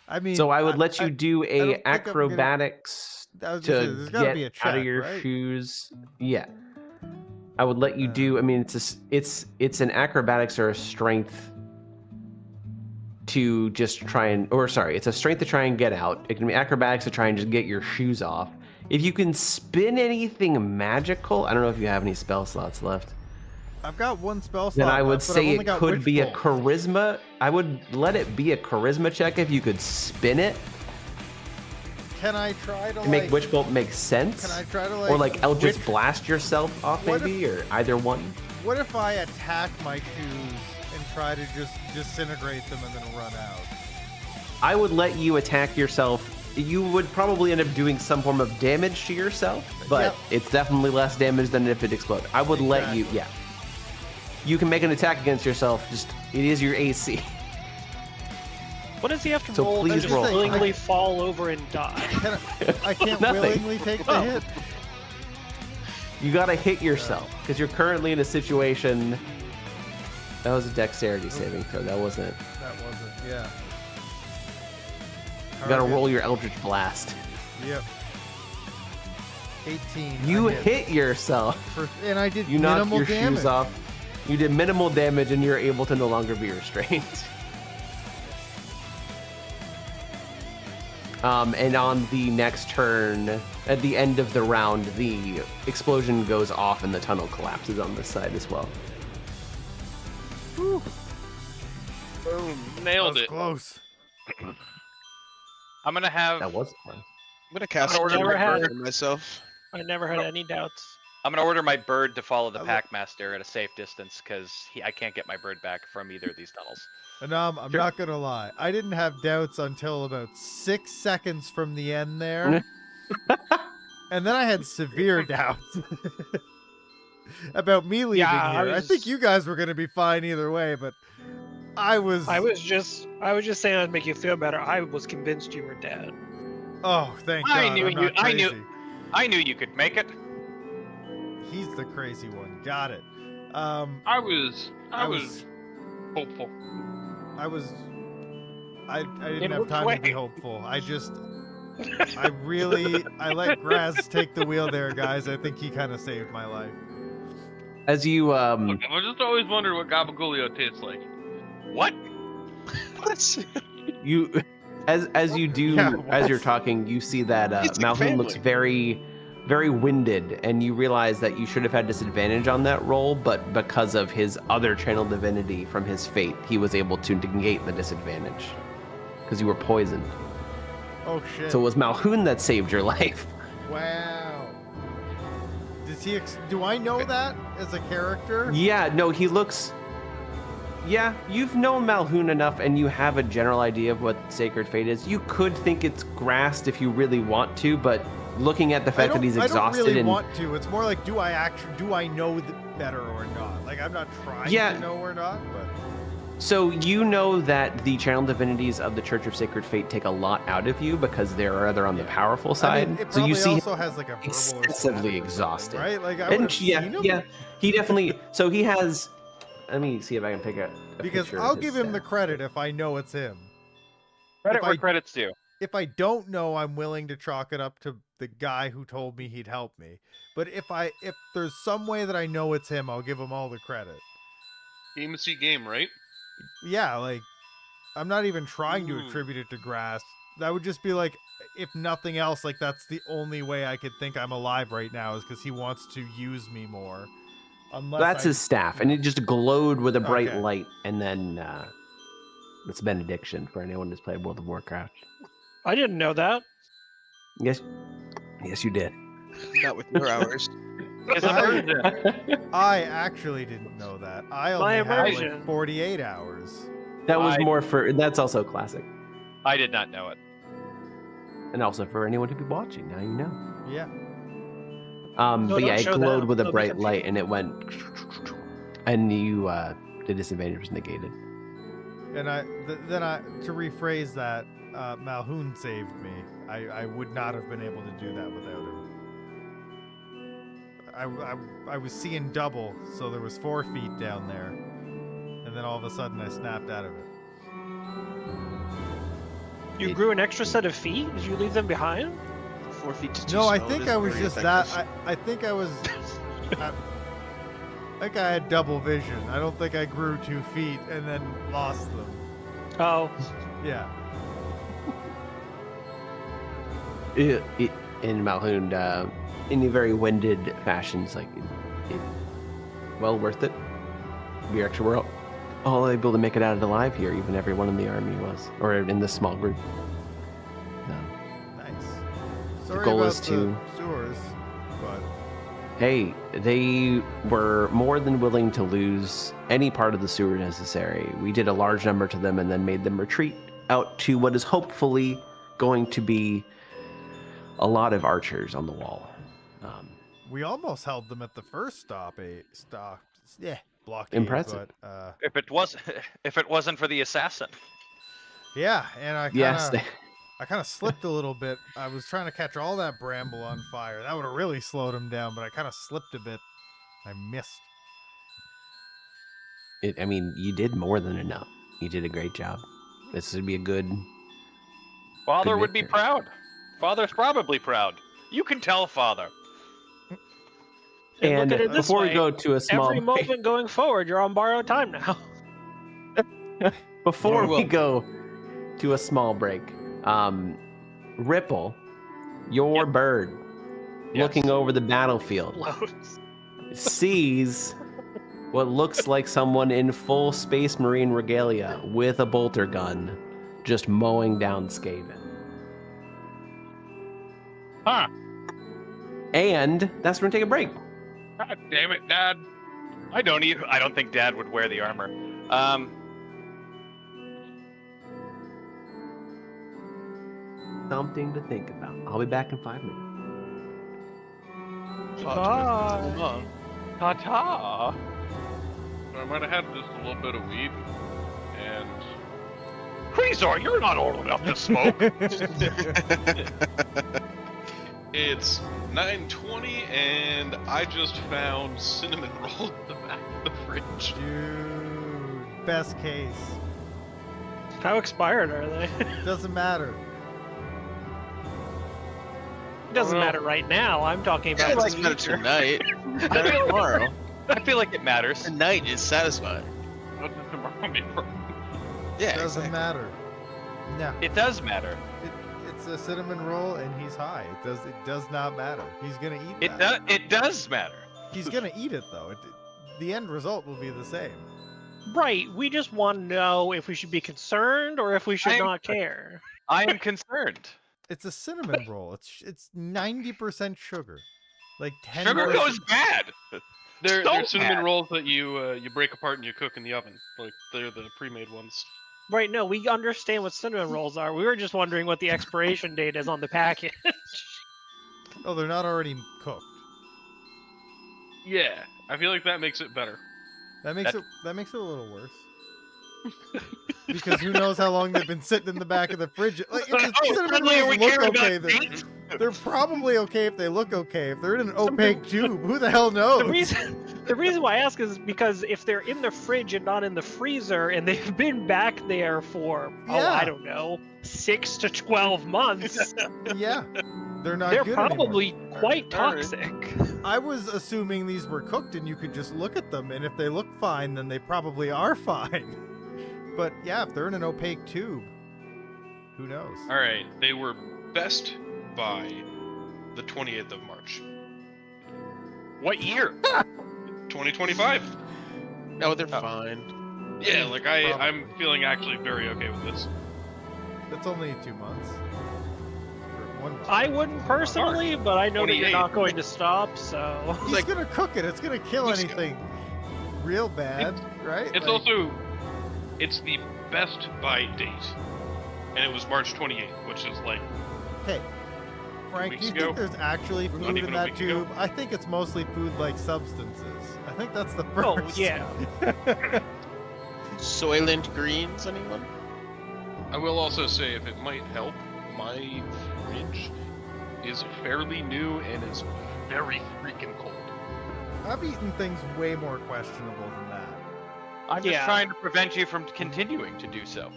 Speaker 4: I mean,
Speaker 2: So I would let you do
Speaker 4: don't think
Speaker 2: a
Speaker 4: I'm gonna-
Speaker 2: acrobatics
Speaker 4: I was gonna say,
Speaker 2: to
Speaker 4: there's gotta be a
Speaker 2: get
Speaker 4: check,
Speaker 2: out of your
Speaker 4: right?
Speaker 2: shoes. Yeah. I would let you do. I mean, it's an acrobatics or a strength to just try and, or sorry, it's a strength to try and get out. It can be acrobatics to try and just get your shoes off. If you can spin anything magical, I don't know if you have any spell slots left.
Speaker 4: I've got one spell slot.
Speaker 2: Then I would
Speaker 4: left, but I've
Speaker 2: say
Speaker 4: only
Speaker 2: it
Speaker 4: got
Speaker 2: could
Speaker 4: Witch
Speaker 2: be a
Speaker 4: Bolt.
Speaker 2: charisma. I would let it be a charisma check if you could spin it
Speaker 4: Can I try to
Speaker 2: and make Witch Bolt make sense.
Speaker 4: Can I try to like?
Speaker 2: Or like Eldritch
Speaker 4: witch-
Speaker 2: Blast yourself off
Speaker 4: What
Speaker 2: maybe, or either one.
Speaker 4: What if I attack my shoes and try to just disintegrate them and then run out?
Speaker 2: I would let you attack yourself. You would probably end up doing some form of damage to yourself, but
Speaker 4: Yep.
Speaker 2: it's definitely less damage than if it exploded. I would let you, yeah. You can make an attack against yourself, just it is your AC.
Speaker 5: What does he have to
Speaker 2: So
Speaker 5: roll?
Speaker 2: please
Speaker 5: Does
Speaker 2: roll.
Speaker 5: he willingly fall over and die?
Speaker 4: I can't
Speaker 2: Nothing.
Speaker 4: willingly take the hit.
Speaker 2: You gotta hit yourself, because you're currently in a situation. That was a dexterity saving throw, that wasn't.
Speaker 4: That wasn't. Yeah.
Speaker 2: You gotta
Speaker 4: Target.
Speaker 2: roll your Eldritch Blast.
Speaker 4: Yep. 18.
Speaker 2: You
Speaker 4: I
Speaker 2: hit yourself.
Speaker 4: and I did
Speaker 2: You knocked
Speaker 4: minimal
Speaker 2: your
Speaker 4: damage.
Speaker 2: shoes off. You did minimal damage and you're able to no longer be restrained. And on the next turn, at the end of the round, the explosion goes off and the tunnel collapses on this side as well.
Speaker 3: Boom. Nailed
Speaker 4: That was
Speaker 3: it.
Speaker 4: close.
Speaker 1: I'm gonna have.
Speaker 2: That was fun.
Speaker 6: I'm gonna cast
Speaker 5: I've never
Speaker 6: Cure
Speaker 5: had-
Speaker 6: Bird myself.
Speaker 5: I never had any doubts.
Speaker 1: I'm gonna order my bird to follow the
Speaker 4: I lo-
Speaker 1: Packmaster at a safe distance because I can't get my bird back from either of these tunnels.
Speaker 4: And I'm
Speaker 2: Sure.
Speaker 4: not gonna lie. I didn't have doubts until about 6 seconds from the end there, and then I had severe doubts about me leaving
Speaker 5: Yeah,
Speaker 4: here. I think you guys were gonna be fine either way, but I was.
Speaker 5: I was just saying I'd make you feel better. I was convinced you were dead.
Speaker 4: Oh, thank God.
Speaker 1: I knew
Speaker 4: I'm
Speaker 1: you-
Speaker 4: not
Speaker 1: I knew-
Speaker 4: crazy.
Speaker 1: I knew you could make it.
Speaker 4: He's the crazy one. Got it.
Speaker 3: I was hopeful.
Speaker 4: I didn't
Speaker 5: In
Speaker 4: have
Speaker 5: which
Speaker 4: time to be
Speaker 5: way?
Speaker 4: hopeful. I let Graz take the wheel there, guys. I think he kind of saved my life.
Speaker 2: As you
Speaker 3: Look, I've just always wondered what Gabagulio tastes like.
Speaker 1: What?
Speaker 6: What?
Speaker 2: you as you do
Speaker 4: Yeah,
Speaker 2: as you're
Speaker 4: what?
Speaker 2: talking, you see that
Speaker 6: It's like
Speaker 2: Malhoun looks
Speaker 6: family.
Speaker 2: very winded, and you realize that you should have had disadvantage on that roll, but because of his other channel divinity from his fate, he was able to negate the disadvantage because you were poisoned.
Speaker 4: Oh shit!
Speaker 2: So it was Malhoun that saved your life.
Speaker 4: Wow. Does he? Do I know that as a character?
Speaker 2: Yeah, no, he looks. Yeah, you've known Malhoun enough, and you have a general idea of what Sacred Fate is. You could think it's grassed if you really want to, but looking at the fact that he's exhausted
Speaker 4: I don't really
Speaker 2: and
Speaker 4: want to. It's more like, do I know better or not? Like, I'm not trying
Speaker 2: Yeah.
Speaker 4: to know or not, but
Speaker 2: so you know that the channel divinities of the Church of Sacred Fate take a lot out of you because they're on the powerful
Speaker 4: I
Speaker 2: side.
Speaker 4: mean, it
Speaker 2: so you
Speaker 4: probably
Speaker 2: see
Speaker 4: also has like a verbal
Speaker 2: excessively
Speaker 4: or
Speaker 2: exhausted.
Speaker 4: something, right? Like, I
Speaker 2: And
Speaker 4: would have
Speaker 2: yeah,
Speaker 4: seen him.
Speaker 2: yeah, he definitely. So he has. Let me see if I can pick a
Speaker 4: Because
Speaker 2: picture of
Speaker 4: I'll
Speaker 2: his
Speaker 4: give him the
Speaker 2: stat.
Speaker 4: credit if I know it's him.
Speaker 1: Credit
Speaker 4: If
Speaker 1: where
Speaker 4: I-
Speaker 1: credit's due.
Speaker 4: If I don't know, I'm willing to chalk it up to the guy who told me he'd help me. But if there's some way that I know it's him, I'll give him all the credit.
Speaker 3: Game to see game, right?
Speaker 4: Yeah, like I'm not even trying to
Speaker 3: Ooh.
Speaker 4: attribute it to grass. That would just be like, if nothing else, like that's the only way I could think I'm alive right now is because he wants to use me more. Unless
Speaker 2: That's his staff, and it just glowed with a bright
Speaker 4: Okay.
Speaker 2: light, and then it's benediction for anyone who's played World of Warcraft.
Speaker 5: I didn't know that.
Speaker 2: Yes, you did.
Speaker 6: Not with your hours.
Speaker 1: It's a version.
Speaker 4: I actually didn't know that. I only
Speaker 5: My
Speaker 4: had like
Speaker 5: immersion.
Speaker 4: 48 hours.
Speaker 2: That was
Speaker 1: I-
Speaker 2: more for. That's also classic,
Speaker 1: I did not know it.
Speaker 2: and also for anyone to be watching. Now you know.
Speaker 4: Yeah.
Speaker 5: No,
Speaker 2: But yeah,
Speaker 5: don't
Speaker 2: it
Speaker 5: show
Speaker 2: glowed
Speaker 5: that.
Speaker 2: with a
Speaker 5: They'll be
Speaker 2: bright light,
Speaker 5: confused.
Speaker 2: and it went, and you the disadvantage was negated.
Speaker 4: And to rephrase that, Malhoun saved me. I would not have been able to do that without him. I was seeing double, so there was 4 feet down there, and then all of a sudden I snapped out of it.
Speaker 5: You grew an extra set of feet? Did you leave them behind?
Speaker 6: 4 feet to 2
Speaker 4: No, I
Speaker 6: stone
Speaker 4: think
Speaker 6: is
Speaker 4: I was
Speaker 6: very
Speaker 4: just
Speaker 6: effective.
Speaker 4: that. I think I was. I think I had double vision. I don't think I grew 2 feet and then lost them.
Speaker 5: Oh,
Speaker 4: Yeah.
Speaker 2: in Malhound, in a very winded fashion. It's like, well worth it. We actually were all able to make it out alive here. Even everyone in the army was, or in this small group.
Speaker 4: Nice. Sorry
Speaker 2: goal
Speaker 4: about
Speaker 2: is to-
Speaker 4: the sewers, but
Speaker 2: Hey, they were more than willing to lose any part of the sewer necessary. We did a large number to them and then made them retreat out to what is hopefully going to be a lot of archers on the wall.
Speaker 4: we almost held them at the first blockade.
Speaker 2: Impressive.
Speaker 4: But
Speaker 1: if it wasn't for the assassin.
Speaker 4: yeah, and I
Speaker 2: Yes,
Speaker 4: kind of slipped a little bit. I was trying to catch all that bramble on fire. That would have really slowed him down, but I kind of slipped a bit. I missed.
Speaker 2: I mean, you did more than enough. You did a great job. This would be a good.
Speaker 1: Father
Speaker 2: Good
Speaker 1: would be
Speaker 2: victory.
Speaker 1: proud. Father's probably proud. You can tell Father.
Speaker 2: And
Speaker 5: look at it this
Speaker 2: before
Speaker 5: way,
Speaker 2: we go to a small
Speaker 5: every
Speaker 2: break,
Speaker 5: moment going forward, you're on borrowed time now.
Speaker 2: before
Speaker 6: You're
Speaker 2: we
Speaker 6: welcome.
Speaker 2: go to a small break, Ripple, your bird,
Speaker 1: Yes.
Speaker 2: looking over the battlefield,
Speaker 5: Loads.
Speaker 2: sees what looks like someone in full Space Marine regalia with a bolter gun just mowing down Skaven.
Speaker 1: Huh.
Speaker 2: And that's when we take a break.
Speaker 1: God damn it, Dad. I don't think Dad would wear the armor.
Speaker 2: Something to think about. I'll be back in 5 minutes.
Speaker 5: Bye.
Speaker 1: Ta-ta.
Speaker 3: I might have had just a little bit of weed, and
Speaker 1: Krezor, you're not old enough to smoke.
Speaker 3: it's 9:20, and I just found cinnamon rolls in the back of the fridge.
Speaker 4: Dude, best case.
Speaker 5: How expired are they?
Speaker 4: Doesn't matter.
Speaker 5: It doesn't
Speaker 3: Well,
Speaker 5: matter right now. I'm talking
Speaker 6: Yeah,
Speaker 5: about
Speaker 6: it doesn't matter
Speaker 5: future.
Speaker 6: tonight. Matter tomorrow.
Speaker 1: I feel like it matters.
Speaker 6: Tonight is satisfying.
Speaker 3: What does tomorrow mean for me?
Speaker 6: Yeah,
Speaker 4: Doesn't
Speaker 6: exactly.
Speaker 4: matter. No,
Speaker 1: It does matter.
Speaker 4: it's a cinnamon roll, and he's high. It does not matter. He's gonna eat
Speaker 1: It
Speaker 4: that.
Speaker 1: It does matter.
Speaker 4: He's gonna eat it though. The end result will be the same.
Speaker 5: Right. We just want to know if we should be concerned or if we should
Speaker 1: I'm-
Speaker 5: not care.
Speaker 1: I am concerned.
Speaker 4: It's a cinnamon roll. It's 90% sugar, like 10.
Speaker 1: Sugar goes bad.
Speaker 3: They're
Speaker 1: So
Speaker 3: cinnamon
Speaker 1: bad.
Speaker 3: rolls that you break apart and you cook in the oven. Like they're the pre-made ones.
Speaker 5: Right. No, we understand what cinnamon rolls are. We were just wondering what the expiration date is on the package.
Speaker 4: Oh, they're not already cooked.
Speaker 3: Yeah, I feel like that makes it better.
Speaker 4: That makes it a little worse. Because who knows how long they've been sitting in the back of the fridge? Like, if the cinnamon
Speaker 1: suddenly are we
Speaker 4: rolls look
Speaker 1: caring about
Speaker 4: okay,
Speaker 1: dates?
Speaker 4: they're probably okay if they look okay. If they're in an opaque tube, who the hell knows?
Speaker 5: The reason why I ask is because if they're in the fridge and not in the freezer, and they've been back there for
Speaker 4: Yeah.
Speaker 5: I don't know, 6 to 12 months,
Speaker 4: Yeah, they're not
Speaker 5: they're
Speaker 4: good
Speaker 5: probably
Speaker 4: anymore.
Speaker 5: quite
Speaker 3: Alright.
Speaker 5: toxic.
Speaker 4: I was assuming these were cooked and you could just look at them, and if they look fine, then they probably are fine. But yeah, if they're in an opaque tube, who knows?
Speaker 3: All right, they were Best by the 28th of March,
Speaker 1: What year?
Speaker 3: 2025.
Speaker 6: No, they're fine.
Speaker 3: Yeah, like I'm
Speaker 4: Probably.
Speaker 3: feeling actually very okay with this.
Speaker 4: That's only 2 months. Or 1 month.
Speaker 5: I wouldn't personally, but I know that you're
Speaker 3: 28.
Speaker 5: not going to stop, so.
Speaker 4: He's gonna cook it. It's gonna kill
Speaker 3: He's-
Speaker 4: anything real bad, right?
Speaker 3: It's
Speaker 4: Like,
Speaker 3: also it's the best by date, and it was March 28th, which is like
Speaker 4: Hey, Frank, do
Speaker 3: weeks
Speaker 4: you
Speaker 3: ago.
Speaker 4: think there's actually
Speaker 3: Not
Speaker 4: food
Speaker 3: even
Speaker 4: in
Speaker 3: a
Speaker 4: that
Speaker 3: week ago.
Speaker 4: tube? I think it's mostly food-like substances. I think that's the first.
Speaker 5: Oh, yeah.
Speaker 6: Soylent Greens, anyone?
Speaker 3: I will also say, if it might help, my fridge is fairly new and is very freaking cold.
Speaker 4: I've eaten things way more questionable than that.
Speaker 1: I'm just
Speaker 5: Yeah.
Speaker 1: trying to prevent you from continuing to do so.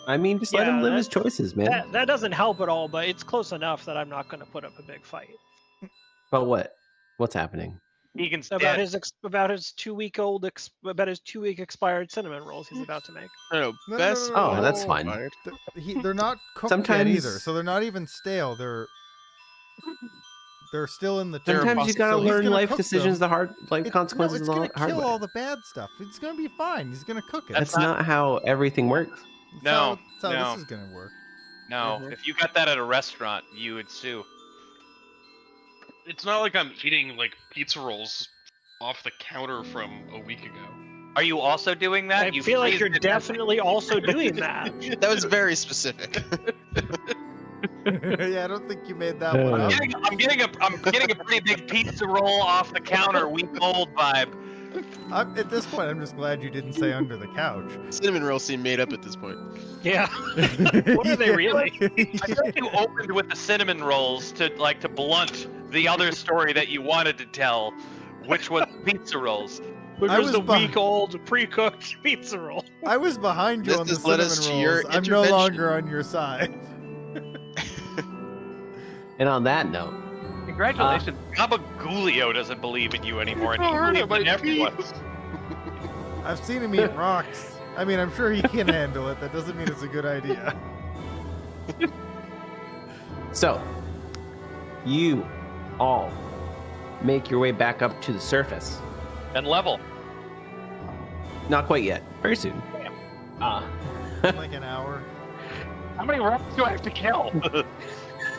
Speaker 2: I mean, just let him
Speaker 5: Yeah,
Speaker 2: live
Speaker 5: that-
Speaker 2: his choices, man.
Speaker 5: That doesn't help at all, but it's close enough that I'm not going to put up a big fight.
Speaker 2: But what? What's happening?
Speaker 1: Egan's
Speaker 5: About
Speaker 1: dead.
Speaker 5: his 2-week expired cinnamon rolls he's about to make.
Speaker 6: No,
Speaker 4: No,
Speaker 6: best.
Speaker 2: Oh, that's fine.
Speaker 6: expired.
Speaker 4: They're not cooked yet
Speaker 2: Sometimes-
Speaker 4: either, so they're not even stale. They're still in the
Speaker 6: They're
Speaker 4: tube.
Speaker 2: Sometimes you gotta
Speaker 4: So he's
Speaker 2: learn
Speaker 4: gonna
Speaker 2: life
Speaker 4: cook
Speaker 2: decisions,
Speaker 4: them.
Speaker 2: the hard life consequences,
Speaker 4: it's
Speaker 2: the
Speaker 4: gonna
Speaker 2: hard
Speaker 4: kill
Speaker 2: way.
Speaker 4: all the bad stuff. It's gonna be fine. He's gonna cook it.
Speaker 2: That's not how everything works.
Speaker 1: No,
Speaker 4: That's how
Speaker 1: no.
Speaker 4: this is gonna work.
Speaker 1: No, if you got that at a restaurant, you would sue.
Speaker 3: It's not like I'm eating like pizza rolls off the counter from a week ago.
Speaker 1: Are you also doing that?
Speaker 5: I
Speaker 1: You
Speaker 5: feel like
Speaker 1: freeze
Speaker 5: you're
Speaker 1: it-
Speaker 5: definitely also doing that.
Speaker 6: That was very specific.
Speaker 4: Yeah, I don't think you made that one up.
Speaker 1: I'm getting a pretty big pizza roll off the counter, week old vibe.
Speaker 4: At this point, I'm just glad you didn't say under the couch.
Speaker 6: Cinnamon rolls seem made up at this point.
Speaker 5: Yeah. What are they really?
Speaker 1: I thought you opened with the cinnamon rolls to blunt the other story that you wanted to tell, which was pizza rolls.
Speaker 5: Which
Speaker 4: I
Speaker 5: was the
Speaker 4: was beh-
Speaker 5: week-old pre-cooked pizza roll.
Speaker 4: I was behind you
Speaker 6: This
Speaker 4: on the
Speaker 6: has led us
Speaker 4: cinnamon
Speaker 6: to your
Speaker 4: rolls. I'm no
Speaker 6: intervention.
Speaker 4: longer on your side.
Speaker 2: And on that note,
Speaker 1: Congratulations. Gabagulio doesn't believe in you anymore, and he believes in everyone.
Speaker 4: I've seen him eat rocks. I mean, I'm sure he can handle it. That doesn't mean it's a good idea.
Speaker 2: so you all make your way back up to the surface.
Speaker 1: And level.
Speaker 2: Not quite yet. Very soon.
Speaker 4: Like an hour,
Speaker 1: How many reps do I have to kill?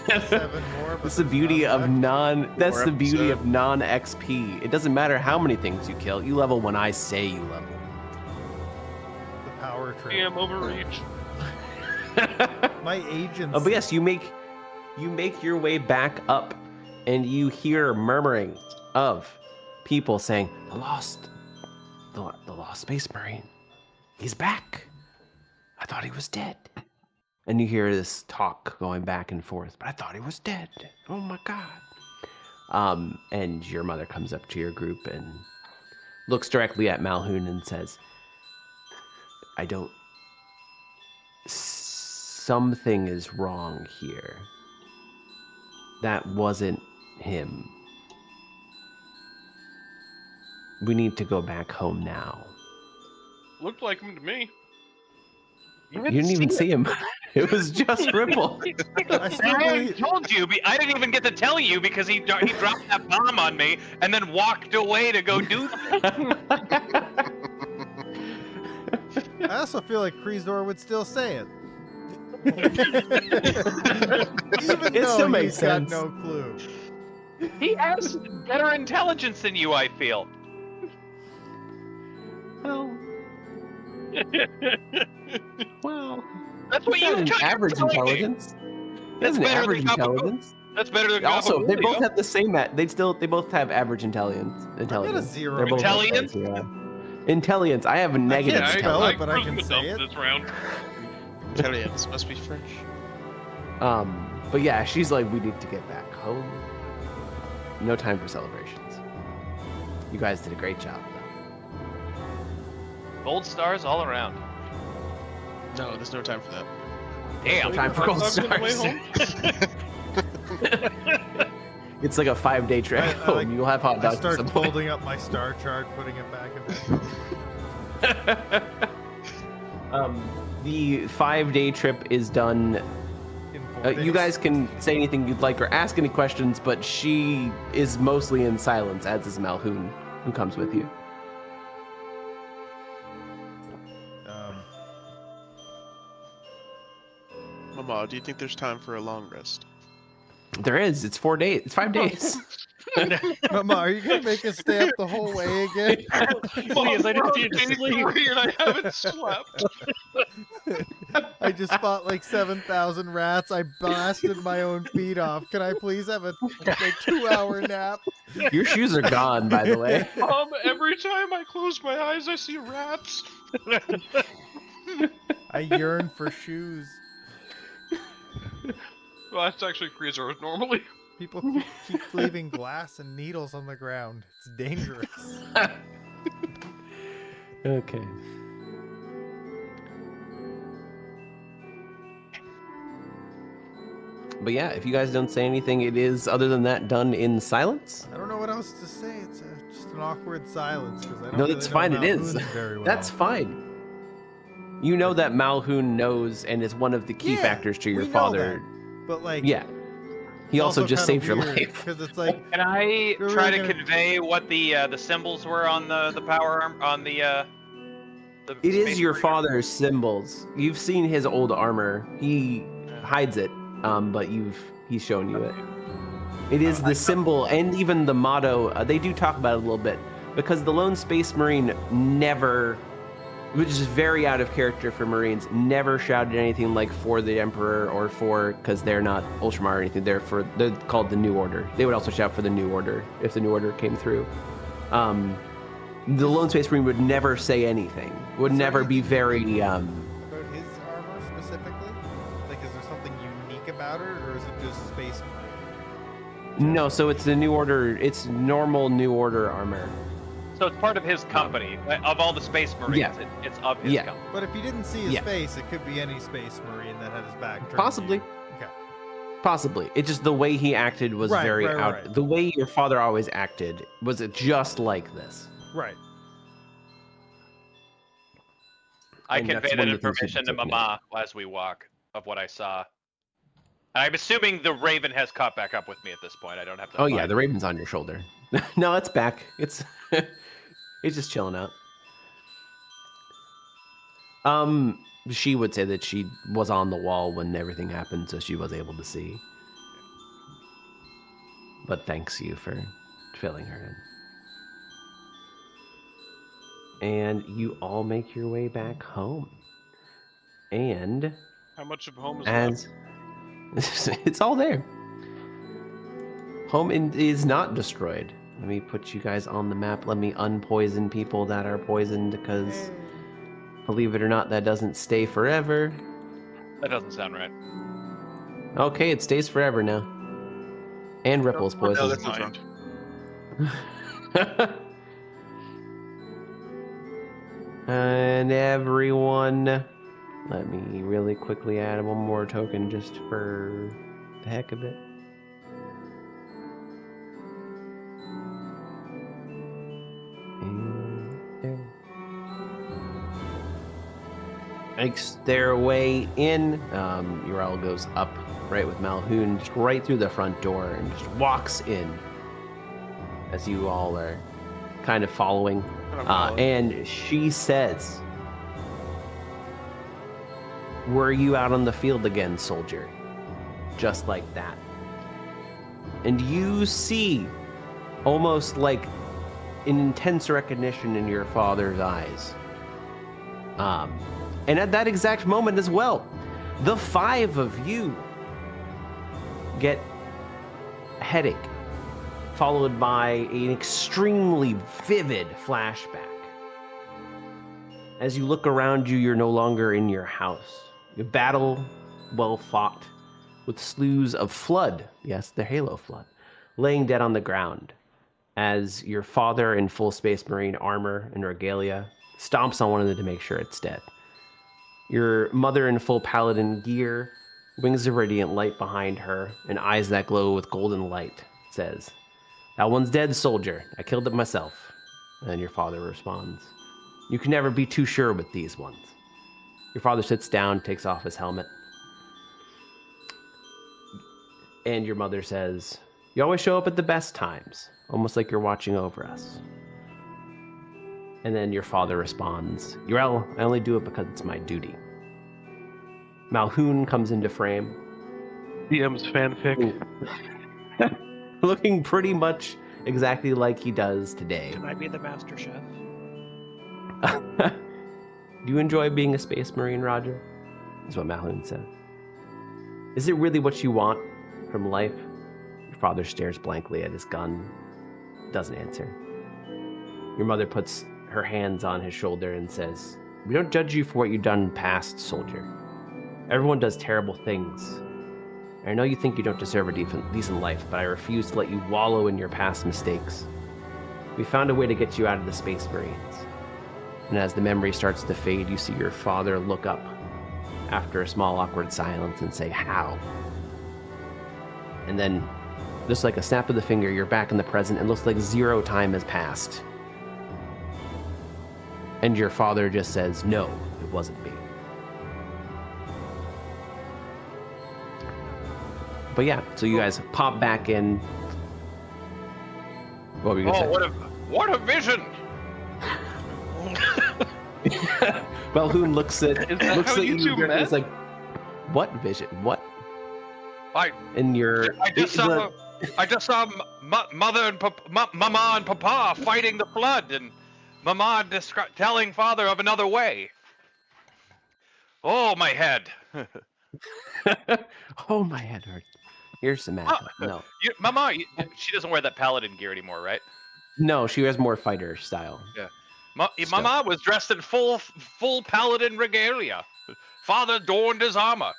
Speaker 4: 7 more. But
Speaker 2: That's the
Speaker 4: there's
Speaker 2: beauty
Speaker 4: none
Speaker 2: of
Speaker 4: left.
Speaker 2: That's
Speaker 6: More
Speaker 2: the beauty
Speaker 6: episode.
Speaker 2: of non XP. It doesn't matter how many things you kill. You level when I say you level.
Speaker 4: The power trip.
Speaker 3: Damn overreach.
Speaker 4: My agents.
Speaker 2: But yes, you make your way back up, and you hear murmuring of people saying, "The lost Space Marine, he's back. I thought he was dead." And you hear this talk going back and forth, but I thought he was dead. Oh my god. And your mother comes up to your group and looks directly at Malhoun and says, something is wrong here. That wasn't him. We need to go back home now.
Speaker 3: Looked like him to me.
Speaker 2: You didn't even see him. It was just Ripple.
Speaker 4: I still
Speaker 1: I
Speaker 4: believe,
Speaker 1: told you. I didn't even get to tell you because he dropped that bomb on me and then walked away to go do that.
Speaker 4: I also feel like Kreezor would still say it. Even
Speaker 2: It
Speaker 4: though
Speaker 2: still makes
Speaker 4: he's
Speaker 2: sense.
Speaker 4: got no clue.
Speaker 1: He has better intelligence than you, I feel.
Speaker 2: Well,
Speaker 1: That's what you
Speaker 2: an
Speaker 1: took
Speaker 2: average
Speaker 1: telling me.
Speaker 2: intelligence. That's an
Speaker 1: better than
Speaker 2: average
Speaker 1: Gabagool.
Speaker 2: intelligence.
Speaker 1: That's better than
Speaker 2: Also, they
Speaker 1: Gabagool,
Speaker 2: both
Speaker 1: yo.
Speaker 2: have the same. They both have average intelligence.
Speaker 4: I got a 0.
Speaker 2: They're both
Speaker 1: Intelligence?
Speaker 2: yeah. Intelligence. I have a negative
Speaker 4: can't
Speaker 3: I,
Speaker 4: spell
Speaker 3: I,
Speaker 4: it, but I can
Speaker 3: cruised
Speaker 4: say
Speaker 3: myself
Speaker 4: it.
Speaker 3: this round.
Speaker 6: Italians must be French.
Speaker 2: But yeah, she's like, we need to get back home. No time for celebrations. You guys did a great job, though.
Speaker 1: Gold stars all around.
Speaker 6: No, there's no time for that.
Speaker 1: Damn.
Speaker 2: No time for gold
Speaker 3: Dogs on the way
Speaker 2: stars. It's like a 5-day trip
Speaker 4: I
Speaker 2: home.
Speaker 4: like-
Speaker 2: You'll have hot
Speaker 4: I
Speaker 2: dogs at
Speaker 4: start
Speaker 2: some point.
Speaker 4: folding up my star chart, putting it back in my
Speaker 2: The 5-day trip is done.
Speaker 4: in 4
Speaker 2: You
Speaker 4: days.
Speaker 2: guys can say anything you'd like or ask any questions, but she is mostly in silence, as is Malhoun, who comes with you.
Speaker 6: Mama, do you think there's time for a long rest?
Speaker 2: There is. It's 4 days. It's 5 days.
Speaker 4: Mama, are you gonna make us stay up the whole way again?
Speaker 5: Please, I just need to
Speaker 3: Day
Speaker 5: sleep.
Speaker 3: 3 and I haven't slept.
Speaker 4: I just fought like 7,000 rats. I blasted my own feet off. Can I please have a 2-hour nap?
Speaker 2: Your shoes are gone, by the way.
Speaker 3: Every time I close my eyes, I see rats.
Speaker 4: I yearn for shoes.
Speaker 3: Well, that's actually Kreezor normally.
Speaker 4: People keep leaving glass and needles on the ground. It's dangerous.
Speaker 2: Okay. But yeah, if you guys don't say anything, it is, other than that, done in silence.
Speaker 4: I don't know what else to say. It's a Just an awkward silence because I don't
Speaker 2: No,
Speaker 4: really
Speaker 2: that's
Speaker 4: know
Speaker 2: fine. It is.
Speaker 4: Malhoun very well.
Speaker 2: That's fine. You know that Malhoun knows and is one of the key factors to your
Speaker 4: we know
Speaker 2: father.
Speaker 4: that, but like,
Speaker 2: Yeah. He
Speaker 4: it's
Speaker 2: also just
Speaker 4: kinda
Speaker 2: saved your
Speaker 4: weird,
Speaker 2: life.
Speaker 4: because it's like,
Speaker 1: Can I
Speaker 4: We're
Speaker 1: try
Speaker 4: really
Speaker 1: to
Speaker 4: gonna-
Speaker 1: convey what the symbols were on the power arm on the
Speaker 2: It is
Speaker 1: Space
Speaker 2: your
Speaker 1: Marine?
Speaker 2: father's symbols. You've seen his old armor. He hides it, but he's shown you it. It is the symbol and even the motto. They do talk about it a little bit because the lone Space Marine never, which is very out of character for Marines, never shouted anything like "for the Emperor" or "for," because they're not Ultramar or anything. They're called the New Order. They would also shout for the New Order if the New Order came through. The lone Space Marine would never say anything. Would never be very.
Speaker 4: about his armor specifically? Like, is there something unique about it, or is it just Space Marine?
Speaker 2: No, so it's the New Order. It's normal New Order armor.
Speaker 1: So it's part of his company. Of all the Space Marines,
Speaker 2: Yeah.
Speaker 1: it's of his
Speaker 2: Yeah.
Speaker 1: company.
Speaker 4: But if you didn't see his
Speaker 2: Yeah.
Speaker 4: face, it could be any Space Marine that had his back turned. to
Speaker 2: Possibly.
Speaker 4: you. Okay.
Speaker 2: Possibly. It just the way he acted was
Speaker 4: Right,
Speaker 2: very
Speaker 4: right,
Speaker 2: out.
Speaker 4: right.
Speaker 2: The way your father always acted was just like this.
Speaker 4: Right.
Speaker 1: I
Speaker 2: And
Speaker 1: convey
Speaker 2: that's
Speaker 1: that
Speaker 2: one of the things
Speaker 1: information to
Speaker 2: he's looking at.
Speaker 1: Mama as we walk of what I saw. I'm assuming the Raven has caught back up with me at this point. I don't have to.
Speaker 2: Oh yeah,
Speaker 1: find
Speaker 2: the
Speaker 1: it.
Speaker 2: Raven's on your shoulder. No, it's back. It's it's just chilling out. She would say that she was on the wall when everything happened, so she was able to see. But thanks you for filling her in. And you all make your way back home. And
Speaker 3: How much of home is left?
Speaker 2: as it's all there. Home is not destroyed. Let me put you guys on the map. Let me unpoison people that are poisoned, because believe it or not, that doesn't stay forever.
Speaker 1: That doesn't sound right.
Speaker 2: Okay, it stays forever now. And Ripple's
Speaker 6: No,
Speaker 2: poisoned.
Speaker 6: that's what's wrong.
Speaker 2: And everyone, let me really quickly add one more token just for the heck of it. And there. Makes their way in. Ural goes up right with Malhoun, just right through the front door, and just walks in as you all are kind of following. And she says, "Were you out on the field again, soldier?" Just like that. And you see almost like an intense recognition in your father's eyes. And at that exact moment as well, the five of you get a headache, followed by an extremely vivid flashback. As you look around you, you're no longer in your house. Your battle, well fought, with slews of flood, yes, the Halo flood, laying dead on the ground, as your father in full Space Marine armor and regalia stomps on one of them to make sure it's dead. Your mother in full Paladin gear, wings of radiant light behind her, and eyes that glow with golden light, says, "That one's dead, soldier. I killed it myself." And then your father responds, "You can never be too sure with these ones." Your father sits down, takes off his helmet. And your mother says, "You always show up at the best times, almost like you're watching over us." And then your father responds, "Urel, I only do it because it's my duty." Malhoun comes into frame.
Speaker 7: DM's fanfic.
Speaker 2: Looking pretty much exactly like he does today.
Speaker 5: Can I be the master chef?
Speaker 2: Do you enjoy being a Space Marine, Roger? Is what Malhoun said. Is it really what you want from life? Your father stares blankly at his gun, doesn't answer. Your mother puts her hands on his shoulder and says, "We don't judge you for what you've done past, soldier. Everyone does terrible things. I know you think you don't deserve a decent life, but I refuse to let you wallow in your past mistakes. We found a way to get you out of the Space Marines." And as the memory starts to fade, you see your father look up after a small awkward silence and say, "How?" And then just like a snap of the finger, you're back in the present, and looks like 0 time has passed. And your father just says, no, it wasn't me. But yeah, so you guys pop back in. What were you gonna say?
Speaker 1: What a vision!
Speaker 2: Balhoun looks at you and is like, what vision? What?
Speaker 1: I just saw mother and mama and papa fighting the flood, and mama telling father of another way. Oh, my head!
Speaker 2: Oh, my head hurts. Here's Samantha. No,
Speaker 1: mama, she doesn't wear that paladin gear anymore, right?
Speaker 2: no, she has more fighter style.
Speaker 1: Yeah. Mama was dressed in full paladin regalia. Father adorned his armor.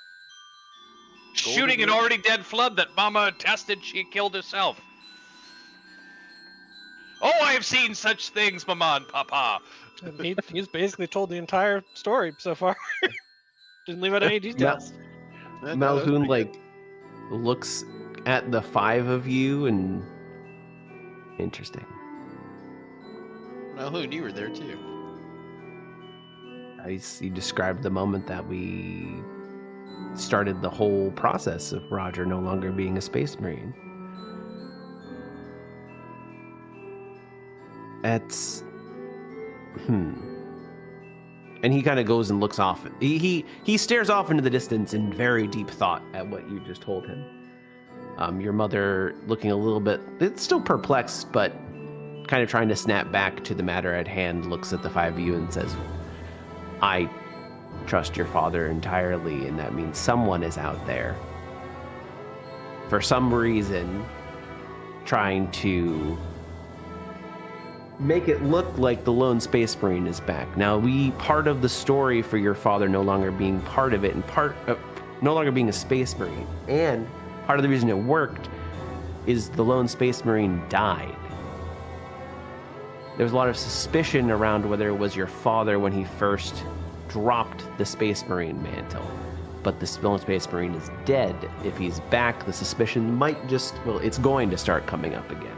Speaker 1: Shooting an already dead flood that Mama attested she killed herself. Oh, I have seen such things, Mama and Papa.
Speaker 5: He's basically told the entire story so far. Didn't leave out any details.
Speaker 2: Malhoun looks at the 5 of you and interesting.
Speaker 6: Malhoun, you were there too.
Speaker 2: You described the moment that we started the whole process of Roger no longer being a Space Marine. That's and he kind of goes and looks off. He stares off into the distance in very deep thought at what you just told him. Your mother looking a little bit, it's still perplexed, but kind of trying to snap back to the matter at hand, looks at the 5 of you and says, I trust your father entirely, and that means someone is out there for some reason trying to make it look like the lone Space Marine is back. Now, part of the story for your father no longer being part of it and no longer being a Space Marine, and part of the reason it worked is the lone Space Marine died. There was a lot of suspicion around whether it was your father when he first dropped the Space Marine mantle. But the lone Space Marine is dead. If he's back, the suspicion might it's going to start coming up again.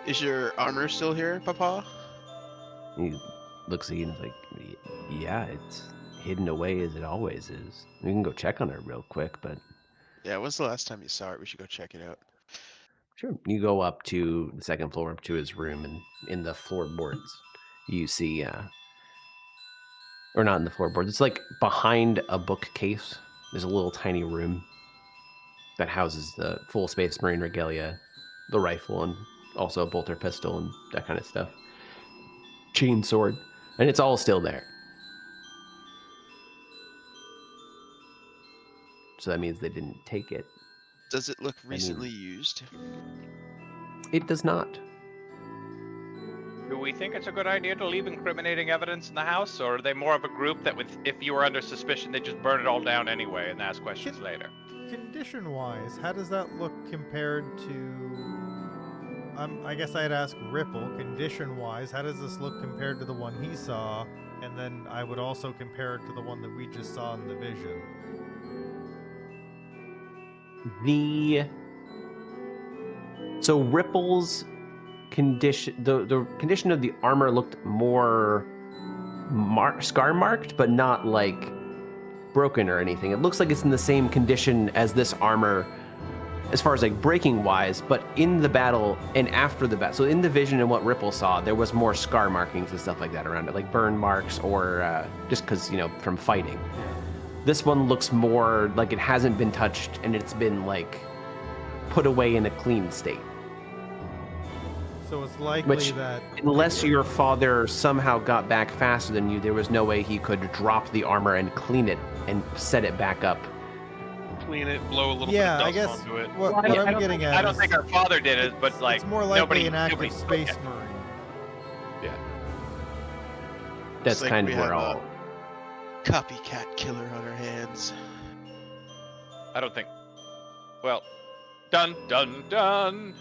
Speaker 6: Is your armor still here, Papa?
Speaker 2: He looks at you and is like, yeah, it's hidden away as it always is. We can go check on it real quick, but...
Speaker 6: Yeah, when's the last time you saw it? We should go check it out.
Speaker 2: Sure. You go up to the second floor, up to his room, and in the floorboards, you see, or not in the floorboards, it's like behind a bookcase. There's a little tiny room that houses the full Space Marine regalia, the rifle, and also a bolter pistol and that kind of stuff. Chain sword, and it's all still there. So that means they didn't take it.
Speaker 6: Does it look recently used?
Speaker 2: It does not.
Speaker 1: Do we think it's a good idea to leave incriminating evidence in the house, or are they more of a group that if you were under suspicion, they just burn it all down anyway and ask questions later?
Speaker 4: Condition-wise, how does that look compared to... I guess I'd ask Ripple, condition-wise, how does this look compared to the one he saw? And then I would also compare it to the one that we just saw in the vision.
Speaker 2: So Ripple's condition, the condition of the armor looked more scar marked, but not like broken or anything. It looks like it's in the same condition as this armor as far as like breaking wise, but in the battle and after the battle. So in the vision and what Ripple saw, there was more scar markings and stuff like that around it, like burn marks or just because, from fighting. This one looks more like it hasn't been touched and it's been like put away in a clean state.
Speaker 4: So it's likely that...
Speaker 2: Unless your father somehow got back faster than you, there was no way he could drop the armor and clean it and set it back up.
Speaker 3: Clean it, blow a little bit of dust onto it.
Speaker 4: What I'm getting at
Speaker 1: I don't think our father did it, but like...
Speaker 4: It's more likely an active Space Marine.
Speaker 1: Yeah.
Speaker 2: That's kind of where all...
Speaker 6: Copycat killer on our hands.
Speaker 1: I don't think... Well... Dun, dun, dun!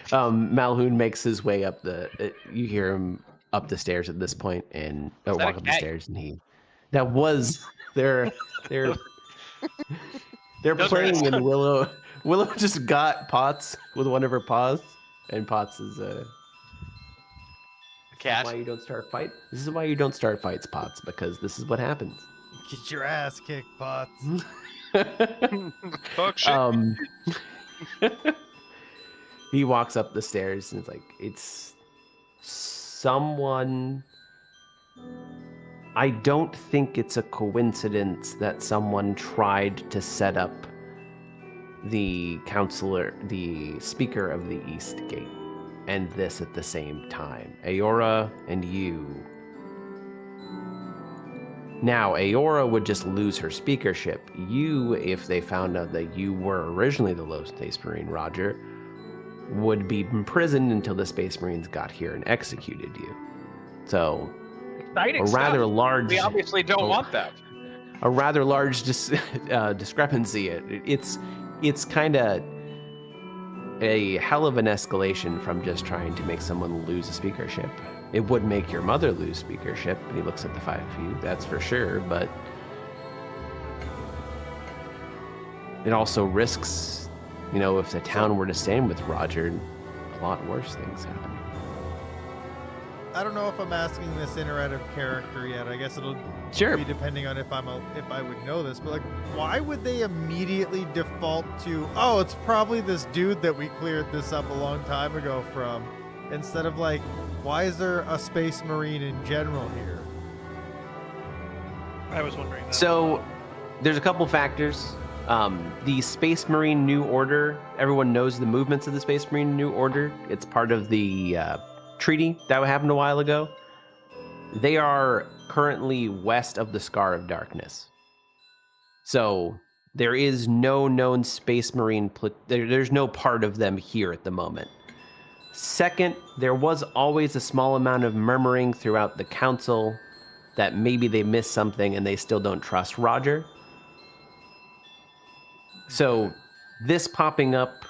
Speaker 2: Malhoun makes his way up you hear him up the stairs at this point and walk up the stairs, and that was their They're
Speaker 1: Doesn't
Speaker 2: playing,
Speaker 1: it?
Speaker 2: and Willow just got Potts with one of her paws, and Potts is
Speaker 1: Cat.
Speaker 2: why you don't start fight. This is why you don't start fights, Potts, because this is what happens.
Speaker 4: Get your ass kicked, Potts.
Speaker 3: Talk shit.
Speaker 2: He walks up the stairs and it's like, it's someone. I don't think it's a coincidence that someone tried to set up the speaker of the East Gate, and this at the same time. Aora and you. Now, Aora would just lose her speakership. You, if they found out that you were originally the Low Space Marine, Roger, would be imprisoned until the Space Marines got here and executed you. So,
Speaker 1: Exciting
Speaker 2: a rather
Speaker 1: stuff.
Speaker 2: large...
Speaker 1: We obviously don't want that.
Speaker 2: A rather large discrepancy. It's kind of a hell of an escalation from just trying to make someone lose a speakership. It would make your mother lose speakership, and he looks at the 5 of you, that's for sure, but it also risks, if the town were to stand with Roger, a lot worse things happen.
Speaker 4: I don't know if I'm asking this in or out of character yet. I guess it'll
Speaker 2: Sure.
Speaker 4: be depending on if I would know this. But why would they immediately default to, oh, it's probably this dude that we cleared this up a long time ago from, instead of why is there a Space Marine in general here?
Speaker 5: I was wondering that.
Speaker 2: So, there's a couple factors. The Space Marine New Order, everyone knows the movements of the Space Marine New Order. It's part of the treaty that happened a while ago. They are currently west of the Scar of Darkness. So, there is no known Space Marine... There's no part of them here at the moment. Second, there was always a small amount of murmuring throughout the council that maybe they missed something and they still don't trust Roger. So, this popping up,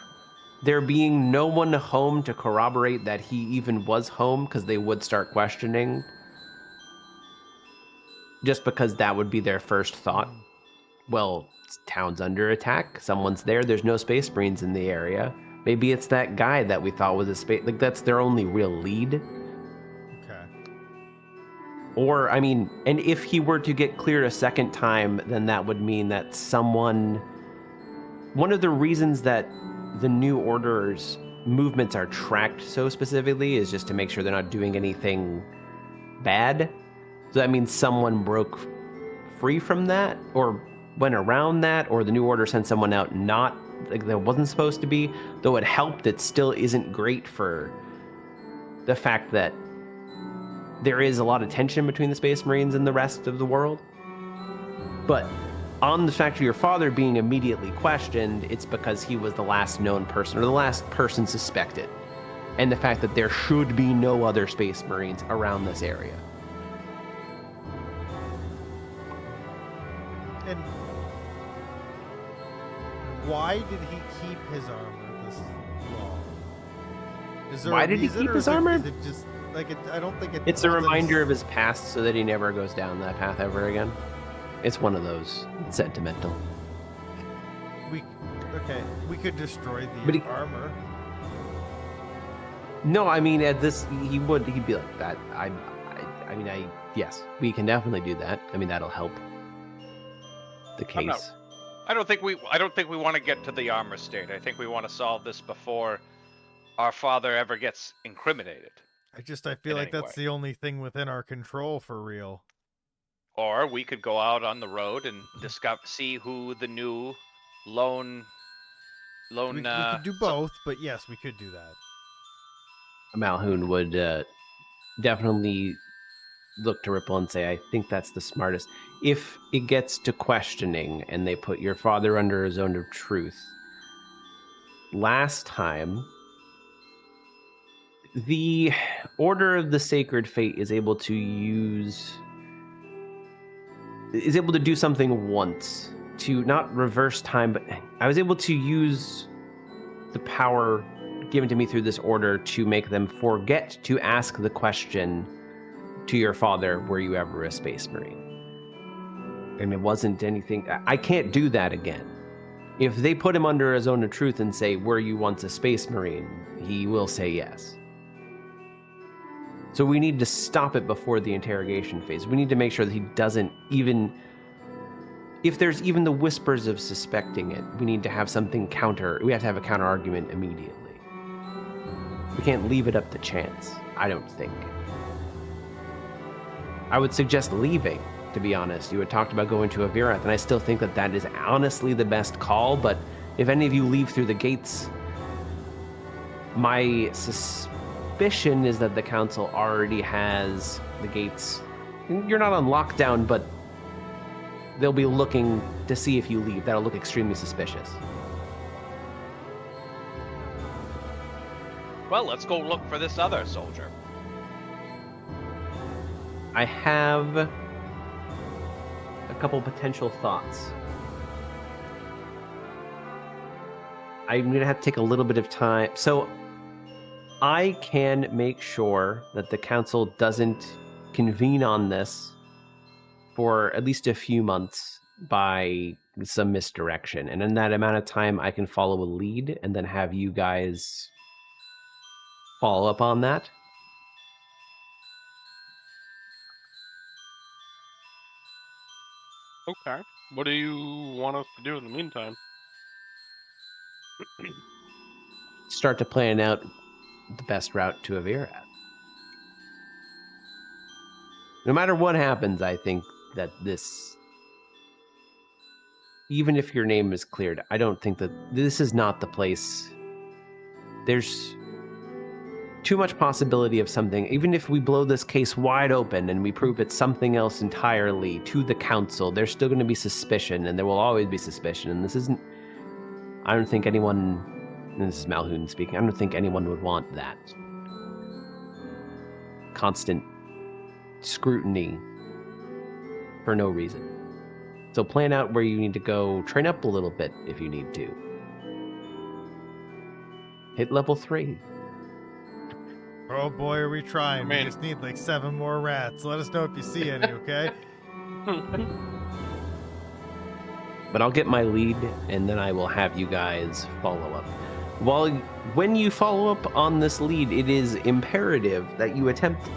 Speaker 2: there being no one home to corroborate that he even was home, because they would start questioning, just because that would be their first thought. Well, town's under attack, someone's there's no Space Marines in the area. Maybe it's that guy that we thought was a space... that's their only real lead.
Speaker 4: Okay.
Speaker 2: Or, and if he were to get cleared a second time, then that would mean that someone... One of the reasons that the New Order's movements are tracked so specifically is just to make sure they're not doing anything bad. So that means someone broke free from that, or went around that, or the New Order sent someone out that wasn't supposed to be. Though it helped, it still isn't great for the fact that there is a lot of tension between the Space Marines and the rest of the world. But on the fact of your father being immediately questioned, it's because he was the last known person, or the last person suspected. And the fact that there should be no other Space Marines around this area.
Speaker 4: And why did he keep his armor this long? Is there
Speaker 2: Why
Speaker 4: a
Speaker 2: did he
Speaker 4: reason,
Speaker 2: keep
Speaker 4: or
Speaker 2: his
Speaker 4: is it-
Speaker 2: armor?
Speaker 4: Is it just I don't think
Speaker 2: It's a reminder of his past so that he never goes down that path ever again. It's one of those. It's sentimental.
Speaker 4: We could destroy
Speaker 2: But
Speaker 4: the
Speaker 2: he-
Speaker 4: armor.
Speaker 2: No, at this, he'd be like that. Yes, we can definitely do that. That'll help the case.
Speaker 1: I don't think we want to get to the armor state. I think we want to solve this before our father ever gets incriminated.
Speaker 4: I feel like that's the only thing within our control for real.
Speaker 1: Or we could go out on the road and see who the new lone.
Speaker 4: We could do both, but yes, we could do that.
Speaker 2: Malhoun would definitely look to Ripple and say, I think that's the smartest. If it gets to questioning and they put your father under a zone of truth, last time, the Order of the Sacred Fate is able to do something once to not reverse time, but I was able to use the power given to me through this order to make them forget to ask the question to your father, were you ever a Space Marine? And it wasn't anything. I can't do that again. If they put him under a zone of truth and say, were you once a space marine, he will say yes. So we need to stop it before the interrogation phase. We need to make sure that he doesn't even... If there's even the whispers of suspecting it, we need to have something counter... We have to have a counter argument immediately. We can't leave it up to chance, I don't think. I would suggest leaving, to be honest. You had talked about going to Avirath, and I still think that that is honestly the best call, but if any of you leave through the gates, my suspicion is that the council already has the gates. You're not on lockdown, but they'll be looking to see if you leave. That'll look extremely suspicious.
Speaker 1: Well, let's go look for this other soldier.
Speaker 2: I have a couple potential thoughts. I'm going to have to take a little bit of time. So I can make sure that the council doesn't convene on this for at least a few months by some misdirection. And in that amount of time, I can follow a lead and then have you guys follow up on that.
Speaker 7: Okay. What do you want us to do in the meantime?
Speaker 2: Start to plan out the best route to Avirath. No matter what happens, I think that this, even if your name is cleared, I don't think that this is not the place. There's too much possibility of something. Even if we blow this case wide open and we prove it's something else entirely to the council, there's still going to be suspicion, and there will always be suspicion. And this isn't, I don't think anyone, and this is Malhoun speaking, I don't think anyone would want that. Constant scrutiny for no reason. So plan out where you need to go, train up a little bit if you need to. Hit level 3.
Speaker 4: Oh boy, are we trying.
Speaker 3: Man.
Speaker 4: We just need like 7 more rats. Let us know if you see any, okay?
Speaker 2: But I'll get my lead, and then I will have you guys follow up. When you follow up on this lead, it is imperative that you attempt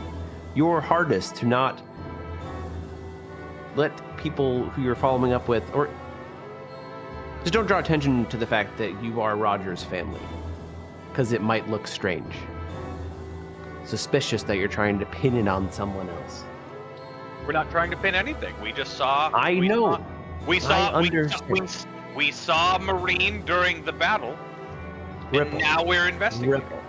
Speaker 2: your hardest to not let people who you're following up with, or just don't draw attention to the fact that you are Roger's family, because it might look strange. Suspicious that you're trying to pin it on someone else.
Speaker 1: We're not trying to pin anything. We just saw.
Speaker 2: I know.
Speaker 1: We saw a Marine during the battle.
Speaker 2: Ripple.
Speaker 1: And now we're investigating.
Speaker 2: Ripple.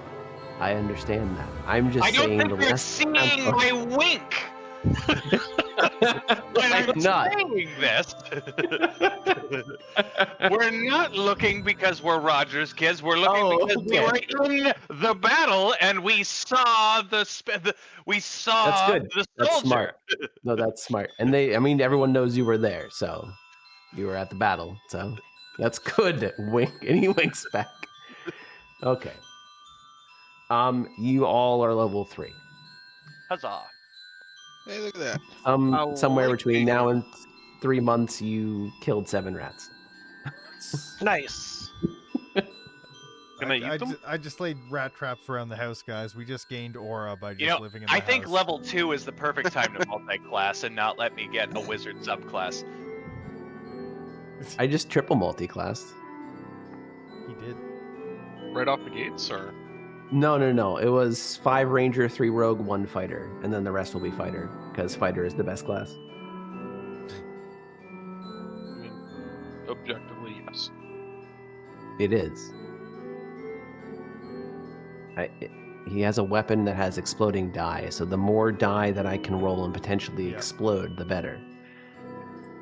Speaker 2: I understand that. I'm just saying.
Speaker 1: I don't think you're seeing my wink. When I'm
Speaker 2: not
Speaker 1: saying this, we're not looking because we're Roger's kids. We're looking because we were in the battle and we saw the soldier.
Speaker 2: That's good. That's smart. No, that's smart. And everyone knows you were there, so you were at the battle. So that's good. Wink, and he winks back. Okay. You all are level 3.
Speaker 1: Huzzah!
Speaker 6: Hey, look at that.
Speaker 2: Somewhere between now and 3 months, you killed 7 rats.
Speaker 5: Nice.
Speaker 7: Can I eat them?
Speaker 4: I just laid rat traps around the house, guys. We just gained aura by just living in the
Speaker 1: I
Speaker 4: house.
Speaker 1: think level 2 is the perfect time to multi-class and not let me get a wizard subclass.
Speaker 2: I just triple multi-classed.
Speaker 4: He did.
Speaker 7: Right off the gates, or?
Speaker 2: No. It was 5 ranger, 3 rogue, 1 fighter, and then the rest will be fighter, because fighter is the best class.
Speaker 7: I mean, objectively, yes.
Speaker 2: It is. He has a weapon that has exploding die, so the more die that I can roll and potentially explode, the better.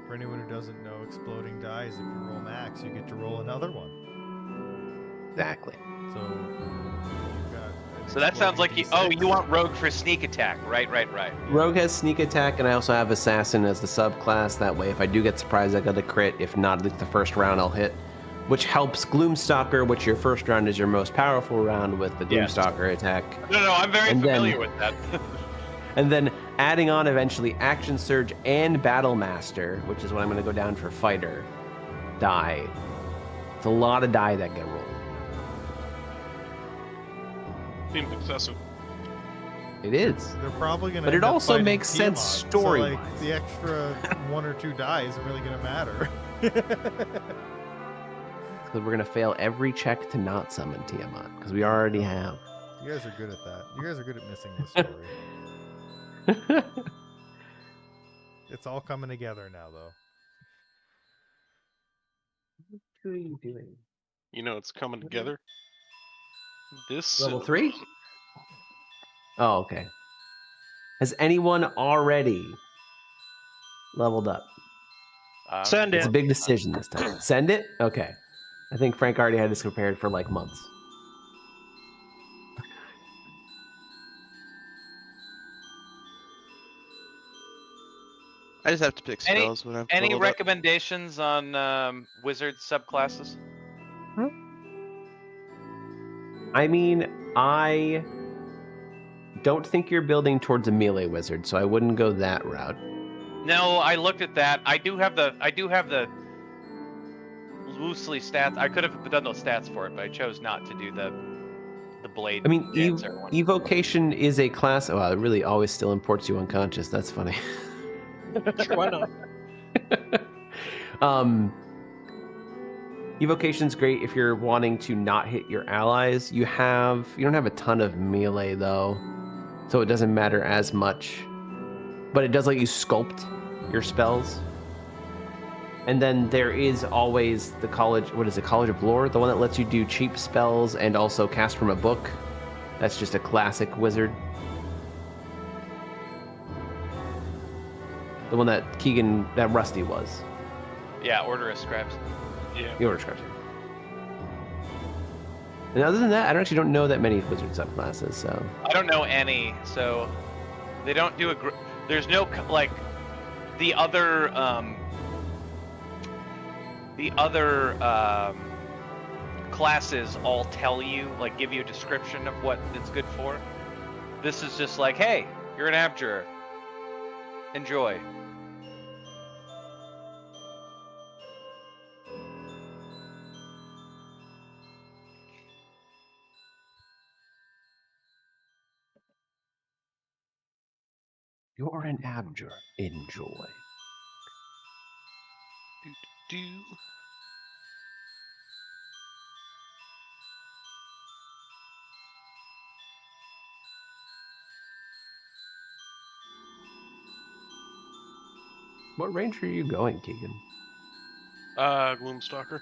Speaker 4: For anyone who doesn't know, exploding dies. If you roll max, you get to roll another one.
Speaker 2: Exactly.
Speaker 4: So you've got.
Speaker 1: So that sounds like you want rogue for sneak attack. Right.
Speaker 2: Rogue has sneak attack, and I also have assassin as the subclass. That way, if I do get surprised, I got a crit. If not, at least the first round I'll hit. Which helps Gloomstalker, which your first round is your most powerful round with the Gloomstalker attack.
Speaker 1: No, I'm very familiar with that.
Speaker 2: And then adding on eventually Action Surge and Battle Master, which is what I'm going to go down for fighter, die. It's a lot of die that get rolled.
Speaker 3: Seems excessive.
Speaker 2: It is.
Speaker 4: They're probably gonna.
Speaker 2: But it
Speaker 4: end up
Speaker 2: also
Speaker 4: fighting
Speaker 2: makes sense
Speaker 4: Tiamat,
Speaker 2: story-wise.
Speaker 4: So, like, the extra 1 or 2 die isn't really gonna matter.
Speaker 2: Because we're gonna fail every check to not summon Tiamat, because we already have.
Speaker 4: You guys are good at that. You guys are good at missing the story. It's all coming together now, though.
Speaker 2: What are you doing?
Speaker 3: You know, it's coming together. This
Speaker 2: Level
Speaker 3: Cinnabon.
Speaker 2: 3? Oh, okay. Has anyone already leveled up?
Speaker 5: Send
Speaker 2: It's
Speaker 5: it.
Speaker 2: a big decision this time. Send it? Okay. I think Frank already had this prepared for like months.
Speaker 6: I just have to pick
Speaker 1: Any-
Speaker 6: spells when I've
Speaker 1: Any
Speaker 6: leveled up.
Speaker 1: recommendations on wizard subclasses?
Speaker 2: I mean, I don't think you're building towards a melee wizard, so I wouldn't go that route.
Speaker 1: No, I looked at that. I do have the loosely stats. I could have done those stats for it, but I chose not to do the blade.
Speaker 2: I mean,
Speaker 1: dancer one.
Speaker 2: evocation is a class. Oh, it really always still imports you unconscious. That's funny.
Speaker 5: Sure, why not?
Speaker 2: Evocation's great if you're wanting to not hit your allies. You don't have a ton of melee though, so it doesn't matter as much. But it does let you sculpt your spells. And then there is always the College of Lore, the one that lets you do cheap spells and also cast from a book. That's just a classic wizard. The one that Rusty was.
Speaker 1: Yeah, Order of Scribes.
Speaker 3: Yeah.
Speaker 2: The Order Scribes. And other than that, I actually don't know that many wizard subclasses, so.
Speaker 1: I don't know any, so they don't do there's no like the other classes all tell you, like, give you a description of what it's good for. This is just like, hey, you're an abjurer. Enjoy.
Speaker 2: You're an abjurer. Enjoy.
Speaker 3: Do.
Speaker 2: What range are you going, Keegan?
Speaker 3: Gloomstalker.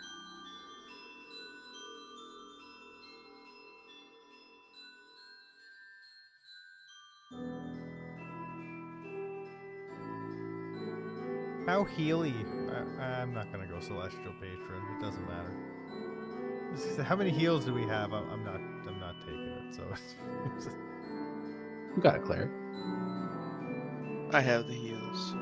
Speaker 4: How healy? I'm not gonna go Celestial Patron. It doesn't matter. How many heals do we have? I'm not taking it. So
Speaker 2: You got it, Claire.
Speaker 6: I have the heals.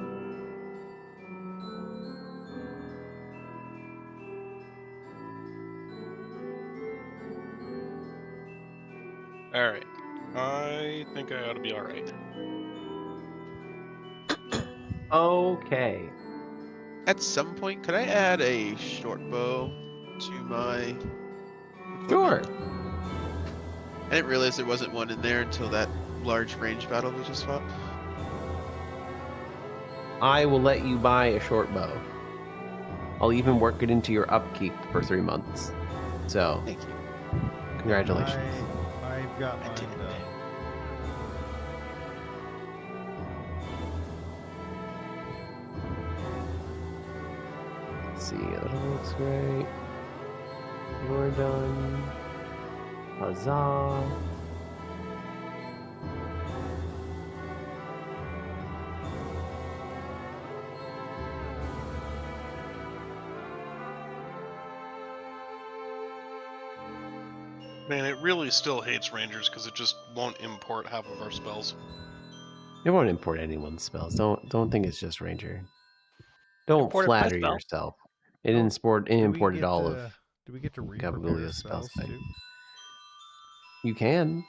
Speaker 3: Alright. I think I ought to be alright.
Speaker 2: Okay.
Speaker 6: At some point, could I add a short bow to my
Speaker 2: Sure.
Speaker 6: I didn't realize there wasn't one in there until that large range battle we just fought.
Speaker 2: I will let you buy a short bow. I'll even work it into your upkeep for 3 months. So,
Speaker 6: Thank you.
Speaker 2: congratulations.
Speaker 4: I've got
Speaker 6: I
Speaker 4: mine
Speaker 6: did it.
Speaker 4: done.
Speaker 2: Let's see, that looks great. You're done. Huzzah.
Speaker 3: Man, it really still hates Rangers because it just won't import half of our spells.
Speaker 2: It won't import anyone's spells. Don't think it's just Ranger. Don't
Speaker 5: Import a
Speaker 2: flatter
Speaker 5: spell.
Speaker 2: yourself. It
Speaker 4: Oh,
Speaker 2: imported
Speaker 4: get
Speaker 2: all
Speaker 4: to,
Speaker 2: of.
Speaker 4: Do we get to read
Speaker 2: Gabagulio's
Speaker 4: spells
Speaker 2: spells
Speaker 4: too?
Speaker 2: You can.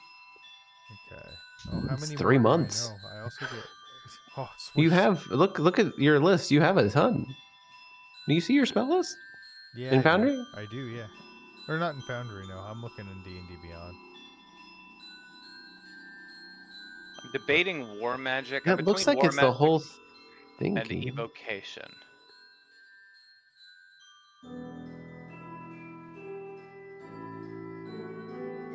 Speaker 4: Okay. Oh, how
Speaker 2: It's
Speaker 4: many
Speaker 2: 3
Speaker 4: more do
Speaker 2: months.
Speaker 4: I know? I also get. Oh,
Speaker 2: You
Speaker 4: swish.
Speaker 2: have look at your list. You have a ton. Do you see your spell list?
Speaker 4: Yeah.
Speaker 2: In Foundry?
Speaker 4: I do, yeah. Or not in Foundry, no. I'm looking in D&D Beyond.
Speaker 1: I'm debating War Magic. I'm
Speaker 2: That looks
Speaker 1: between
Speaker 2: like
Speaker 1: War
Speaker 2: it's the
Speaker 1: Magic
Speaker 2: whole thing.
Speaker 1: and
Speaker 2: Keegan.
Speaker 1: Evocation.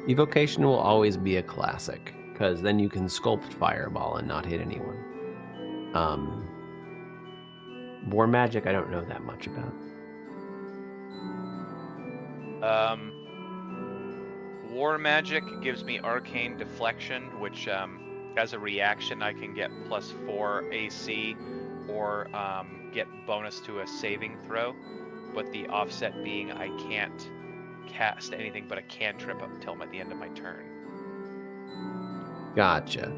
Speaker 2: Evocation will always be a classic because then you can sculpt Fireball and not hit anyone. War Magic, I don't know that much about.
Speaker 1: War Magic gives me Arcane Deflection, which as a reaction I can get +4 AC or get bonus to a saving throw. But the offset being I can't cast anything but a cantrip up until the end of my turn.
Speaker 2: Gotcha.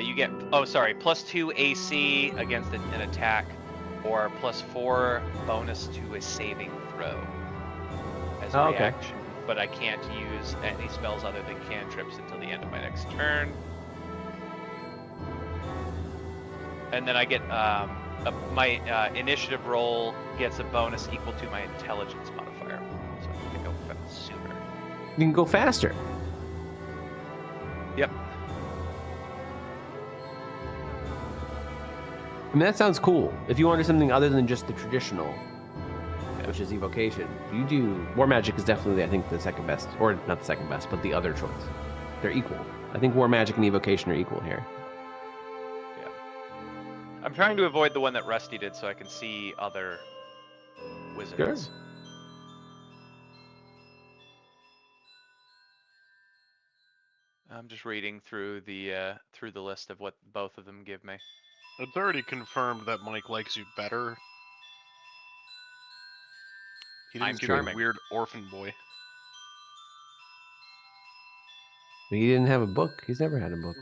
Speaker 1: You get +2 AC against an attack, or +4 bonus to a saving throw as a reaction. But I can't use any spells other than cantrips until the end of my next turn. And then I get my initiative roll gets a bonus equal to my intelligence modifier, so I can go sooner.
Speaker 2: You can go faster.
Speaker 1: Yep.
Speaker 2: I mean, that sounds cool. If you want to do something other than just the traditional, which is Evocation, you do... War Magic is definitely, I think, the second best. Or not the second best, but the other choice. They're equal. I think War Magic and Evocation are equal here.
Speaker 1: Yeah. I'm trying to avoid the one that Rusty did so I can see other wizards.
Speaker 2: Sure.
Speaker 1: I'm just reading through the list of what both of them give me.
Speaker 3: It's already confirmed that Mike likes you better. He didn't
Speaker 1: I'm
Speaker 3: give
Speaker 1: charming.
Speaker 3: you a weird orphan boy.
Speaker 2: He didn't have a book. He's never had a book.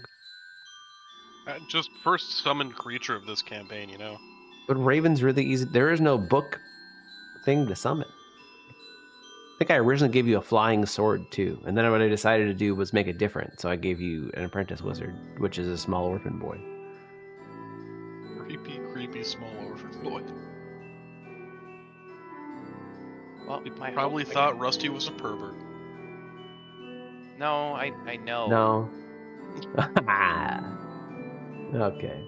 Speaker 3: Just first summoned creature of this campaign, you know.
Speaker 2: But Raven's really easy. There is no book thing to summon. I think I originally gave you a flying sword too, and then what I decided to do was make it different. So I gave you an apprentice wizard, which is a small orphan boy.
Speaker 3: Creepy small orphan boy.
Speaker 1: Well,
Speaker 3: He probably thought Rusty was a pervert.
Speaker 1: No, I know.
Speaker 2: No. Okay.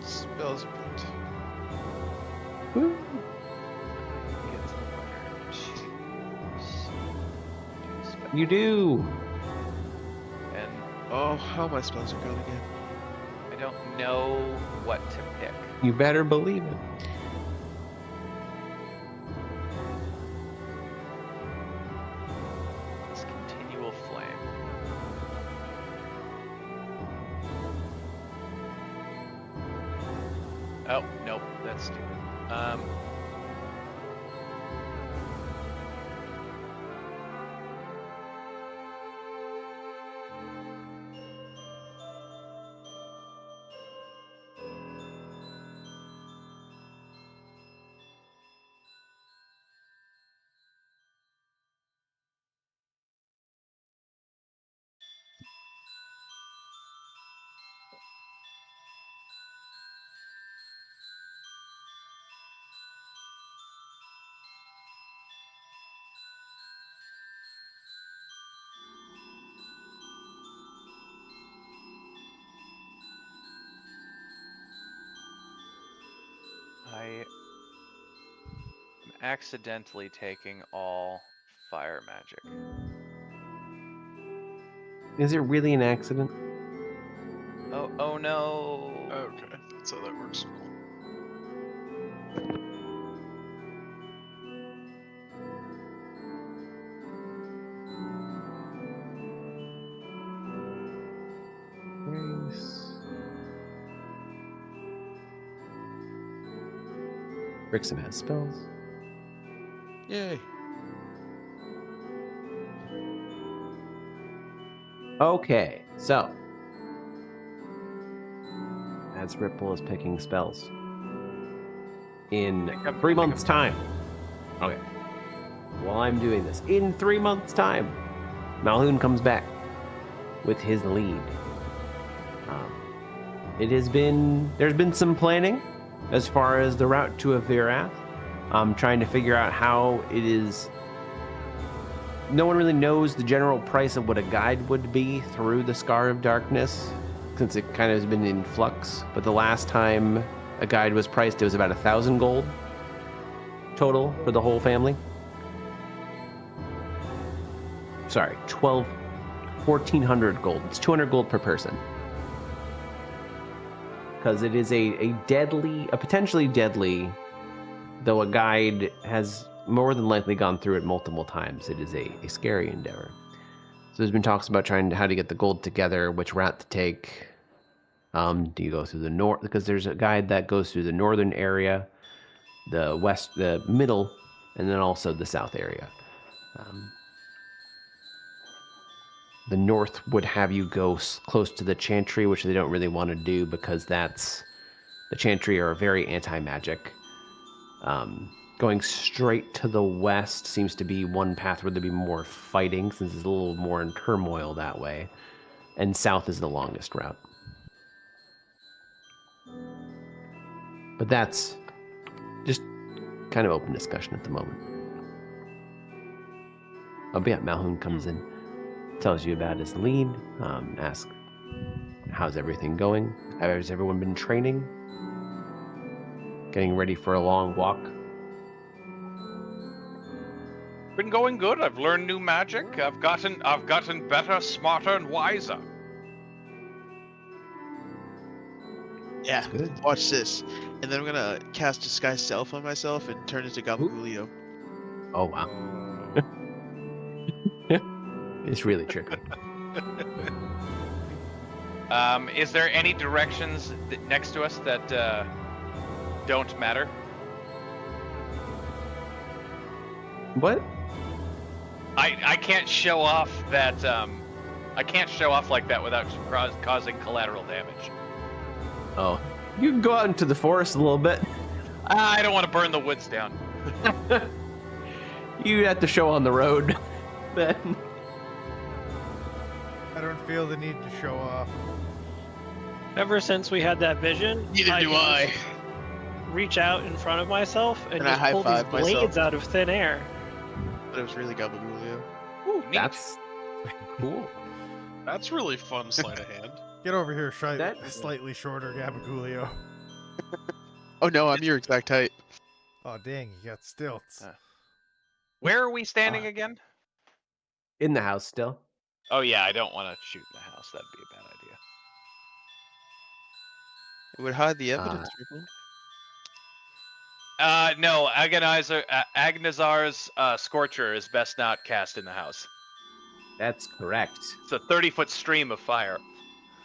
Speaker 6: Spells are print.
Speaker 2: Woo. You do.
Speaker 1: And
Speaker 6: Oh, how my spells are going again.
Speaker 1: I don't know what to pick.
Speaker 2: You better believe it.
Speaker 1: This continual flame. Oh, nope, that's stupid. I am accidentally taking all fire magic.
Speaker 2: Is it really an accident?
Speaker 1: Oh no.
Speaker 3: Okay, that's how that works. Cool.
Speaker 2: Nice. Brixham has spells.
Speaker 6: Yay.
Speaker 2: Okay, so as Ripple is picking spells in 3 months' time. Okay. While I'm doing this, in 3 months' time, Malhoun comes back with his lead. There's been some planning as far as the route to Avirath. I'm trying to figure out how it is. No one really knows the general price of what a guide would be through the Scar of Darkness, since it kind of has been in flux. But the last time a guide was priced, it was about 1,000 gold total for the whole family. Sorry, 1,400 gold. It's 200 gold per person. Because it is a potentially deadly, though a guide has more than likely gone through it multiple times. It is a scary endeavor. So there's been talks about how to get the gold together, which route to take. Do you go through the north? Because there's a guide that goes through the northern area, the west, the middle, and then also the south area. The north would have you go close to the Chantry, which they don't really want to do because the Chantry are very anti-magic. Going straight to the west seems to be one path where there'd be more fighting, since it's a little more in turmoil that way. And south is the longest route. But that's just kind of open discussion at the moment. Oh, but yeah, Malhoun comes in, tells you about his lead, asks, how's everything going? Has everyone been training? Getting ready for a long walk?
Speaker 1: Been going good. I've learned new magic. I've gotten better, smarter, and wiser.
Speaker 6: Yeah,
Speaker 2: Good.
Speaker 6: watch this. And then I'm gonna cast Disguise Self on myself and turn into Gabagoolio.
Speaker 2: Oh, wow. It's really tricky.
Speaker 1: Is there any directions next to us that don't matter?
Speaker 2: What?
Speaker 1: I can't show off that. I can't show off like that without causing collateral damage.
Speaker 2: Oh, you can go out into the forest a little bit.
Speaker 1: I don't want to burn the woods down.
Speaker 2: You have to show on the road. Then.
Speaker 4: I don't feel the need to show off.
Speaker 5: Ever since we had that vision,
Speaker 6: Neither do I.
Speaker 5: Reach out in front of myself and
Speaker 6: And I
Speaker 5: just pull these
Speaker 6: high-five
Speaker 5: blades
Speaker 6: myself.
Speaker 5: out of thin air.
Speaker 6: But it was really Gabagoolio.
Speaker 1: Ooh, neat.
Speaker 2: That's cool.
Speaker 3: That's really fun sleight of hand.
Speaker 4: Get over here,
Speaker 2: That-
Speaker 4: slightly shorter Gabagoolio.
Speaker 6: Oh no, I'm your exact height.
Speaker 4: Oh dang, you got stilts.
Speaker 1: Where are we standing again?
Speaker 2: In the house still.
Speaker 1: Oh yeah, I don't want to shoot in the house. That'd be a bad idea.
Speaker 6: It would hide the evidence, Ripple.
Speaker 1: No, Agnazar's Scorcher is best not cast in the house.
Speaker 2: That's correct.
Speaker 1: It's a 30-foot stream of fire.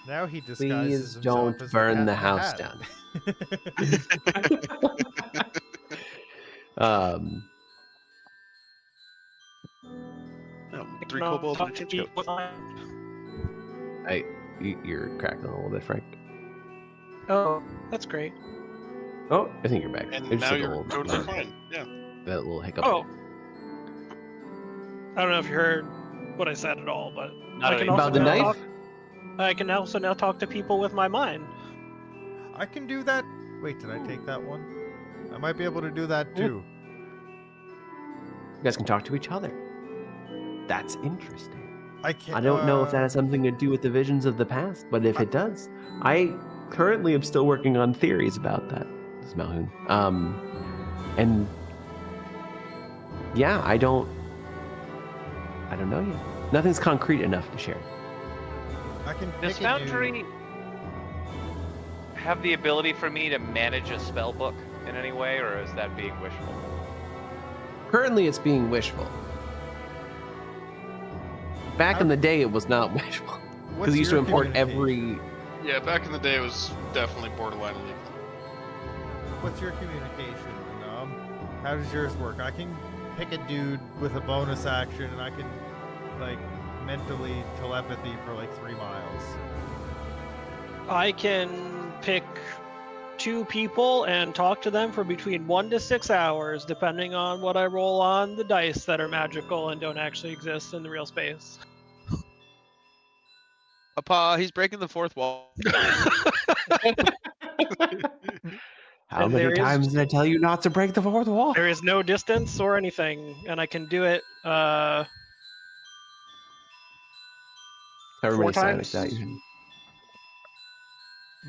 Speaker 4: Now he disguises
Speaker 2: Please
Speaker 4: himself
Speaker 2: don't
Speaker 4: as
Speaker 2: burn the
Speaker 4: Cat
Speaker 2: house
Speaker 4: in
Speaker 2: down.
Speaker 6: Oh, 3 kobolds and a chinch goat.
Speaker 2: You're cracking a little bit, Frank.
Speaker 5: Oh, that's great.
Speaker 2: Oh, I think you're back.
Speaker 3: And
Speaker 2: There's
Speaker 3: now
Speaker 2: just a
Speaker 3: you're
Speaker 2: little-
Speaker 3: totally fine. Yeah.
Speaker 2: That little hiccup.
Speaker 5: Oh. I don't know if you heard what I said at all, but
Speaker 1: Not
Speaker 5: I can
Speaker 1: about
Speaker 5: also
Speaker 2: the
Speaker 5: now
Speaker 2: knife?
Speaker 5: talk. I can also now talk to people with my mind.
Speaker 4: I can do that. Wait, did I take that one? I might be able to do that too.
Speaker 2: You guys can talk to each other. That's interesting.
Speaker 4: I can't.
Speaker 2: I don't know if that has something to do with the visions of the past, but if it does, I currently am still working on theories about that. This is Malhoun. And yeah, I don't know yet. Nothing's concrete enough to share.
Speaker 4: I can.
Speaker 1: Does
Speaker 4: pick a dude.
Speaker 1: Foundry have the ability for me to manage a spell book in any way, or is that being wishful?
Speaker 2: Currently, it's being wishful. Back in the day, it was not wishful
Speaker 4: What's
Speaker 2: because he used to
Speaker 4: your
Speaker 2: import
Speaker 4: communication?
Speaker 3: Yeah, back in the day it was definitely borderline illegal.
Speaker 4: What's your communication? And, how does yours work? I can pick a dude with a bonus action, and I can like mentally telepathy for like 3 miles.
Speaker 5: I can pick 2 people and talk to them for between 1 to 6 hours, depending on what I roll on the dice that are magical and don't actually exist in the real space.
Speaker 6: Papa, he's breaking the fourth wall.
Speaker 2: How
Speaker 5: And
Speaker 2: many
Speaker 5: there is-
Speaker 2: times did I tell you not to break the fourth wall?
Speaker 5: There is no distance or anything, and I can do it
Speaker 2: However
Speaker 5: 4
Speaker 2: many sonic
Speaker 5: times.
Speaker 2: that you had.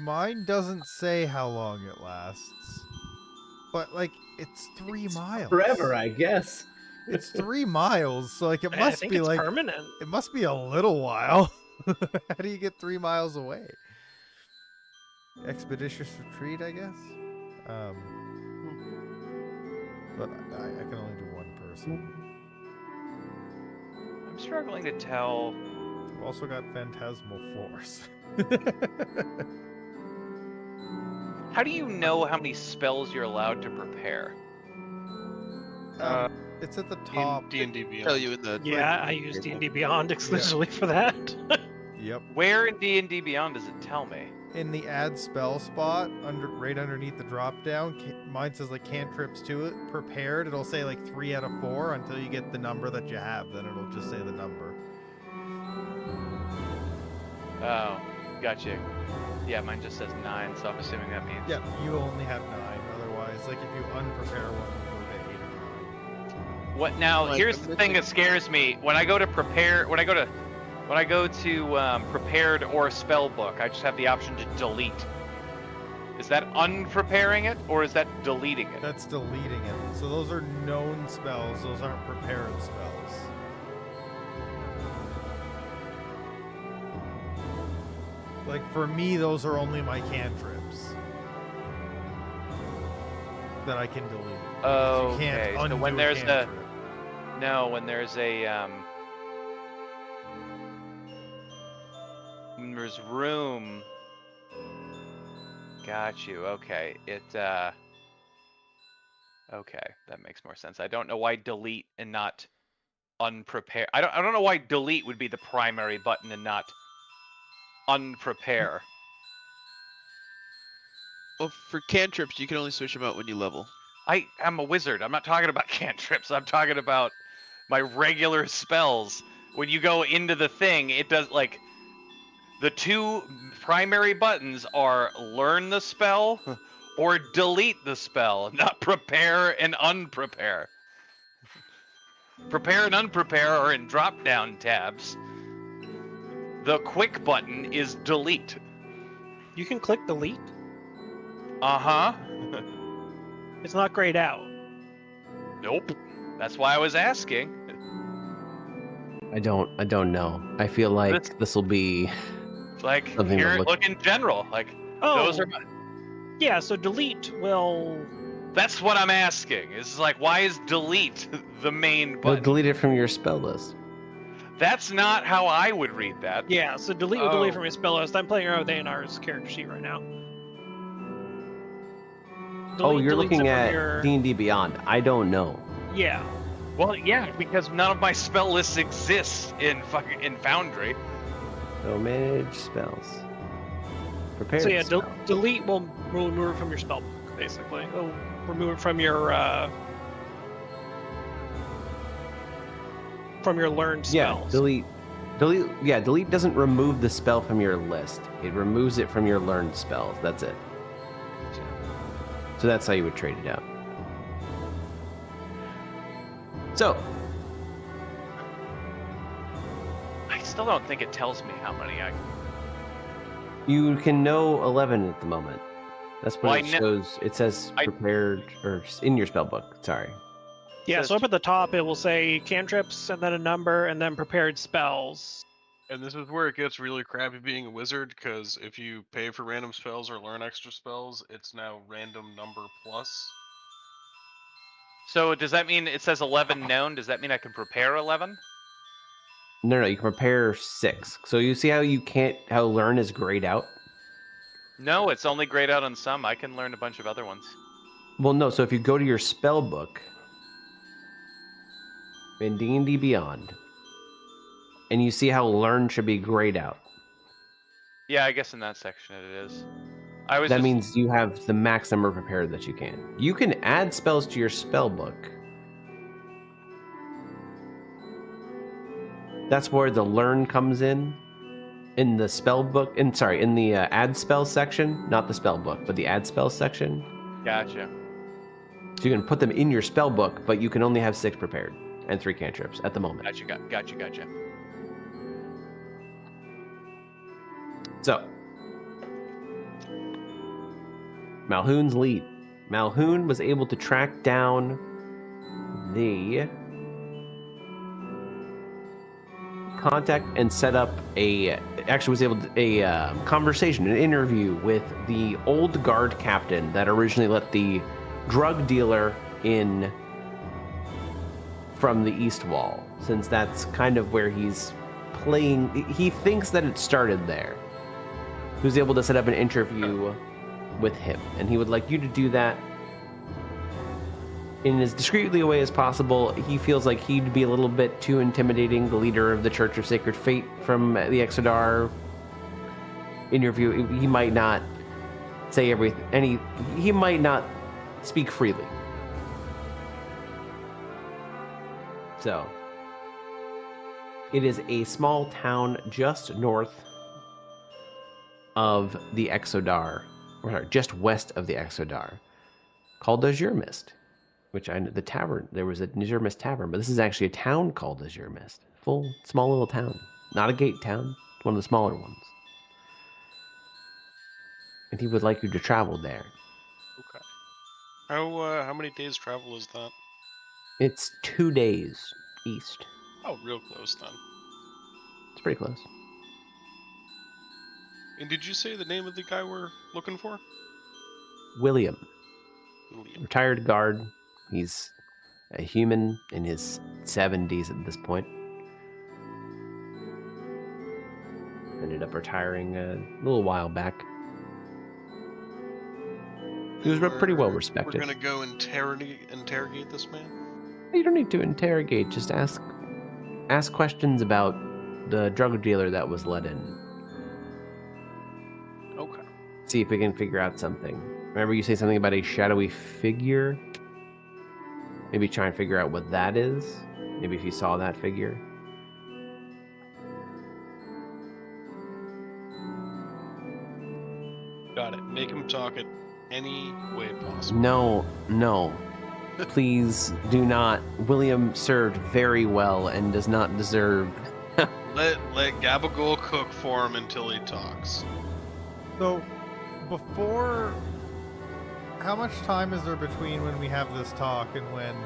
Speaker 4: Mine doesn't say how long it lasts. But like it's 3 miles.
Speaker 2: Forever, I guess.
Speaker 4: It's 3 miles, so like it
Speaker 5: I
Speaker 4: must
Speaker 5: think
Speaker 4: be
Speaker 5: it's
Speaker 4: like
Speaker 5: permanent.
Speaker 4: it must be a little while. How do you get 3 miles away? Expeditious retreat, I guess. But I can only do 1 person.
Speaker 1: I'm struggling to tell.
Speaker 4: I've also got phantasmal force.
Speaker 1: How do you know how many spells you're allowed to prepare?
Speaker 4: It's at the top.
Speaker 3: D&D Beyond.
Speaker 6: Tell you in the
Speaker 5: Yeah, I use D&D Beyond exclusively for that.
Speaker 4: Yep.
Speaker 1: Where in D&D Beyond does it tell me?
Speaker 4: In the add spell spot, right underneath the drop down, mine says like cantrips to it, prepared. It'll say like 3 out of 4 until you get the number that you have. Then it'll just say the number.
Speaker 1: Oh, gotcha. Yeah, mine just says 9, so I'm assuming that means.
Speaker 4: Yeah, you only have 9. Otherwise, like if you unprepare one, you'll go to 8 or 9.
Speaker 1: What now?
Speaker 6: Like,
Speaker 1: Here's
Speaker 6: I'm
Speaker 1: the thing that scares me. When I go to prepared or spell book, I just have the option to delete. Is that unpreparing it, or is that deleting it?
Speaker 4: That's deleting it. So those are known spells. Those aren't prepared spells. Like for me, those are only my cantrips that I can delete. Because you can't
Speaker 1: Okay. So
Speaker 4: undo
Speaker 1: when
Speaker 4: a
Speaker 1: there's
Speaker 4: cantrip.
Speaker 1: when there's room. Got you. Okay. Okay, that makes more sense. I don't know why delete and not unprepare. I don't know why delete would be the primary button and not unprepare.
Speaker 6: Well, for cantrips, you can only switch them out when you level.
Speaker 1: I'm a wizard. I'm not talking about cantrips. I'm talking about my regular spells. When you go into the thing, it does like the 2 primary buttons are learn the spell or delete the spell, not prepare and unprepare. Prepare and unprepare are in drop-down tabs. The quick button is delete.
Speaker 5: You can click delete.
Speaker 1: Uh-huh.
Speaker 5: It's not grayed out.
Speaker 1: Nope. That's why I was asking.
Speaker 2: I don't know. I feel like this will be
Speaker 1: Like,
Speaker 2: something to
Speaker 1: here,
Speaker 2: look-
Speaker 1: look in general. Like,
Speaker 5: Oh,
Speaker 1: those are my...
Speaker 5: yeah. So delete will.
Speaker 1: That's what I'm asking. Is like, why is delete the main
Speaker 2: Well,
Speaker 1: button?
Speaker 2: delete it from your spell list.
Speaker 1: That's not how I would read that.
Speaker 5: Yeah. So delete will delete
Speaker 1: Oh.
Speaker 5: from your spell list. I'm playing around with A&R's character sheet right now.
Speaker 2: Oh,
Speaker 5: Delete
Speaker 2: you're
Speaker 5: deletes
Speaker 2: looking
Speaker 5: it from
Speaker 2: at
Speaker 5: your-
Speaker 2: D&D Beyond. I don't know.
Speaker 5: Yeah.
Speaker 1: Well, yeah, because none of my spell lists exist in Foundry.
Speaker 2: So manage spells. Prepare.
Speaker 5: So yeah,
Speaker 2: spell.
Speaker 5: delete will remove it from your spell book, basically. It'll remove it from your learned
Speaker 2: Yeah,
Speaker 5: spells.
Speaker 2: delete. Yeah, delete doesn't remove the spell from your list. It removes it from your learned spells. That's it. So that's how you would trade it out. So,
Speaker 1: I still don't think it tells me how many I.
Speaker 2: you can know 11 at the moment. That's what
Speaker 1: Well,
Speaker 2: it shows. It says prepared, or in your spell book. Sorry.
Speaker 5: Yeah,
Speaker 1: says-
Speaker 5: so up at the top it will say cantrips and then a number and then prepared spells.
Speaker 3: And this is where it gets really crappy being a wizard, because if you pay for random spells or learn extra spells, it's now random number plus.
Speaker 1: So does that mean it says 11 known? Does that mean I can prepare 11?
Speaker 2: No, you can prepare 6. So you see how learn is grayed out?
Speaker 1: No, it's only grayed out on some. I can learn a bunch of other ones.
Speaker 2: Well, no. So if you go to your spell book in D&D Beyond, and you see how learn should be grayed out.
Speaker 1: Yeah, I guess in that section it is. I was
Speaker 2: That
Speaker 1: just...
Speaker 2: means you have the max number prepared that you can. You can add spells to your spell book. That's where the learn comes in the spell book. In the add spell section, not the spell book, but the add spell section.
Speaker 1: Gotcha.
Speaker 2: So you can put them in your spell book, but you can only have 6 prepared and 3 cantrips at the moment.
Speaker 1: Gotcha.
Speaker 2: So, Malhoun's lead. Malhoun was able to track down the contact and set up a conversation, an interview with the old guard captain that originally let the drug dealer in from the east wall, since that's kind of where he's playing. He thinks that it started there. He was able to set up an interview with him, and he would like you to do that in as discreetly a way as possible. He feels like he'd be a little bit too intimidating, the leader of the Church of Sacred Fate from the Exodar interview. He might not say everything, he might not speak freely. So, it is a small town just north of the Exodar, or just west of the Exodar, called Azure Mist. Which the tavern, there was a Azure Mist tavern, but this is actually a town called Azure Mist. Small little town. Not a gate town, one of the smaller ones. And he would like you to travel there.
Speaker 3: Okay. How many days travel is that?
Speaker 2: It's 2 days east.
Speaker 3: Oh, real close then.
Speaker 2: It's pretty close.
Speaker 3: And did you say the name of the guy we're looking for?
Speaker 2: William.
Speaker 3: William.
Speaker 2: Retired guard. He's a human in his 70s at this point. Ended up retiring a little while back. He was pretty well respected.
Speaker 3: We're gonna go interrogate this man?
Speaker 2: You don't need to interrogate, just ask questions about the drug dealer that was let in.
Speaker 3: Okay.
Speaker 2: See if we can figure out something. Remember you say something about a shadowy figure? Maybe try and figure out what that is. Maybe if you saw that figure.
Speaker 3: Got it. Make him talk it any way possible.
Speaker 2: No. Please do not. William served very well and does not deserve...
Speaker 3: Let Gabagool cook for him until he talks.
Speaker 4: So, before... How much time is there between when we have this talk and when...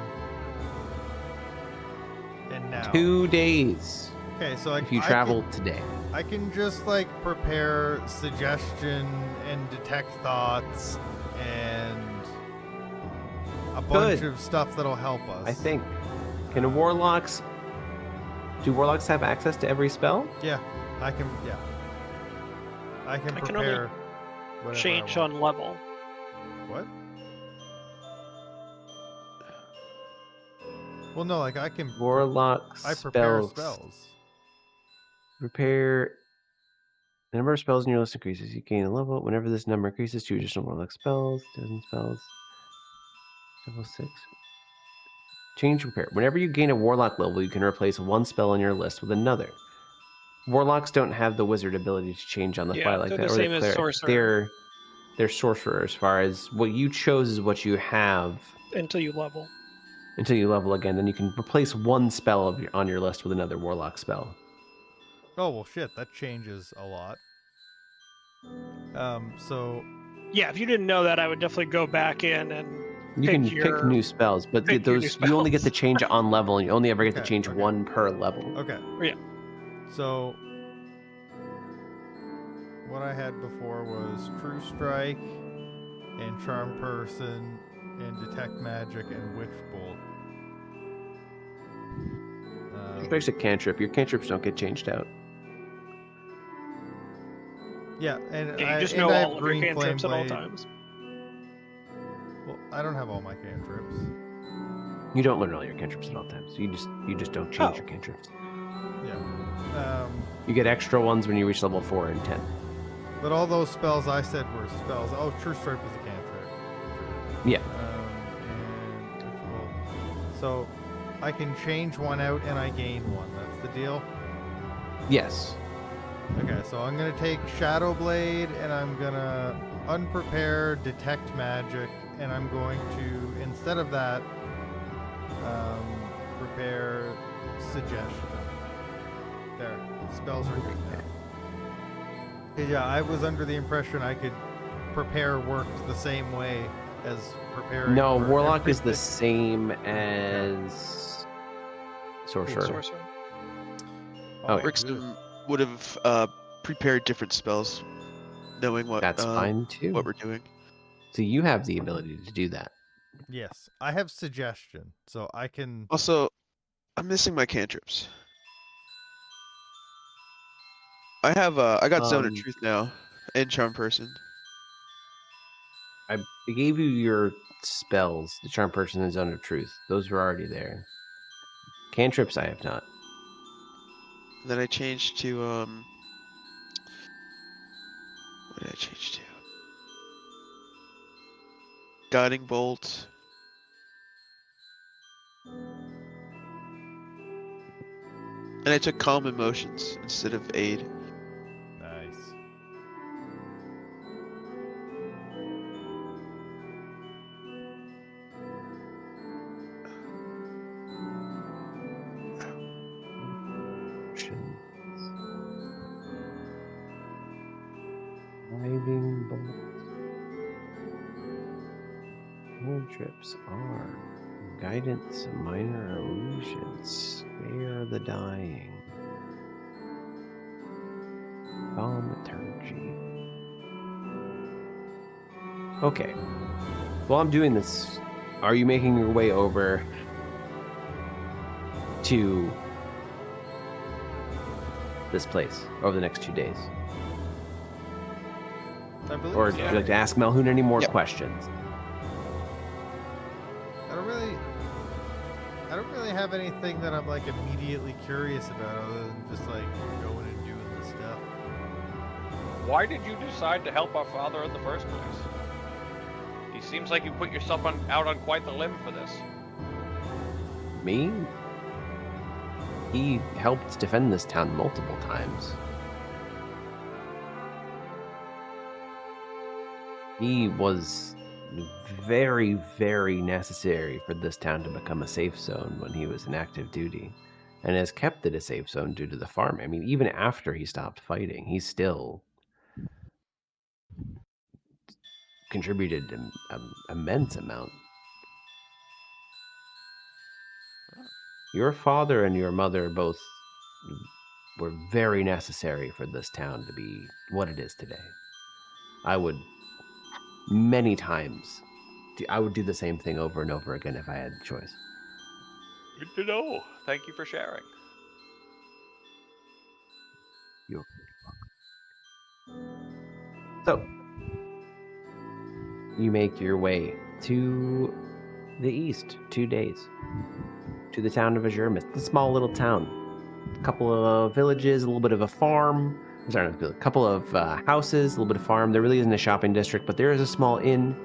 Speaker 4: and now?
Speaker 2: 2 days.
Speaker 4: Okay, so
Speaker 2: if you travel today.
Speaker 4: I can just, like, prepare suggestion and detect thoughts and a bunch of stuff that'll help us.
Speaker 2: I think. Do warlocks have access to every spell?
Speaker 4: Yeah, I can
Speaker 5: I can
Speaker 4: prepare
Speaker 5: only change on level.
Speaker 4: What? Well, no, like I can...
Speaker 2: I
Speaker 4: prepare spells.
Speaker 2: Prepare... The number of spells in your list increases. You gain a level. Whenever this number increases, 2 additional warlock spells. 2 spells. Level 6. Change repair. Whenever you gain a warlock level, you can replace 1 spell on your list with another. Warlocks don't have the wizard ability to change on the fly like that.
Speaker 5: The same as sorcerer.
Speaker 2: They're sorcerer as far as what you chose is what you have.
Speaker 5: Until you level.
Speaker 2: Until you level again, then you can replace 1 spell on your list with another warlock spell.
Speaker 4: Oh, well, shit, that changes a lot. So...
Speaker 5: Yeah, if you didn't know that, I would definitely go back in and
Speaker 2: you can pick new spells, but those you only get to change on level, and you only ever get to change 1 per level.
Speaker 4: Okay.
Speaker 5: Yeah.
Speaker 4: So... what I had before was True Strike, and Charm Person, and Detect Magic, and Witch Bolt.
Speaker 2: Strike's a cantrip. Your cantrips don't get changed out.
Speaker 4: Yeah, and
Speaker 5: you just know all of your cantrips at all times.
Speaker 4: Well, I don't have all my cantrips.
Speaker 2: You don't learn all your cantrips at all times. You just don't change your cantrips.
Speaker 4: Yeah.
Speaker 2: You get extra ones when you reach level 4 and 10.
Speaker 4: But all those spells I said were spells. Oh, True Stripe is a cantrip.
Speaker 2: Yeah.
Speaker 4: And ritual. So I can change one out and I gain one. That's the deal.
Speaker 2: Yes.
Speaker 4: Okay, so I'm gonna take Shadow Blade and I'm gonna unprepare detect magic, and I'm going to, instead of that, prepare suggestion. There, spells are good now. 'Cause, yeah, I was under the impression I could prepare worked the same way as preparing.
Speaker 2: No,
Speaker 4: for
Speaker 2: Warlock is the
Speaker 4: everything.
Speaker 2: same as Sorcerer.
Speaker 5: Sorcerer.
Speaker 2: Oh, yeah.
Speaker 6: Brixton would have prepared different spells, knowing what
Speaker 2: That's fine too.
Speaker 6: what we're doing.
Speaker 2: So you have the ability to do that.
Speaker 4: Yes, I have suggestion, so I can.
Speaker 6: Also, I'm missing my cantrips. I got Zone of Truth now, and Charm Person.
Speaker 2: I gave you your spells, the Charm Person and Zone of Truth. Those were already there. Cantrips I have not.
Speaker 6: And then I changed to what did I change to? Guiding Bolt. And I took Calm Emotions instead of Aid.
Speaker 4: Nice.
Speaker 2: Guiding bolts. Cantrips are guidance, minor illusions, spare the dying, thaumaturgy. Okay. While I'm doing this, are you making your way over to this place over the next 2 days?
Speaker 4: I believe
Speaker 2: Or
Speaker 4: so.
Speaker 2: would you like to ask Melhoun any more
Speaker 6: Yep.
Speaker 2: questions?
Speaker 4: I don't really have anything that I'm like immediately curious about other than just like going and doing this stuff.
Speaker 1: Why did you decide to help our father in the first place? He seems like you put yourself out on quite the limb for this.
Speaker 2: Me? He helped defend this town multiple times. He was very, very necessary for this town to become a safe zone when he was in active duty, and has kept it a safe zone due to the farm. I mean, even after he stopped fighting, he still contributed an immense amount. Your father and your mother both were very necessary for this town to be what it is today. I would many times, I would do the same thing over and over again if I had the choice.
Speaker 1: Good to know. Thank you for sharing.
Speaker 2: You're So, you make your way to the east, 2 days, to the town of Azuremist. It's a small little town. A couple of villages, a little bit of a farm. Sorry, a couple of houses, a little bit of farm. There really isn't a shopping district, but there is a small inn.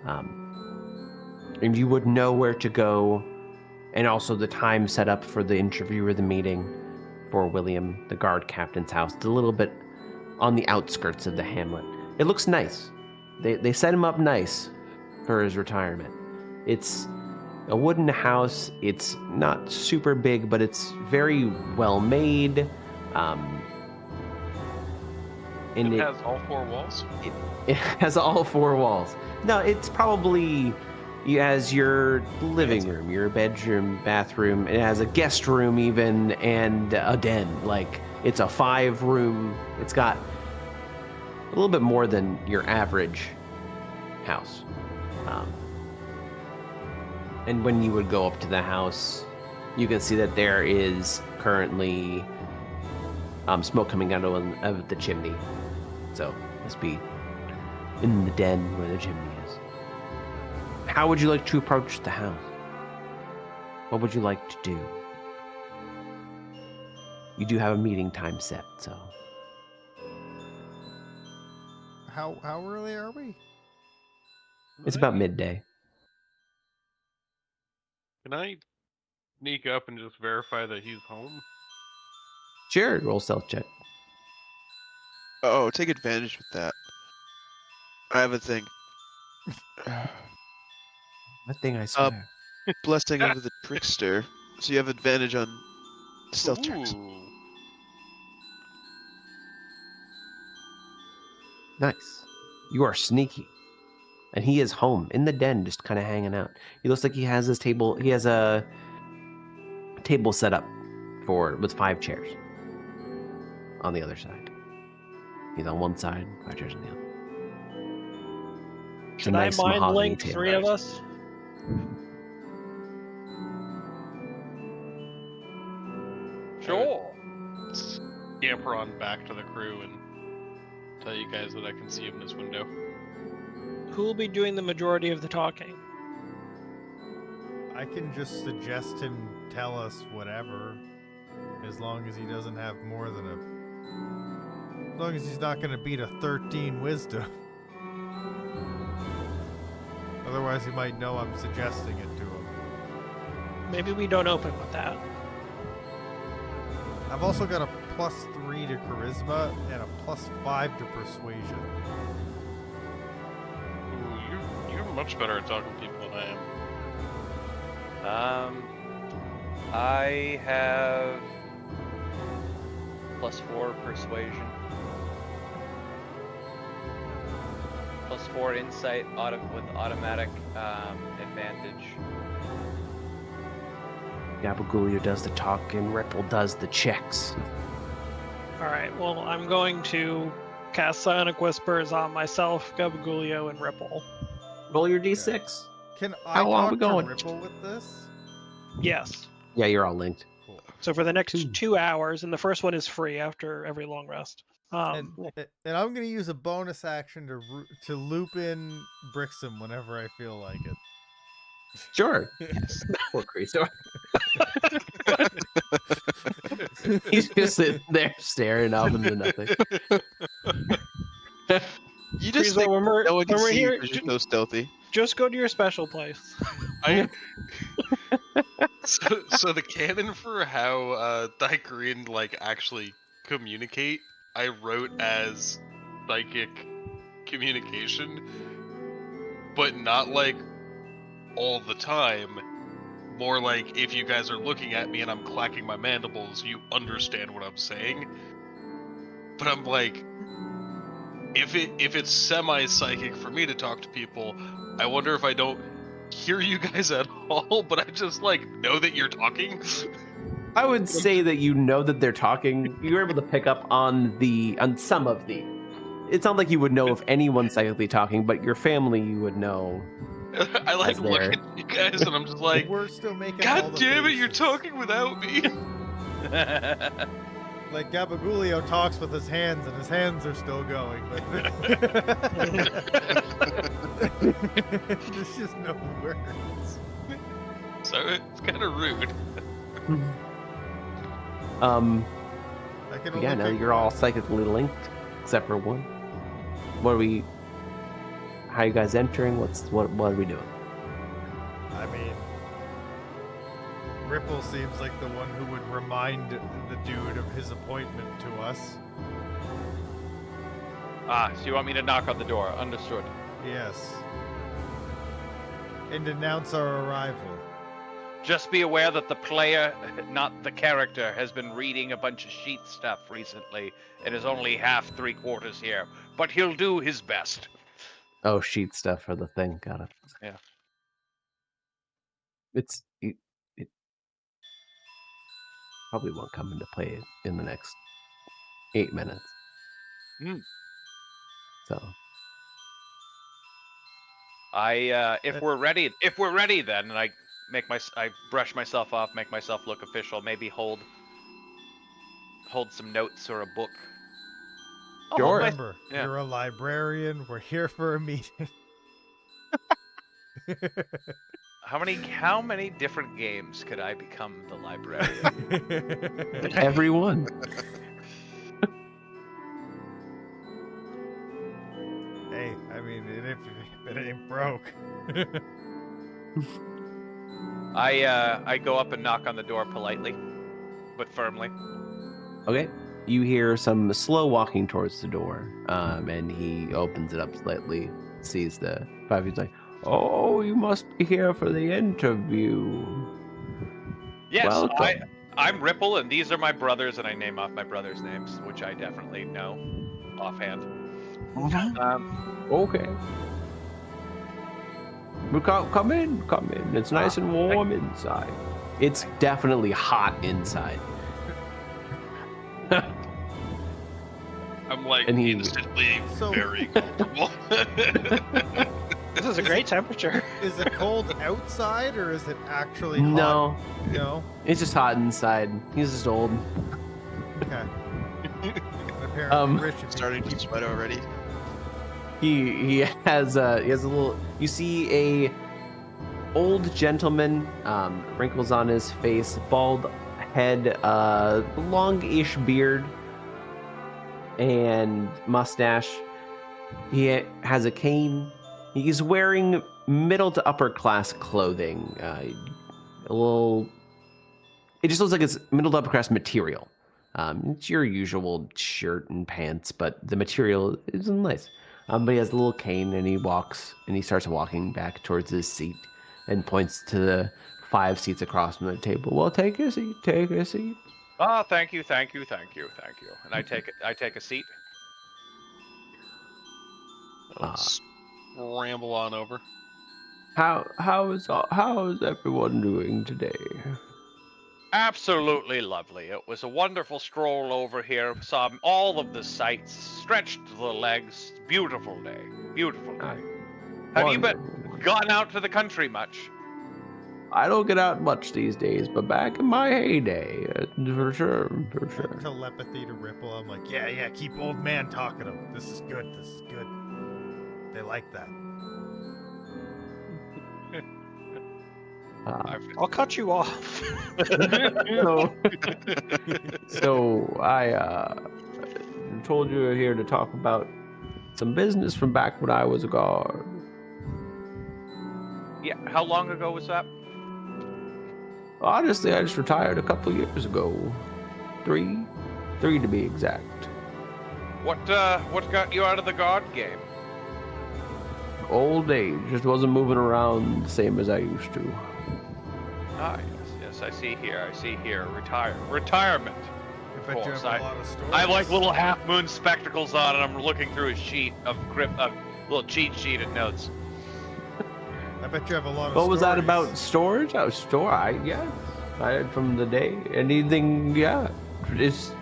Speaker 2: And you would know where to go, and also the time set up for the interview or the meeting for William, the guard captain's house. It's a little bit on the outskirts of the hamlet. It looks nice. They set him up nice for his retirement. It's a wooden house. It's not super big, but it's very well made. And
Speaker 7: It has all 4 walls.
Speaker 2: it has all 4 walls. No, it's probably, it has your living room, your bedroom, bathroom. It has a guest room even, and a den. Like, it's a 5-room. It's got a little bit more than your average house. And when you would go up to the house, you can see that there is currently smoke coming out of the chimney. So, must be in the den where the chimney is. How would you like to approach the house? What would you like to do? you do have a meeting time set, so.
Speaker 4: How early are we?
Speaker 2: It's about midday.
Speaker 7: Can I sneak up and just verify that he's home?
Speaker 2: Sure, roll stealth check.
Speaker 6: Oh, take advantage with that. I have a thing.
Speaker 2: That thing, I swear.
Speaker 6: Blessing of the Trickster. So you have advantage on stealth checks.
Speaker 7: Ooh.
Speaker 2: Nice. You are sneaky. And he is home in the den, just kind of hanging out. He looks like he has his table. He has a table set up with 5 chairs on the other side. He's on one side, 5 chairs on the other. It's
Speaker 5: Should
Speaker 2: a nice
Speaker 5: I mind
Speaker 2: mahogany
Speaker 5: link
Speaker 2: table.
Speaker 5: 3 of us?
Speaker 1: Sure.
Speaker 7: Scamper on back to the crew and tell you guys that I can see him in this window.
Speaker 5: Who will be doing the majority of the talking?
Speaker 4: I can just suggest him tell us whatever, as long as he doesn't have more than as long as he's not going to beat a 13 wisdom. Otherwise, he might know I'm suggesting it to him.
Speaker 5: Maybe we don't open with that.
Speaker 4: I've also got a +3 to charisma and a +5 to persuasion.
Speaker 7: Ooh, you're much better at talking to people than I am.
Speaker 1: I have +4 persuasion, +4 insight with automatic advantage.
Speaker 2: Gabagulio does the talking, Ripple does the checks.
Speaker 5: Alright, well, I'm going to cast Psionic Whispers on myself, Gabagulio, and Ripple.
Speaker 2: Roll your d6.
Speaker 4: Can I
Speaker 2: How long are
Speaker 4: talk
Speaker 2: we going?
Speaker 4: to Ripple with this?
Speaker 5: Yes.
Speaker 2: Yeah, you're all linked.
Speaker 4: Cool.
Speaker 5: So for the next
Speaker 2: Two.
Speaker 5: 2 hours, and the first one is free after every long rest.
Speaker 4: And I'm going to use a bonus action to loop in Brixham whenever I feel like it.
Speaker 2: Sure.
Speaker 6: Yes.
Speaker 2: Poor Creaser. He's just sitting there staring off into nothing.
Speaker 6: You just
Speaker 5: Frieza,
Speaker 6: think
Speaker 5: when we're-
Speaker 6: no one can
Speaker 5: when we're
Speaker 6: see you
Speaker 5: here,
Speaker 6: because you're so stealthy.
Speaker 5: just go to your special place.
Speaker 7: So the canon for how Daikarian actually communicate, I wrote as psychic communication, but not all the time. More like if you guys are looking at me and I'm clacking my mandibles, you understand what I'm saying. But I'm like, if it's semi-psychic for me to talk to people, I wonder if I don't hear you guys at all, but I just know that you're talking.
Speaker 2: I would say that you know that they're talking. You're able to pick up on some of the. It's not like you would know if anyone's psychically talking, but your family you would know.
Speaker 7: I look
Speaker 2: there.
Speaker 7: at you guys and I'm just like,
Speaker 4: We're still making all
Speaker 7: God
Speaker 4: the
Speaker 7: damn it, you're
Speaker 4: faces.
Speaker 7: talking without me.
Speaker 4: Like Gabagulio talks with his hands, and his hands are still going, but there's just no words.
Speaker 7: So it's kind of rude.
Speaker 4: I can only
Speaker 2: Yeah, now
Speaker 4: pick
Speaker 2: you're all
Speaker 4: one.
Speaker 2: psychically linked, except for one. What are we? How are you guys entering? What are we doing?
Speaker 4: I mean, Ripple seems like the one who would remind the dude of his appointment to us.
Speaker 1: So you want me to knock on the door? Understood.
Speaker 4: Yes. And announce our arrival.
Speaker 1: Just be aware that the player, not the character, has been reading a bunch of sheet stuff recently and is only half 3/4 here. But he'll do his best.
Speaker 2: Oh, sheet stuff for the thing. Got it.
Speaker 1: Yeah.
Speaker 2: It probably won't come into play in the next 8 minutes. So
Speaker 1: If we're ready, then I brush myself off, make myself look official. Maybe hold some notes or a book.
Speaker 2: Sure.
Speaker 4: Remember,
Speaker 1: yeah.
Speaker 4: you're a librarian. We're here for a meeting.
Speaker 1: How many different games could I become the librarian?
Speaker 2: Everyone.
Speaker 4: Hey, I mean, if it ain't broke.
Speaker 1: I go up and knock on the door politely, but firmly.
Speaker 2: Okay. You hear some slow walking towards the door, and he opens it up slightly, sees the five. He's like, "Oh, you must be here for the interview."
Speaker 1: Yes,
Speaker 2: Welcome.
Speaker 1: I'm Ripple, and these are my brothers, and I name off my brothers' names, which I definitely know offhand.
Speaker 2: Okay. Well, come in. It's nice and warm inside. It's definitely hot inside.
Speaker 7: I'm like
Speaker 2: And he-
Speaker 7: instantly
Speaker 4: So-
Speaker 7: very comfortable.
Speaker 5: This is a great temperature.
Speaker 4: Is it cold outside or is it actually hot?
Speaker 2: No,
Speaker 4: No.
Speaker 2: it's just hot inside. He's just old.
Speaker 4: Okay. Apparently, Rich, if you
Speaker 6: Starting to sweat already.
Speaker 2: He has a little. You see a old gentleman, wrinkles on his face, bald head, longish beard, and mustache. He has a cane. He's wearing middle to upper class clothing. A little. It just looks like it's middle to upper class material. It's your usual shirt and pants, but the material is nice. But he has a little cane, and he starts walking back towards his seat, and points to the 5 seats across from the table. Well, take a seat. Take a seat.
Speaker 1: Ah, thank you. And I take a seat.
Speaker 7: Let's ramble on over.
Speaker 2: How is everyone doing today?
Speaker 1: Absolutely lovely. It was a wonderful stroll over here. Saw all of the sights, stretched the legs. Beautiful day. Have you gotten out to the country much?
Speaker 2: I don't get out much these days, but back in my heyday, for sure.
Speaker 4: telepathy to Ripple, I'm like, yeah, keep old man talking to him. This is good. They like that.
Speaker 5: I'll cut you off.
Speaker 2: So I told you we're here to talk about some business from back when I was a guard.
Speaker 1: Yeah. How long ago was that?
Speaker 2: Honestly, I just retired a couple years ago. Three to be exact.
Speaker 1: What got you out of the guard game?
Speaker 2: Old age, just wasn't moving around the same as I used to.
Speaker 1: Ah, yes, I see here. Retirement.
Speaker 4: I bet you
Speaker 1: course,
Speaker 4: have a lot of stories.
Speaker 1: I have like little half moon spectacles on, and I'm looking through a sheet of little cheat sheet of notes.
Speaker 4: I bet you have a lot of
Speaker 2: What was that
Speaker 4: stories.
Speaker 2: about storage? I from the day. Anything, yeah. Just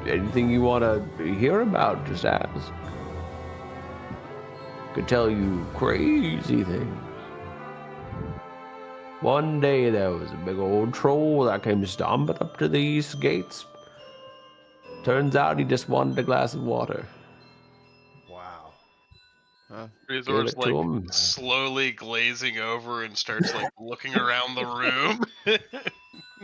Speaker 2: anything you want to hear about, just ask. Could tell you crazy things. One day there was a big old troll that came stomping up to these gates. Turns out he just wanted a glass of water.
Speaker 4: Wow.
Speaker 7: Resort's
Speaker 2: Give it to
Speaker 7: like
Speaker 2: him.
Speaker 7: slowly glazing over and starts like looking around the room.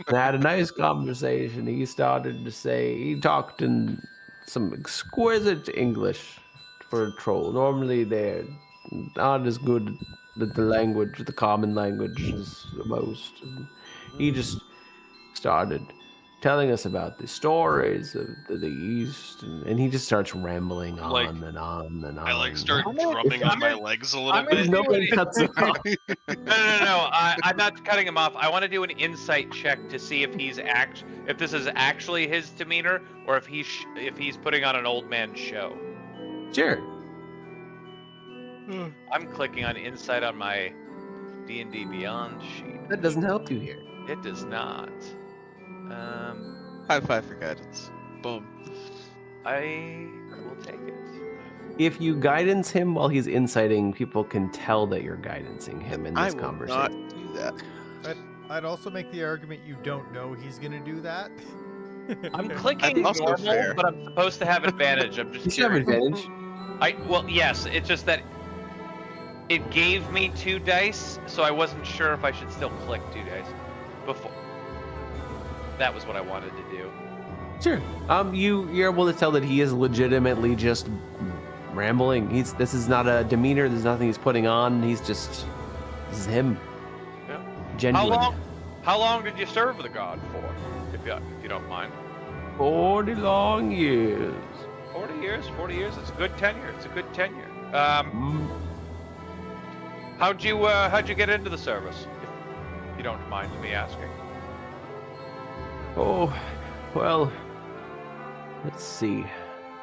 Speaker 2: I had a nice conversation. He started to say, he talked in some exquisite English for a troll. Normally they're not as good at the language, the common language as most. And he just started telling us about the stories of the East, and he just starts rambling on
Speaker 7: Like,
Speaker 2: and on and on.
Speaker 7: I like start drumming on my legs a little bit.
Speaker 2: Nobody cuts him off.
Speaker 1: No. I'm not cutting him off. I want to do an insight check to see if if this is actually his demeanor, or if he's putting on an old man show.
Speaker 2: Sure.
Speaker 1: I'm clicking on insight on my D&D Beyond sheet.
Speaker 2: That doesn't help you here.
Speaker 1: It does not.
Speaker 6: High five for guidance. Boom.
Speaker 1: I will take it.
Speaker 2: If you guidance him while he's inciting, people can tell that you're guidancing him in this
Speaker 6: I will
Speaker 2: conversation.
Speaker 6: not do that.
Speaker 4: I'd also make the argument you don't know he's gonna do that.
Speaker 1: I'm clicking
Speaker 6: also
Speaker 1: normal,
Speaker 6: fair.
Speaker 1: but I'm supposed to have advantage. I'm just
Speaker 2: You should have
Speaker 1: curious.
Speaker 2: advantage.
Speaker 1: Well, yes. It's just that It gave me 2 dice, so I wasn't sure if I should still click 2 dice before. That was what I wanted to do.
Speaker 2: Sure. You're able to tell that he is legitimately just rambling. This is not a demeanor. There's nothing he's putting on. This is him.
Speaker 1: Yeah.
Speaker 2: Genuine.
Speaker 1: How long did you serve the god for, if you don't mind?
Speaker 2: 40 long years.
Speaker 1: 40 years. 40 years. It's a good tenure. How'd you get into the service? If you don't mind me asking.
Speaker 2: Oh, well, let's see.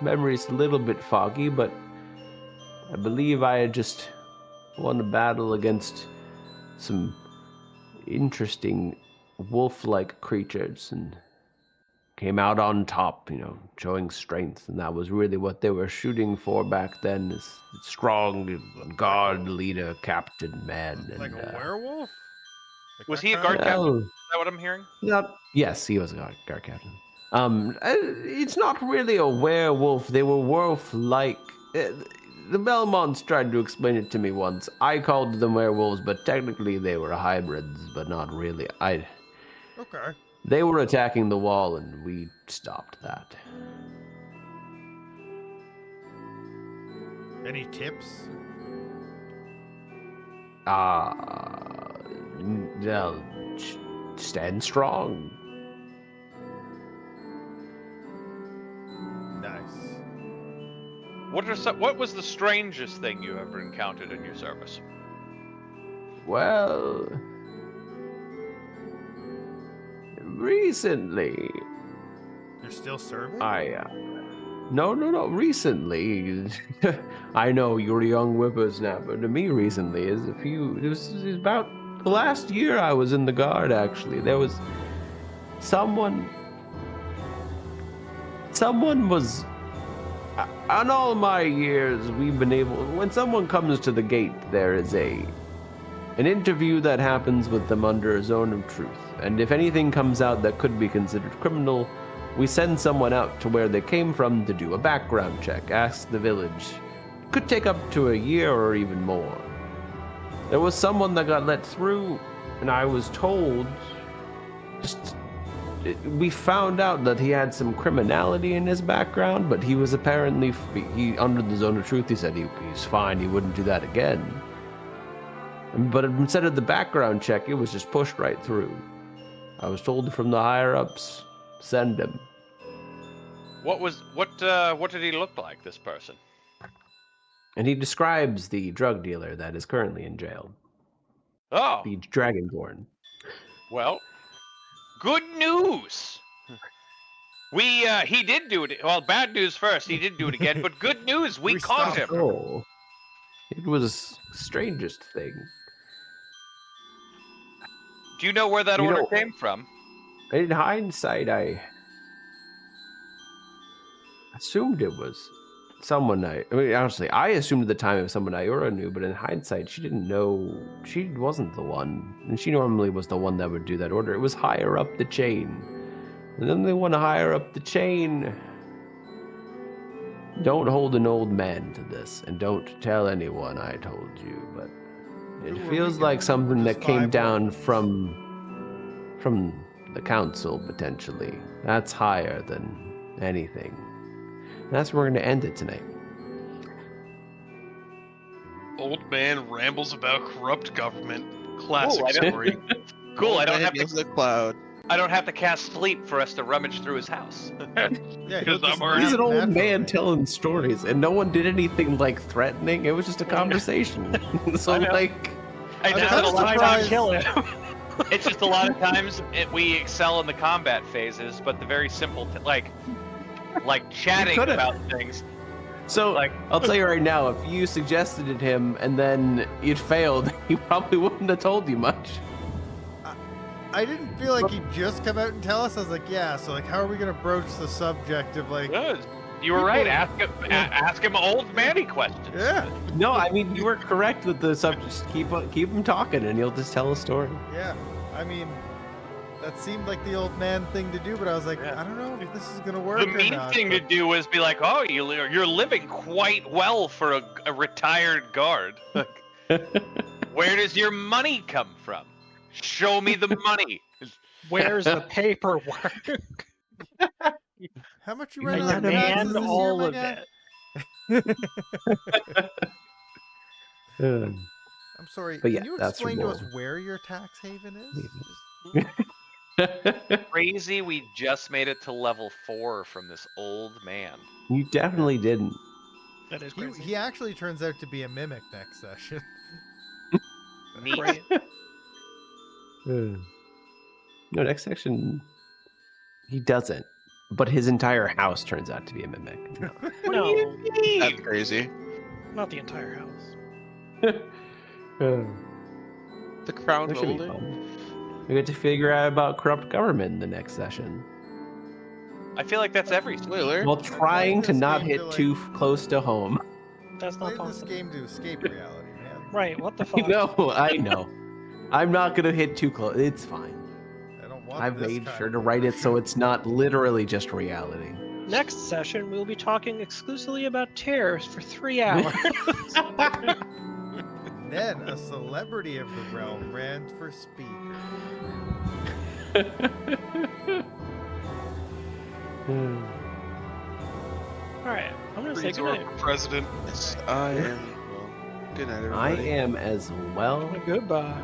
Speaker 2: Memory's a little bit foggy, but I believe I had just won a battle against some interesting wolf-like creatures and came out on top, showing strength, and that was really what they were shooting for back then, is strong guard leader, captain man.
Speaker 4: Like
Speaker 2: and,
Speaker 4: a werewolf? Like
Speaker 1: Was
Speaker 4: that
Speaker 1: he a
Speaker 4: kind
Speaker 1: guard
Speaker 4: of-
Speaker 1: captain? Is that what I'm hearing?
Speaker 2: Yes, he was a guard captain. It's not really a werewolf. They were wolf-like. The Belmonts tried to explain it to me once. I called them werewolves, but technically they were hybrids, but not really.
Speaker 4: Okay.
Speaker 2: They were attacking the wall, and we stopped that.
Speaker 4: Any tips?
Speaker 2: They'll stand strong.
Speaker 4: Nice.
Speaker 1: What was the strangest thing you ever encountered in your service?
Speaker 2: Well, recently,
Speaker 4: You're still serving?
Speaker 2: No, recently. I know you're a young whippersnapper. To me, recently it was about the last year I was in the guard, actually. There was someone was, on all my years, we've been able, when someone comes to the gate, there is an interview that happens with them under a zone of truth. And if anything comes out that could be considered criminal, we send someone out to where they came from to do a background check, ask the village. Could take up to a year or even more. There was someone that got let through, and I was told, we found out that he had some criminality in his background, but he was apparently, under the zone of truth, he said he's fine, he wouldn't do that again. But instead of the background check, it was just pushed right through. I was told from the higher-ups, send him.
Speaker 1: What did he look like, this person?
Speaker 2: And he describes the drug dealer that is currently in jail.
Speaker 1: Oh.
Speaker 2: The Dragonborn.
Speaker 1: Well, good news. He did do it. Well, bad news first. He did do it again, but good news. We caught him.
Speaker 2: Oh. It was the strangest thing.
Speaker 1: Do you know where that order came from?
Speaker 2: In hindsight, I assumed it was someone honestly, I assumed at the time it was someone Iora knew, but in hindsight, she didn't know. She wasn't the one. And she normally was the one that would do that order. It was higher up the chain. And then they want to higher up the chain. Don't hold an old man to this, and don't tell anyone I told you, but it feels like something that came down from the council, potentially. That's higher than anything. And that's where we're going to end it tonight.
Speaker 3: Old man rambles about corrupt government. Classic story.
Speaker 1: Cool. I don't
Speaker 6: Man
Speaker 1: have
Speaker 6: gets
Speaker 1: to.
Speaker 6: a cloud.
Speaker 1: I don't have to cast sleep for us to rummage through his house.
Speaker 4: Yeah,
Speaker 3: Because I'm already-
Speaker 2: He's an old
Speaker 4: naturally.
Speaker 2: man telling stories, and no one did anything like threatening. It was just a conversation. So
Speaker 1: I know.
Speaker 2: like,
Speaker 1: I
Speaker 4: I'm
Speaker 1: just
Speaker 4: kinda
Speaker 1: a lot of
Speaker 4: surprised-
Speaker 1: times,
Speaker 5: kill him.
Speaker 1: it's just a lot of times we excel in the combat phases, but the very simple, like chatting
Speaker 2: could've.
Speaker 1: about things.
Speaker 2: so
Speaker 1: Like-
Speaker 2: I'll tell you right now, if you suggested it him and then it failed, he probably wouldn't have told you much.
Speaker 4: I didn't feel like he'd just come out and tell us. I was like, yeah, so like, how are we going to broach the subject of like,
Speaker 1: Good. You were right. Ask him old manny questions.
Speaker 4: yeah,
Speaker 2: No, I mean, you were correct with the subject. Just keep him talking and he'll just tell a story.
Speaker 4: yeah. I mean, that seemed like the old man thing to do, but I was like,
Speaker 1: Yeah.
Speaker 4: I don't know if this is going to work
Speaker 1: The
Speaker 4: or
Speaker 1: mean
Speaker 4: not.
Speaker 1: thing to
Speaker 4: but-
Speaker 1: do is be like, oh, you're living quite well for a retired guard. Where does your money come from? Show me the money.
Speaker 5: Where's the paperwork?
Speaker 4: How much you
Speaker 2: You
Speaker 4: ran
Speaker 2: let
Speaker 4: on
Speaker 2: him
Speaker 4: taxes
Speaker 5: Demand
Speaker 4: this
Speaker 5: all
Speaker 4: year,
Speaker 5: of
Speaker 4: Mega?
Speaker 5: it.
Speaker 4: I'm sorry.
Speaker 2: But
Speaker 4: Can
Speaker 2: yeah,
Speaker 4: you
Speaker 2: that's
Speaker 4: explain to us
Speaker 2: roll.
Speaker 4: where your tax haven is?
Speaker 1: Crazy, we just made it to level 4 from this old man.
Speaker 2: You definitely didn't.
Speaker 5: That is
Speaker 4: He
Speaker 5: crazy.
Speaker 4: actually turns out to be a mimic next session.
Speaker 1: Neat.
Speaker 5: Right.
Speaker 2: No, next section, he doesn't. But his entire house turns out to be a mimic. No.
Speaker 1: What
Speaker 5: No,
Speaker 1: do you mean?
Speaker 6: That's crazy.
Speaker 5: not the entire house.
Speaker 6: The crown
Speaker 2: That should be
Speaker 6: molding.
Speaker 2: fun. We get to figure out about corrupt government in the next session.
Speaker 1: I feel like that's every
Speaker 6: Spoiler.
Speaker 2: While trying to
Speaker 4: this
Speaker 2: not
Speaker 4: game
Speaker 2: hit
Speaker 4: to, like-
Speaker 2: too close to home.
Speaker 5: That's
Speaker 4: Play
Speaker 5: not
Speaker 4: this
Speaker 5: possible.
Speaker 4: game to escape reality, man.
Speaker 5: Right, what the
Speaker 2: I
Speaker 5: fuck?
Speaker 2: know, I know. I'm not gonna hit too close. It's fine.
Speaker 4: I don't want
Speaker 2: I've
Speaker 4: this
Speaker 2: made
Speaker 4: kind
Speaker 2: sure
Speaker 4: of
Speaker 2: to write it so
Speaker 4: version.
Speaker 2: it's not literally just reality.
Speaker 5: Next session, we'll be talking exclusively about tears for 3 hours.
Speaker 4: Then a celebrity of the realm ran for speaker.
Speaker 5: Alright, I'm gonna say
Speaker 3: Freezor
Speaker 5: goodnight.
Speaker 3: for president.
Speaker 6: Yes, I am. Well, good night,
Speaker 2: I
Speaker 6: everybody.
Speaker 2: am as well.
Speaker 5: Goodbye.